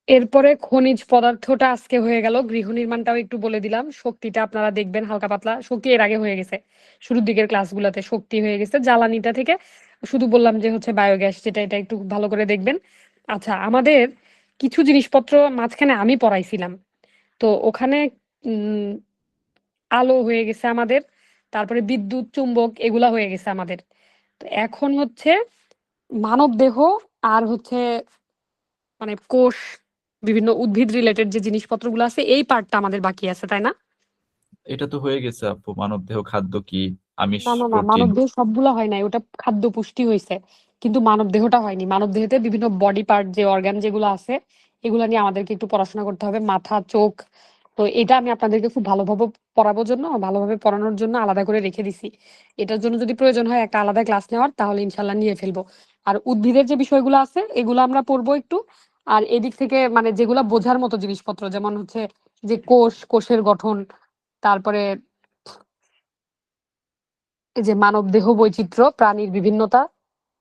এরপরে খনিজ পদার্থটা আজকে হয়ে গেল, গৃহ নির্মাণটাও একটু বলে দিলাম, শক্তিটা আপনারা দেখবেন হালকা পাতলা। শক্তি এর আগে হয়ে গেছে, শুরুর দিকের ক্লাসগুলোতে শক্তি হয়ে গেছে। জ্বালানিটা থেকে শুধু বললাম যে হচ্ছে বায়োগ্যাস যেটা, এটা একটু ভালো করে দেখবেন। আচ্ছা আমাদের কিছু জিনিসপত্র মাঝখানে আমি পড়াইছিলাম, তো ওখানে উম আলো হয়ে গেছে আমাদের, তারপরে বিদ্যুৎ চুম্বক এগুলা হয়ে গেছে আমাদের। তো এখন হচ্ছে মানব দেহ আর হচ্ছে মানে কোষ, বিভিন্ন উদ্ভিদ রিলেটেড যে জিনিসপত্রগুলো আছে এই পার্টটা আমাদের বাকি আছে তাই না? এটা তো হয়ে গেছে আপু, মানবদেহ খাদ্য কি, আমিষ, না না না, প্রোটিন। মানব দেহ সবগুলো হয় নাই, ওটা খাদ্য পুষ্টি হয়েছে, কিন্তু মানব দেহটা হয়নি। মানব দেহতে বিভিন্ন বডি পার্ট যে অর্গান যেগুলো আছে এগুলো নিয়ে আমাদেরকে একটু পড়াশোনা করতে হবে, মাথা চোখ। তো এটা আমি আপনাদেরকে খুব ভালোভাবে পড়াবোর জন্য, ভালোভাবে পড়ানোর জন্য আলাদা করে রেখে দিছি। এটার জন্য যদি প্রয়োজন হয় একটা আলাদা ক্লাস নেওয়ার, তাহলে ইনশাল্লাহ নিয়ে ফেলবো। আর উদ্ভিদের যে বিষয়গুলো আছে এগুলো আমরা পড়বো একটু। আর এদিক থেকে মানে যেগুলা বোঝার মতো জিনিসপত্র, যেমন হচ্ছে যে কোষ, কোষের গঠন, তারপরে এই যে মানব দেহ বৈচিত্র্য, প্রাণীর বিভিন্নতা,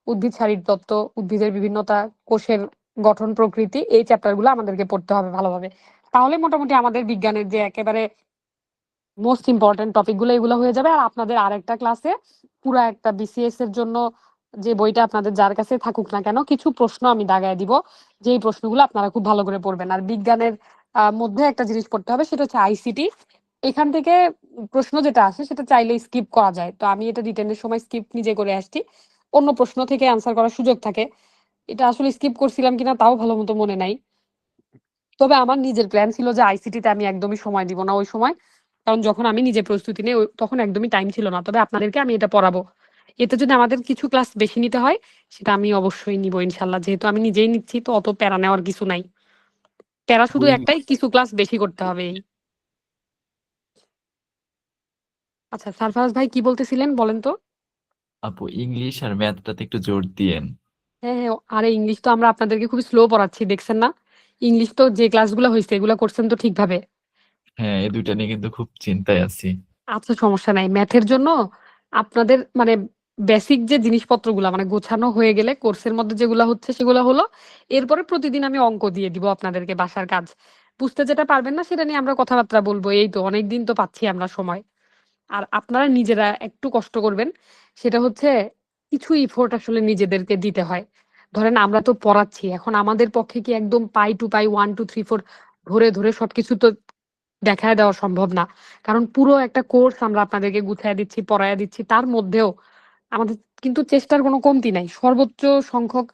উদ্ভিদ শারীরতত্ত্ব, উদ্ভিদের বিভিন্নতা, কোষের গঠন প্রকৃতি, এই চ্যাপ্টারগুলো আমাদেরকে পড়তে হবে ভালোভাবে। তাহলে মোটামুটি আমাদের বিজ্ঞানের যে একেবারে মোস্ট ইম্পর্টেন্ট টপিকগুলো এগুলো হয়ে যাবে। আর আপনাদের আরেকটা ক্লাসে পুরো একটা বিসিএস এর জন্য যে বইটা আপনাদের যার কাছে থাকুক না কেন কিছু প্রশ্ন আমি দাগায় দিব, যে এই প্রশ্নগুলো আপনারা খুব ভালো করে পড়বেন। আর বিজ্ঞানের মধ্যে একটা জিনিস পড়তে হবে, সেটা হচ্ছে আইসিটি। এখান থেকে প্রশ্ন যেটা আসে সেটা চাইলে স্কিপ করা যায়, তো আমি এটা রিটেনের সময় স্কিপ নিজে করে আসছি, অন্য প্রশ্ন থেকে আনসার করার সুযোগ থাকে। এটা আসলে স্কিপ করছিলাম কিনা তাও ভালো মতো মনে নাই, তবে আমার নিজের প্ল্যান ছিল যে আইসিটিতে আমি একদমই সময় দিব না ওই সময়, কারণ যখন আমি নিজে প্রস্তুতি নিই তখন একদমই টাইম ছিল না। তবে আপনাদেরকে আমি এটা পড়াবো, এতে যদি আমাদের কিছু ক্লাস বেশি নিতে হয় সেটা আমি অবশ্যই নিব ইনশাল্লাহ, যেহেতু আমি নিজেই নিচ্ছি তো অত প্যারা নেওয়ার কিছু নাই। প্যারা শুধু বই একটাই, কিছু ক্লাস বেশি করতে হবে এই। আচ্ছা সারফরাজ ভাই কি বলতেছিলেন বলেন তো? আপু ইংলিশ আর ম্যাথটাতে একটু জোর দিয়েন। হ্যাঁ হ্যাঁ, আরে ইংলিশ তো আমরা আপনাদেরকে খুবই স্লো পড়াচ্ছি, দেখছেন না? ইংলিশ তো যে ক্লাসগুলো হয়েছে এগুলো করছেন তো ঠিকভাবে? হ্যাঁ, এই দুইটা নিয়ে কিন্তু খুব চিন্তায় আছি। আচ্ছা সমস্যা নাই, ম্যাথের জন্য আপনাদের মানে বেসিক যে জিনিসপত্রগুলো মানে গোছানো হয়ে গেলে কোর্সের মধ্যে যেগুলো হচ্ছে সেগুলো হলো। এরপরে প্রতিদিন আমি অঙ্ক দিয়ে দিব আপনাদেরকে, বাসার কাজ। বুঝতে যেটা পারবেন না সেটা নিয়ে আমরা কথাবার্তা বলবো, এই তো অনেকদিন তো পাচ্ছি আমরা সময়। আর আপনারা নিজেরা একটু কষ্ট করবেন, সেটা হচ্ছে কিছু ইফোর্ট আসলে নিজেদেরকে দিতে হয়। ধরেন আমরা তো পড়াচ্ছি, এখন আমাদের পক্ষে কি একদম পাই টু পাই 1 2 3 4 ধরে ধরে সবকিছু তো দেখায় দেওয়া সম্ভব না, কারণ পুরো একটা কোর্স আমরা আপনাদেরকে গুছায় দিচ্ছি, পড়ায় দিচ্ছি, তার মধ্যেও আমাদের কিন্তু চেষ্টার কোনো কমতি নাই, সর্বোচ্চ সংখ্যক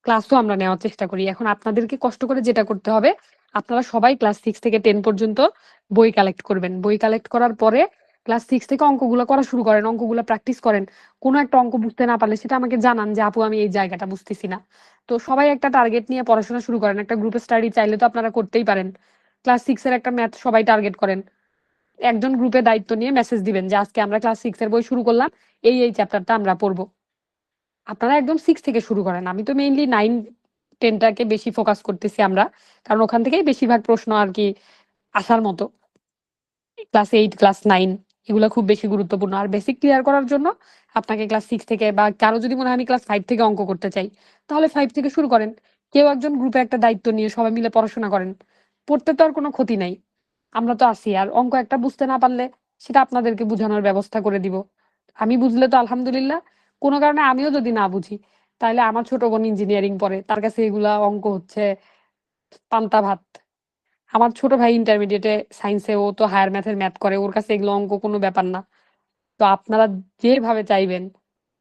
ক্লাসও আমরা নেওয়ার চেষ্টা করি। এখন আপনাদেরকে কষ্ট করে যেটা করতে হবে, আপনারা সবাই ক্লাস 6 থেকে 10 পর্যন্ত বই কালেক্ট করবেন। বই কালেক্ট করার পরে ক্লাস 6 থেকে অঙ্কগুলো করা শুরু করেন, অঙ্কগুলো প্র্যাকটিস করেন। কোনো একটা অঙ্ক বুঝতে না পারলে সেটা আমাকে জানান যে আপু আমি এই জায়গাটা বুঝতেছি না। তো সবাই একটা টার্গেট নিয়ে পড়াশোনা শুরু করেন, একটা গ্রুপ স্টাডি চাইলে তো আপনারা করতেই পারেন। ক্লাস 6 এর একটা ম্যাথ সবাই টার্গেট করেন, একজন গ্রুপে দায়িত্ব নিয়ে মেসেজ দিবেন যে আজকে আমরা ক্লাস 6 এর বই শুরু করলাম, এই চ্যাপ্টারটা আমরা পড়বো। আপনারা একদম 6 থেকে শুরু করেন, আমি তো মেইনলি 9 10টাকে বেশি ফোকাস করতেছি আমরা, কারণ ওখান থেকেই বেশিরভাগ প্রশ্ন আর কি আসার মতো। ক্লাস 8 ক্লাস 9 এগুলো খুব বেশি গুরুত্বপূর্ণ। আর বেসিক ক্লিয়ার করার জন্য আপনাকে ক্লাস 6 থেকে, বা কারো যদি মনে হয় আমি ক্লাস 5 থেকে অঙ্ক করতে চাই, তাহলে 5 থেকে শুরু করেন। কেউ একজন গ্রুপে একটা দায়িত্ব নিয়ে সবাই মিলে পড়াশোনা করেন, পড়তে তো আর কোনো ক্ষতি নাই, আমরা তো আছি। আর অঙ্ক একটা বুঝতে না পারলে সেটা আপনাদেরকে বোঝানোর ব্যবস্থা করে দিব, আমি বুঝলে তো আলহামদুলিল্লাহ। কোনো কারণে আমিও যদি না বুঝি, তাহলে আমার ছোট বোন ইঞ্জিনিয়ারিং পড়ে, তার কাছে এগুলা অঙ্ক হচ্ছে পান্তা ভাত। আমার ছোট ভাই ইন্টারমিডিয়েটে সায়েন্সে, ও তো হায়ার ম্যাথের ম্যাথ করে, ওর কাছে এগুলো অঙ্ক কোনো ব্যাপার না। তো আপনারা যেভাবে চাইবেন,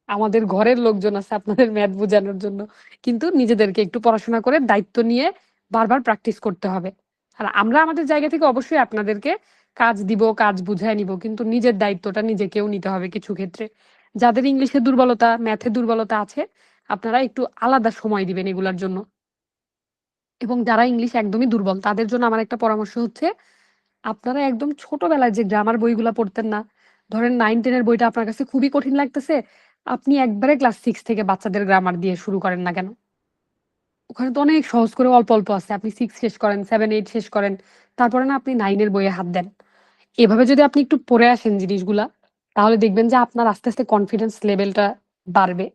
আমাদের ঘরের লোকজন আছে আপনাদের ম্যাথ বোঝানোর জন্য, কিন্তু নিজেদেরকে একটু পড়াশোনা করে দায়িত্ব নিয়ে বারবার প্র্যাকটিস করতে হবে। আর আমরা আমাদের জায়গা থেকে অবশ্যই আপনাদেরকে কাজ দিব, কাজ বুঝায় নিব, কিন্তু নিজের দায়িত্বটা নিজেকেও নিতে হবে কিছু ক্ষেত্রে। যাদের ইংলিশে দুর্বলতা, ম্যাথে দুর্বলতা আছে, আপনারা একটু আলাদা সময় দিবেন এগুলার জন্য। এবং যারা ইংলিশ একদমই দুর্বল তাদের জন্য আমার একটা পরামর্শ হচ্ছে, আপনারা একদম ছোটবেলায় যে গ্রামার বইগুলা পড়তেন না, ধরেন 9 10 এর বইটা আপনার কাছে খুবই কঠিন লাগতেছে, আপনি একবারে ক্লাস 6 থেকে বাচ্চাদের গ্রামার দিয়ে শুরু করেন না কেন? ওখানে তো অনেক সহজ করে অল্প অল্প আছে, আপনি 6 শেষ করেন, 7 8 শেষ করেন, তারপরে না আপনি 9 এর বইয়ে হাত দেন। এভাবে যদি আপনি একটু পড়ে আসেন জিনিসগুলা, তাহলে দেখবেন যে আপনার আস্তে আস্তে কনফিডেন্স লেভেলটা বাড়বে।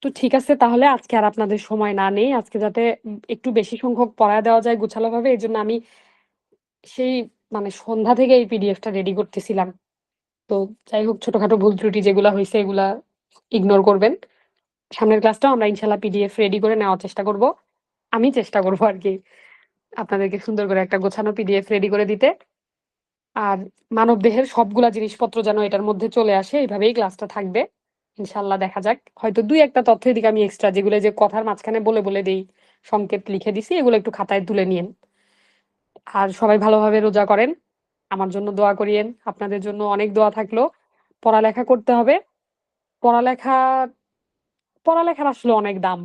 তো ঠিক আছে, তাহলে আজকে আর আপনাদের সময় না নেই, আজকে যাতে একটু বেশি সংখ্যক পড়ায় দেওয়া যায় গোছালো ভাবে, এই জন্য আমি সেই মানে সন্ধ্যা থেকে এই পিডিএফটা রেডি করতেছিলাম। তো যাই হোক, ছোটখাটো ভুল ত্রুটি যেগুলা হয়েছে এগুলা ইগনোর করবেন। সামনের ক্লাসটাও আমরা ইনশাল্লাহ পিডিএফ রেডি করে নেওয়ার চেষ্টা করব, আমি চেষ্টা করবো আর কি আপনাদেরকে সুন্দর করে একটা গোছানো পিডিএফ রেডি করে দিতে। আর মানব দেহের সবগুলা জিনিসপত্র যেন এটার মধ্যে চলে আসে, এইভাবেই ক্লাসটা থাকবে ইনশাল্লাহ। দেখা যাক, হয়তো 2 একটা তথ্য এদিকে আমি এক্সট্রা, যেগুলো যে কথার মাঝখানে বলে বলে দেই, সংকেত লিখে দিছি, এগুলো একটু খাতায় তুলে নিন। আর সবাই ভালোভাবে রোজা করেন, আমার জন্য দোয়া করিয়েন, আপনাদের জন্য অনেক দোয়া থাকলো। পড়ালেখা করতে হবে, পড়ালেখা পড়ালেখার আসলে অনেক দাম।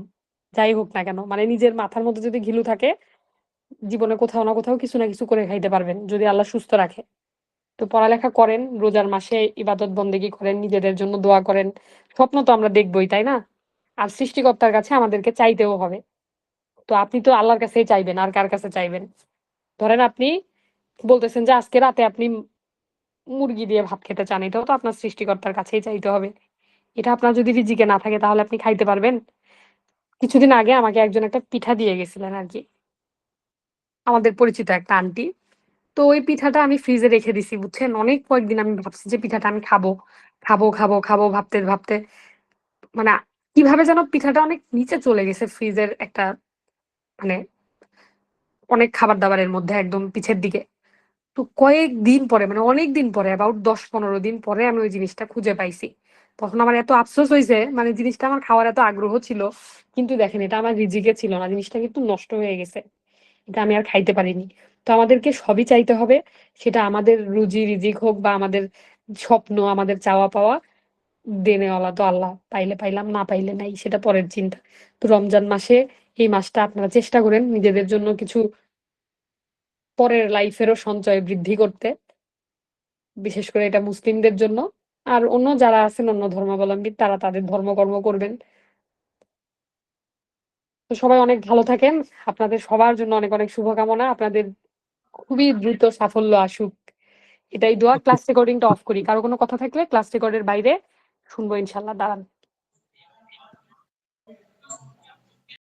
যাই হোক না কেন, মানে নিজের মাথার মধ্যে যদি ঘিলু থাকে, জীবনে কোথাও না কোথাও কিছু না কিছু করে খাইতে পারবেন যদি আল্লাহ সুস্থ রাখে। তো পড়ালেখা করেন, রোজার মাসে ইবাদত বন্দেগী করেন, নিজেদের জন্য দোয়া করেন। স্বপ্ন তো আমরা দেখবই, তাই না? আর সৃষ্টিকর্তার কাছে আমাদেরকে চাইতেও হবে। তো আপনি তো আল্লাহর কাছেই চাইবেন, আর কার কাছে চাইবেন? ধরেন আপনি বলতেছেন যে আজকে রাতে আপনি মুরগি দিয়ে ভাত খেতে চান, এটাও তো আপনার সৃষ্টিকর্তার কাছেই চাইতে হবে। এটা আপনার যদি রিজিকে না থাকে তাহলে আপনি খাইতে পারবেন? কিছুদিন আগে আমাকে একজন একটা পিঠা দিয়ে গেছিলেন আর কি, আমাদের পরিচিত একটা আন্টি। তো তো ওই পিঠাটা আমি ফ্রিজে রেখে দিছি বুঝছেন, অনেক কয়েকদিন আমি ভাবছি যে পিঠাটা আমি খাবো খাবো খাবো খাবো ভাবতে ভাবতে মানে কিভাবে যেন পিঠাটা অনেক নিচে চলে গেছে ফ্রিজের একটা মানে অনেক খাবার দাবারের মধ্যে একদম পিছের দিকে। তো কয়েকদিন পরে মানে অনেকদিন পরে অ্যাবাউট 10-15 দিন পরে আমি ওই জিনিসটা খুঁজে পাইছি। তখন আমার এত আফসোস হয়েছে, মানে জিনিসটা আমার খাওয়ার এত আগ্রহ ছিল, কিন্তু দেখেন এটা আমার রিজিকে ছিল না, জিনিসটা কিন্তু নষ্ট হয়ে গেছে, এটা আমি আর খাইতে পারিনি। তো আমাদেরকে সবই চাইতে হবে, সেটা আমাদের রুজি রিজিক হোক বা আমাদের স্বপ্ন আমাদের চাওয়া পাওয়া, দেনেওয়ালা তো আল্লাহ, পাইলে পাইলাম না পাইলে নাই সেটা পরের চিন্তা। তো রমজান মাসে এই মাসটা আপনারা চেষ্টা করেন নিজেদের জন্য কিছু পরের লাইফেরও সঞ্চয় বৃদ্ধি করতে, বিশেষ করে এটা মুসলিমদের জন্য। আর অন্য যারা আছেন অন্য ধর্মাবলম্বী তারা তাদের ধর্মকর্ম করবেন। তো সবাই অনেক ভালো থাকেন, আপনাদের সবার জন্য অনেক অনেক শুভকামনা, আপনাদের খুবই দ্রুত সাফল্য আসুক এটাই দোয়া। ক্লাস রেকর্ডিংটা অফ করি, কারো কোনো কথা থাকলে ক্লাস রেকর্ডের বাইরে শুনবো ইনশাল্লাহ, দাঁড়ান।